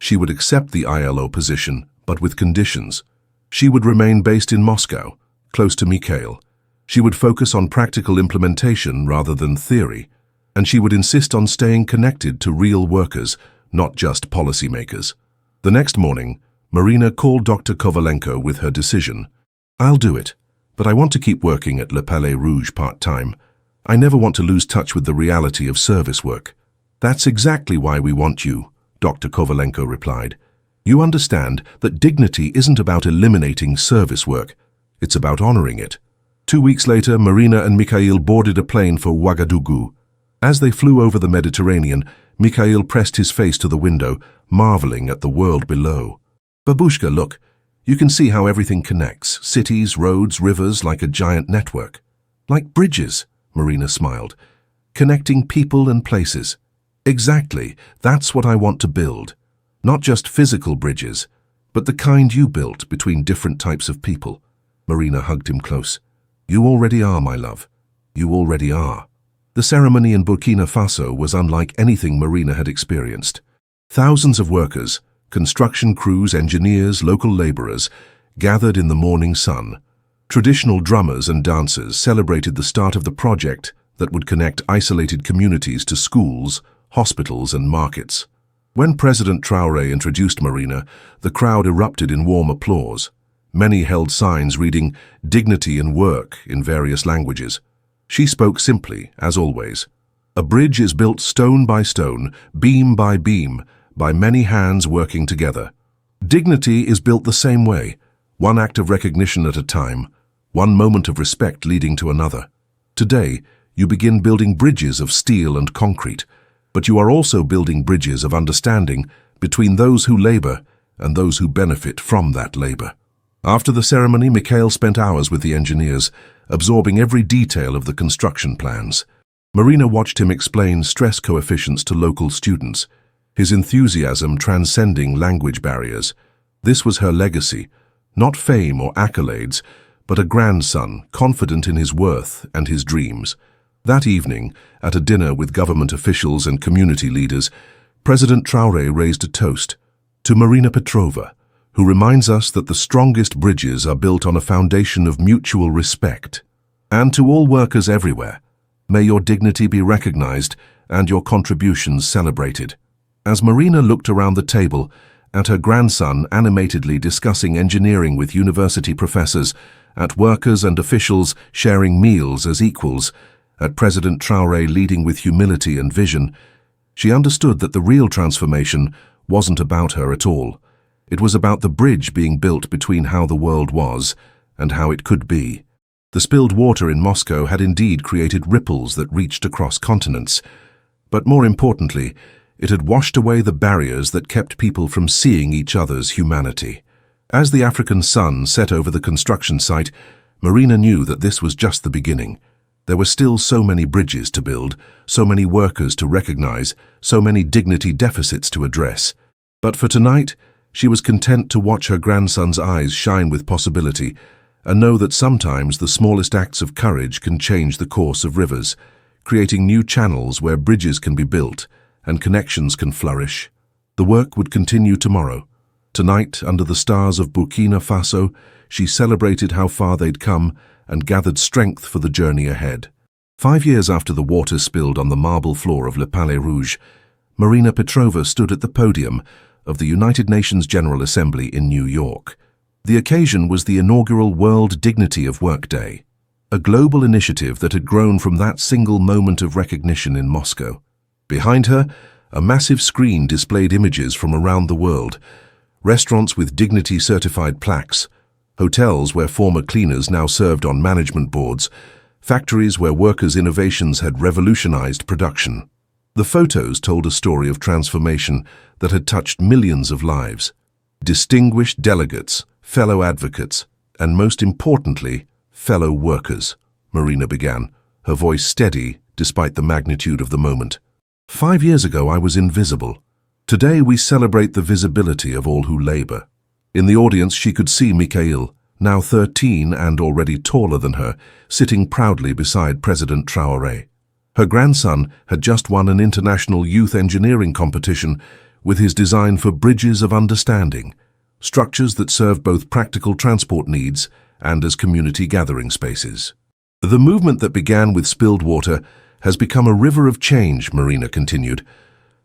She would accept the ILO position, but with conditions. She would remain based in Moscow, close to Mikhail. She would focus on practical implementation rather than theory, and she would insist on staying connected to real workers, not just policymakers. The next morning, Marina called Dr. Kovalenko with her decision. "I'll do it. But I want to keep working at Le Palais Rouge part-time. I never want to lose touch with the reality of service work. That's exactly why we want you, Dr. Kovalenko replied. You understand that dignity isn't about eliminating service work. It's about honoring it. 2 weeks later, Marina and Mikhail boarded a plane for Ouagadougou. As they flew over the Mediterranean, Mikhail pressed his face to the window, marveling at the world below. Babushka, look. You can see how everything connects. Cities, roads, rivers, like a giant network. Like bridges, Marina smiled. Connecting people and places. Exactly, that's what I want to build. Not just physical bridges, but the kind you built between different types of people. Marina hugged him close. You already are, my love. You already are. The ceremony in Burkina Faso was unlike anything Marina had experienced. Thousands of workers, construction crews, engineers, local laborers, gathered in the morning sun. Traditional drummers and dancers celebrated the start of the project that would connect isolated communities to schools, hospitals, and markets. When President Traoré introduced Marina, the crowd erupted in warm applause. Many held signs reading "Dignity in Work" in various languages. She spoke simply, as always. A bridge is built stone by stone, beam by beam, by many hands working together. Dignity is built the same way, one act of recognition at a time, one moment of respect leading to another. Today, you begin building bridges of steel and concrete, but you are also building bridges of understanding between those who labor and those who benefit from that labor. After the ceremony, Mikhail spent hours with the engineers, absorbing every detail of the construction plans. Marina watched him explain stress coefficients to local students, his enthusiasm transcending language barriers. This was her legacy, not fame or accolades, but a grandson confident in his worth and his dreams. That evening, at a dinner with government officials and community leaders, President Traoré raised a toast to Marina Petrova, who reminds us that the strongest bridges are built on a foundation of mutual respect. And to all workers everywhere, may your dignity be recognized and your contributions celebrated. As Marina looked around the table at her grandson animatedly discussing engineering with university professors, at workers and officials sharing meals as equals, at President Traoré leading with humility and vision, she understood that the real transformation wasn't about her at all. It was about the bridge being built between how the world was and how it could be. The spilled water in Moscow had indeed created ripples that reached across continents, but more importantly, it had washed away the barriers that kept people from seeing each other's humanity. As the African sun set over the construction site, Marina knew that this was just the beginning. There were still so many bridges to build, so many workers to recognize, so many dignity deficits to address. But for tonight, she was content to watch her grandson's eyes shine with possibility and know that sometimes the smallest acts of courage can change the course of rivers, creating new channels where bridges can be built and connections can flourish. The work would continue tomorrow. Tonight, under the stars of Burkina Faso, she celebrated how far they'd come and gathered strength for the journey ahead. 5 years after the water spilled on the marble floor of Le Palais Rouge, Marina Petrova stood at the podium of the United Nations General Assembly in New York. The occasion was the inaugural World Dignity of Work Day, a global initiative that had grown from that single moment of recognition in Moscow. Behind her, a massive screen displayed images from around the world, restaurants with dignity-certified plaques, hotels where former cleaners now served on management boards, factories where workers' innovations had revolutionized production. The photos told a story of transformation that had touched millions of lives. Distinguished delegates, fellow advocates, and most importantly, fellow workers, Marina began, her voice steady despite the magnitude of the moment. 5 years ago I was invisible. Today we celebrate the visibility of all who labor. In the audience she could see Mikhail, now 13 and already taller than her, sitting proudly beside President Traoré. Her grandson had just won an international youth engineering competition with his design for bridges of understanding, structures that serve both practical transport needs and as community gathering spaces. The movement that began with spilled water has become a river of change, Marina continued.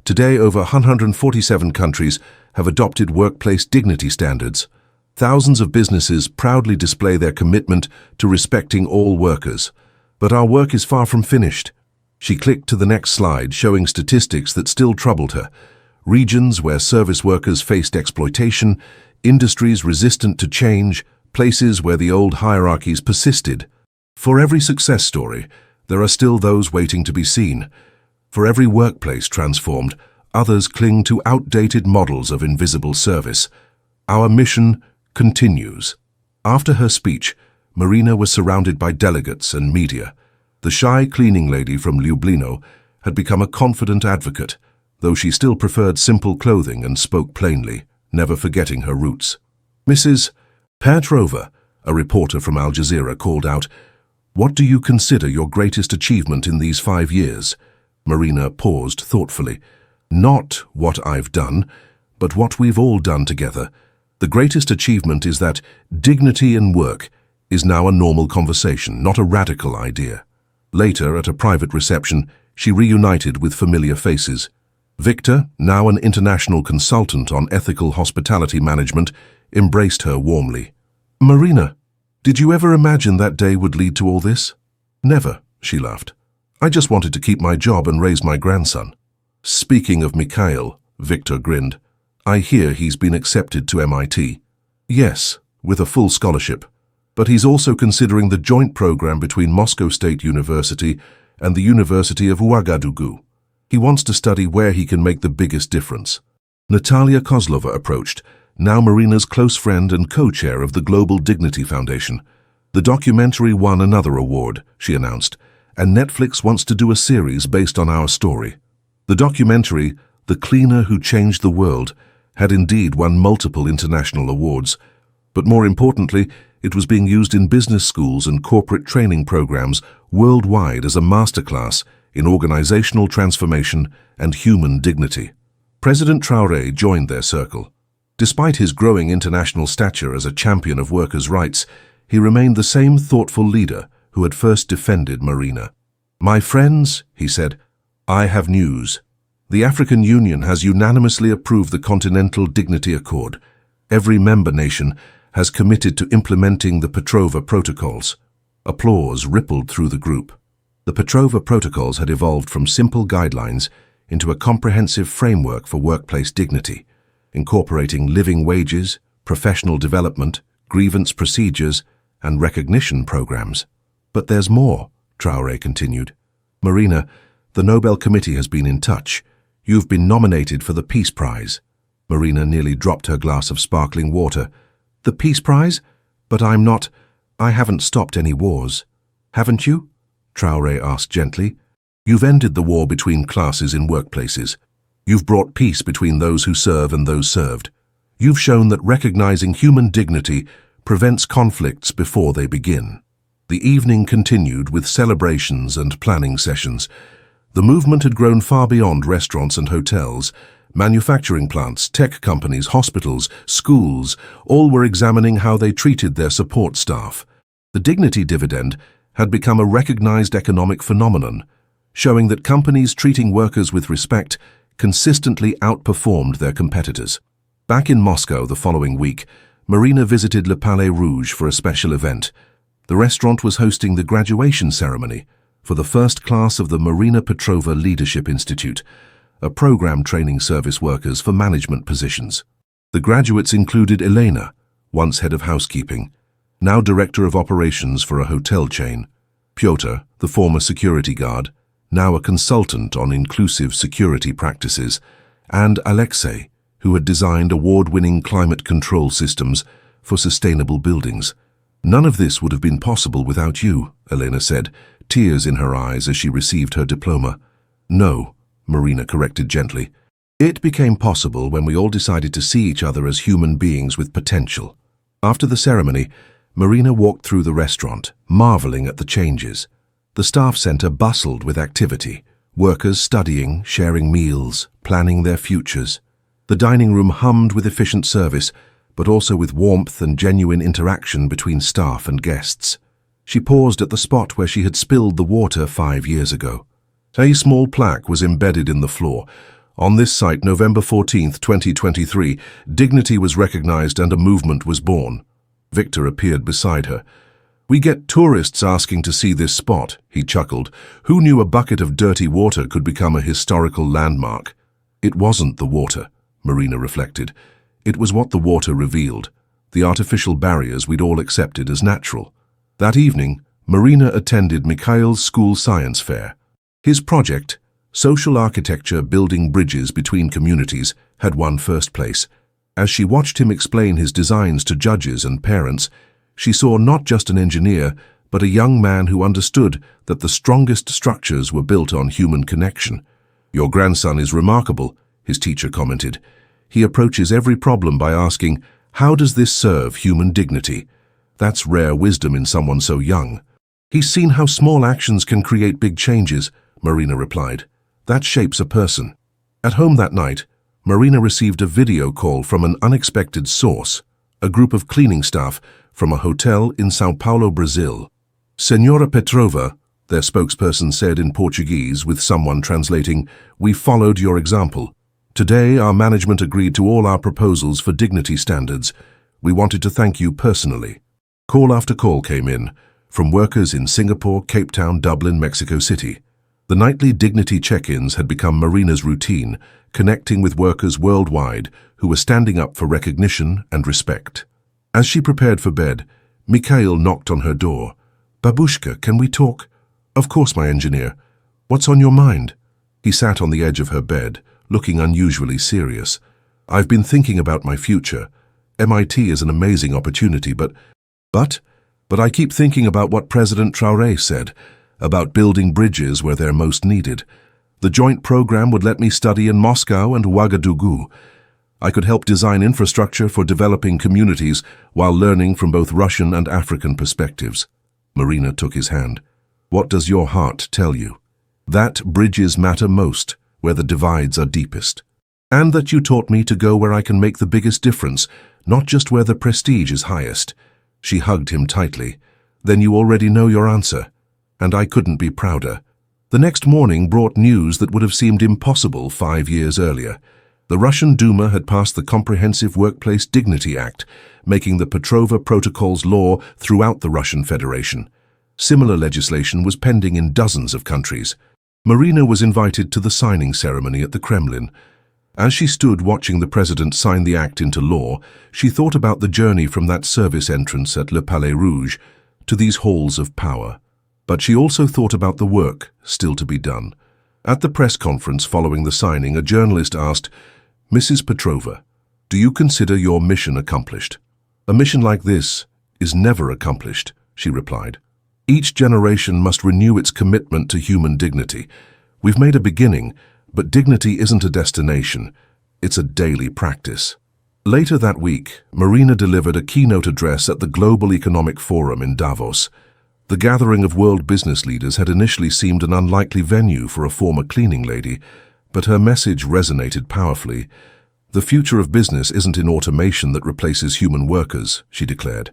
Today, over 147 countries have adopted workplace dignity standards, Thousands of businesses proudly display their commitment to respecting all workers. But our work is far from finished. She clicked to the next slide, showing statistics that still troubled her. Regions where service workers faced exploitation, industries resistant to change, places where the old hierarchies persisted. For every success story, there are still those waiting to be seen. For every workplace transformed, others cling to outdated models of invisible service. Our mission continues. After her speech, Marina was surrounded by delegates and media. The shy cleaning lady from Lublino had become a confident advocate, though she still preferred simple clothing and spoke plainly, never forgetting her roots. Mrs. Petrova, a reporter from Al Jazeera, called out, "What do you consider your greatest achievement in these 5 years?" Marina paused thoughtfully. "Not what I've done, but what we've all done together. The greatest achievement is that dignity in work is now a normal conversation, not a radical idea." Later, at a private reception, she reunited with familiar faces. Victor, now an international consultant on ethical hospitality management, embraced her warmly. "Marina, did you ever imagine that day would lead to all this?" "Never," she laughed. "I just wanted to keep my job and raise my grandson." "Speaking of Mikhail," Victor grinned, "I hear he's been accepted to MIT." "Yes, with a full scholarship. But he's also considering the joint program between Moscow State University and the University of Ouagadougou. He wants to study where he can make the biggest difference." Natalia Kozlova approached, now Marina's close friend and co-chair of the Global Dignity Foundation. "The documentary won another award," she announced, "and Netflix wants to do a series based on our story." The documentary, The Cleaner Who Changed the World, had indeed won multiple international awards. But more importantly, it was being used in business schools and corporate training programs worldwide as a masterclass in organizational transformation and human dignity. President Traoré joined their circle. Despite his growing international stature as a champion of workers' rights, he remained the same thoughtful leader who had first defended Marina. "My friends," he said, "I have news. The African Union has unanimously approved the Continental Dignity Accord. Every member nation has committed to implementing the Petrova Protocols." Applause rippled through the group. The Petrova Protocols had evolved from simple guidelines into a comprehensive framework for workplace dignity, incorporating living wages, professional development, grievance procedures, and recognition programs. "But there's more," Traoré continued. "Marina, the Nobel Committee has been in touch. You've been nominated for the Peace Prize." Marina nearly dropped her glass of sparkling water. "The Peace Prize? But I haven't stopped any wars." "Haven't you?" Traoré asked gently. "You've ended the war between classes in workplaces. You've brought peace between those who serve and those served. You've shown that recognizing human dignity prevents conflicts before they begin." The evening continued with celebrations and planning sessions. The movement had grown far beyond restaurants and hotels. Manufacturing plants, tech companies, hospitals, schools, all were examining how they treated their support staff. The dignity dividend had become a recognized economic phenomenon, showing that companies treating workers with respect consistently outperformed their competitors. Back in Moscow the following week, Marina visited Le Palais Rouge for a special event. The restaurant was hosting the graduation ceremony for the first class of the Marina Petrova Leadership Institute, a program training service workers for management positions. The graduates included Elena, once head of housekeeping, now director of operations for a hotel chain; Pyotr, the former security guard, now a consultant on inclusive security practices; and Alexei, who had designed award-winning climate control systems for sustainable buildings. "None of this would have been possible without you," Elena said, tears in her eyes as she received her diploma. "No," Marina corrected gently. "It became possible when we all decided to see each other as human beings with potential." After the ceremony, Marina walked through the restaurant, marveling at the changes. The staff center bustled with activity, workers studying, sharing meals, planning their futures. The dining room hummed with efficient service, but also with warmth and genuine interaction between staff and guests. She paused at the spot where she had spilled the water 5 years ago. A small plaque was embedded in the floor, On this site, November 14, 2023, dignity was recognized and a movement was born. Victor appeared beside her. We get tourists asking to see this spot, he chuckled. Who knew a bucket of dirty water could become a historical landmark? It wasn't the water, Marina reflected. It was what the water revealed, the artificial barriers we'd all accepted as natural. That evening, Marina attended Mikhail's school science fair. His project, Social Architecture Building Bridges Between Communities, had won first place. As she watched him explain his designs to judges and parents, she saw not just an engineer, but a young man who understood that the strongest structures were built on human connection. Your grandson is remarkable, his teacher commented. He approaches every problem by asking, how does this serve human dignity? That's rare wisdom in someone so young. He's seen how small actions can create big changes, Marina replied. That shapes a person. At home that night, Marina received a video call from an unexpected source, a group of cleaning staff from a hotel in São Paulo, Brazil. Senhora Petrova, their spokesperson said in Portuguese with someone translating, we followed your example. Today, our management agreed to all our proposals for dignity standards. We wanted to thank you personally. Call after call came in, from workers in Singapore, Cape Town, Dublin, Mexico City. The nightly dignity check-ins had become Marina's routine, connecting with workers worldwide who were standing up for recognition and respect. As she prepared for bed, Mikhail knocked on her door. Babushka, can we talk? Of course, my engineer. What's on your mind? He sat on the edge of her bed, looking unusually serious. I've been thinking about my future. MIT is an amazing opportunity, but I keep thinking about what President Traoré said, about building bridges where they're most needed. The joint program would let me study in Moscow and Ouagadougou. I could help design infrastructure for developing communities while learning from both Russian and African perspectives. Marina took his hand. What does your heart tell you? That bridges matter most, where the divides are deepest. And that you taught me to go where I can make the biggest difference, not just where the prestige is highest. She hugged him tightly. Then you already know your answer. And I couldn't be prouder. The next morning brought news that would have seemed impossible 5 years earlier. The Russian Duma had passed the Comprehensive Workplace Dignity Act, making the Petrova Protocols law throughout the Russian Federation. Similar legislation was pending in dozens of countries. Marina was invited to the signing ceremony at the Kremlin. As she stood watching the president sign the act into law, she thought about the journey from that service entrance at Le Palais Rouge to these halls of power. But she also thought about the work still to be done. At the press conference following the signing, a journalist asked, Mrs. Petrova, do you consider your mission accomplished? A mission like this is never accomplished, she replied. Each generation must renew its commitment to human dignity. We've made a beginning, but dignity isn't a destination. It's a daily practice. Later that week, Marina delivered a keynote address at the Global Economic Forum in Davos. The gathering of world business leaders had initially seemed an unlikely venue for a former cleaning lady, but her message resonated powerfully. The future of business isn't in automation that replaces human workers, she declared.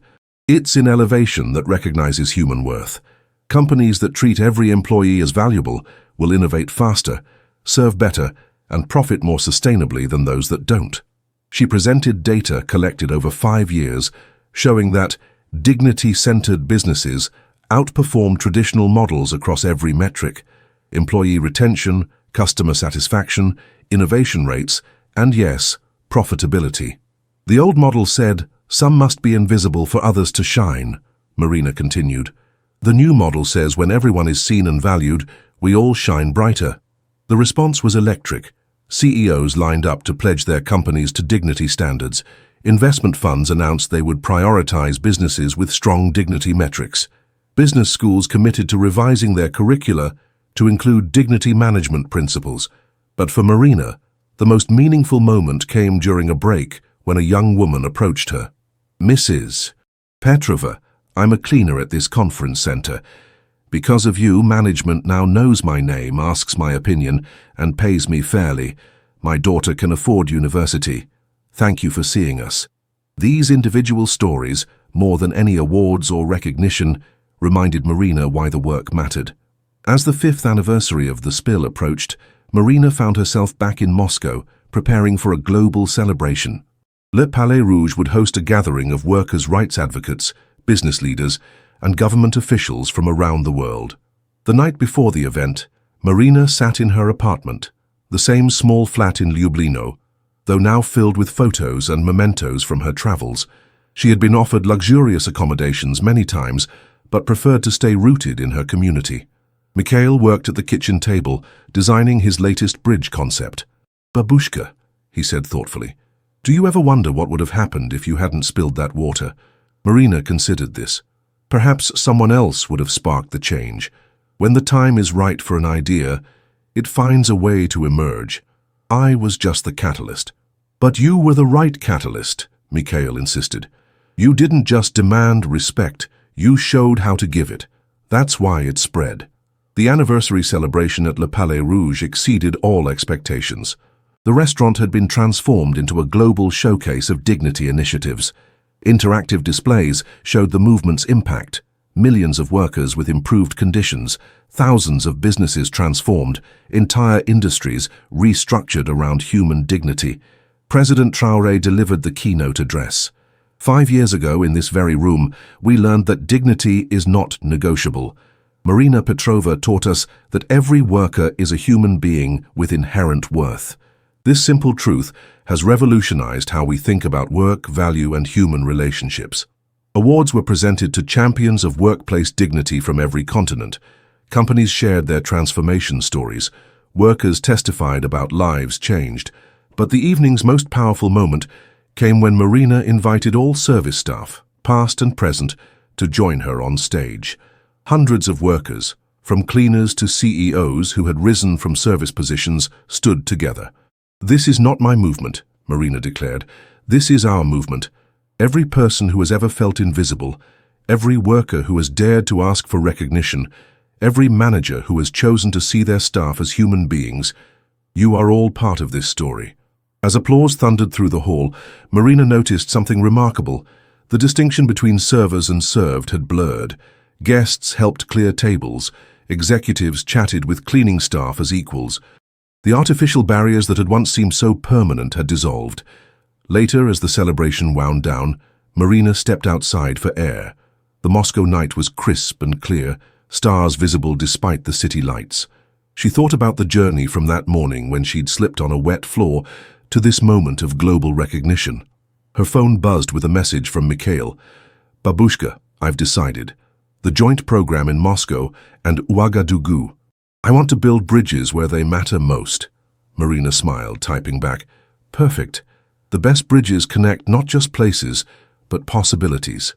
It's in elevation that recognizes human worth. Companies that treat every employee as valuable will innovate faster, serve better, and profit more sustainably than those that don't. She presented data collected over 5 years, showing that dignity-centered businesses outperform traditional models across every metric: employee retention, customer satisfaction, innovation rates, and yes, profitability. The old model said, some must be invisible for others to shine, Marina continued. The new model says when everyone is seen and valued, we all shine brighter. The response was electric. CEOs lined up to pledge their companies to dignity standards. Investment funds announced they would prioritize businesses with strong dignity metrics. Business schools committed to revising their curricula to include dignity management principles. But for Marina, the most meaningful moment came during a break when a young woman approached her. Mrs. Petrova, I'm a cleaner at this conference center. Because of you, management now knows my name, asks my opinion, and pays me fairly. My daughter can afford university. Thank you for seeing us. These individual stories, more than any awards or recognition, reminded Marina why the work mattered. As the 5th anniversary of the spill approached, Marina found herself back in Moscow, preparing for a global celebration. Le Palais Rouge would host a gathering of workers' rights advocates, business leaders, and government officials from around the world. The night before the event, Marina sat in her apartment, the same small flat in Ljubljana, though now filled with photos and mementos from her travels. She had been offered luxurious accommodations many times, but preferred to stay rooted in her community. Mikhail worked at the kitchen table, designing his latest bridge concept. "Babushka," he said thoughtfully, "do you ever wonder what would have happened if you hadn't spilled that water?" Marina considered this. Perhaps someone else would have sparked the change. When the time is right for an idea, it finds a way to emerge. I was just the catalyst. "But you were the right catalyst," Mikhail insisted. "You didn't just demand respect, you showed how to give it. That's why it spread." The anniversary celebration at Le Palais Rouge exceeded all expectations. The restaurant had been transformed into a global showcase of dignity initiatives. Interactive displays showed the movement's impact. Millions of workers with improved conditions, thousands of businesses transformed, entire industries restructured around human dignity. President Traoré delivered the keynote address. 5 years ago, in this very room, we learned that dignity is not negotiable. Marina Petrova taught us that every worker is a human being with inherent worth. This simple truth has revolutionized how we think about work, value, and human relationships. Awards were presented to champions of workplace dignity from every continent. Companies shared their transformation stories. Workers testified about lives changed. But the evening's most powerful moment came when Marina invited all service staff, past and present, to join her on stage. Hundreds of workers, from cleaners to CEOs who had risen from service positions, stood together. "This is not my movement," Marina declared. "This is our movement. Every person who has ever felt invisible, every worker who has dared to ask for recognition, every manager who has chosen to see their staff as human beings, you are all part of this story." As applause thundered through the hall, Marina noticed something remarkable. The distinction between servers and served had blurred. Guests helped clear tables. Executives chatted with cleaning staff as equals. The artificial barriers that had once seemed so permanent had dissolved. Later, as the celebration wound down, Marina stepped outside for air. The Moscow night was crisp and clear, stars visible despite the city lights. She thought about the journey from that morning when she'd slipped on a wet floor to this moment of global recognition. Her phone buzzed with a message from Mikhail. "Babushka, I've decided. The joint program in Moscow and Ouagadougou. I want to build bridges where they matter most." Marina smiled, typing back, "Perfect. The best bridges connect not just places, but possibilities."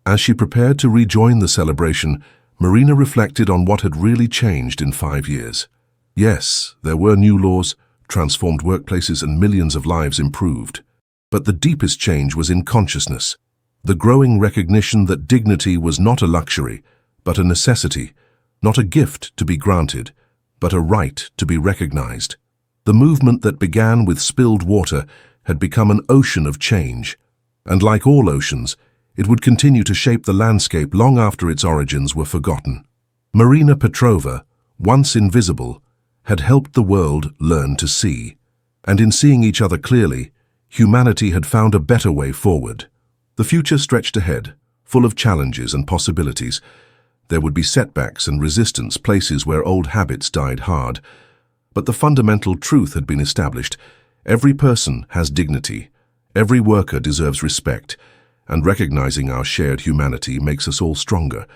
As she prepared to rejoin the celebration, Marina reflected on what had really changed in 5 years. Yes, there were new laws, transformed workplaces, and millions of lives improved. But the deepest change was in consciousness. The growing recognition that dignity was not a luxury, but a necessity, not a gift to be granted, but a right to be recognized. The movement that began with spilled water had become an ocean of change, and like all oceans, it would continue to shape the landscape long after its origins were forgotten. Marina Petrova, once invisible, had helped the world learn to see, and in seeing each other clearly, humanity had found a better way forward. The future stretched ahead, full of challenges and possibilities. There would be setbacks and resistance, places where old habits died hard. But the fundamental truth had been established. Every person has dignity. Every worker deserves respect. And recognizing our shared humanity makes us all stronger.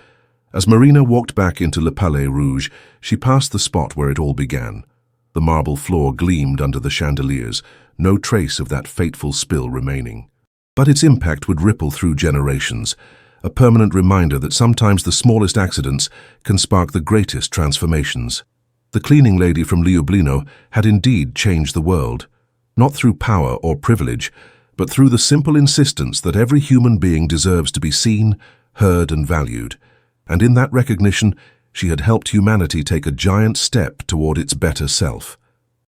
As Marina walked back into Le Palais Rouge, she passed the spot where it all began. The marble floor gleamed under the chandeliers, no trace of that fateful spill remaining. But its impact would ripple through generations, a permanent reminder that sometimes the smallest accidents can spark the greatest transformations. The cleaning lady from Ljubljana had indeed changed the world, not through power or privilege, but through the simple insistence that every human being deserves to be seen, heard, and valued. And in that recognition, she had helped humanity take a giant step toward its better self.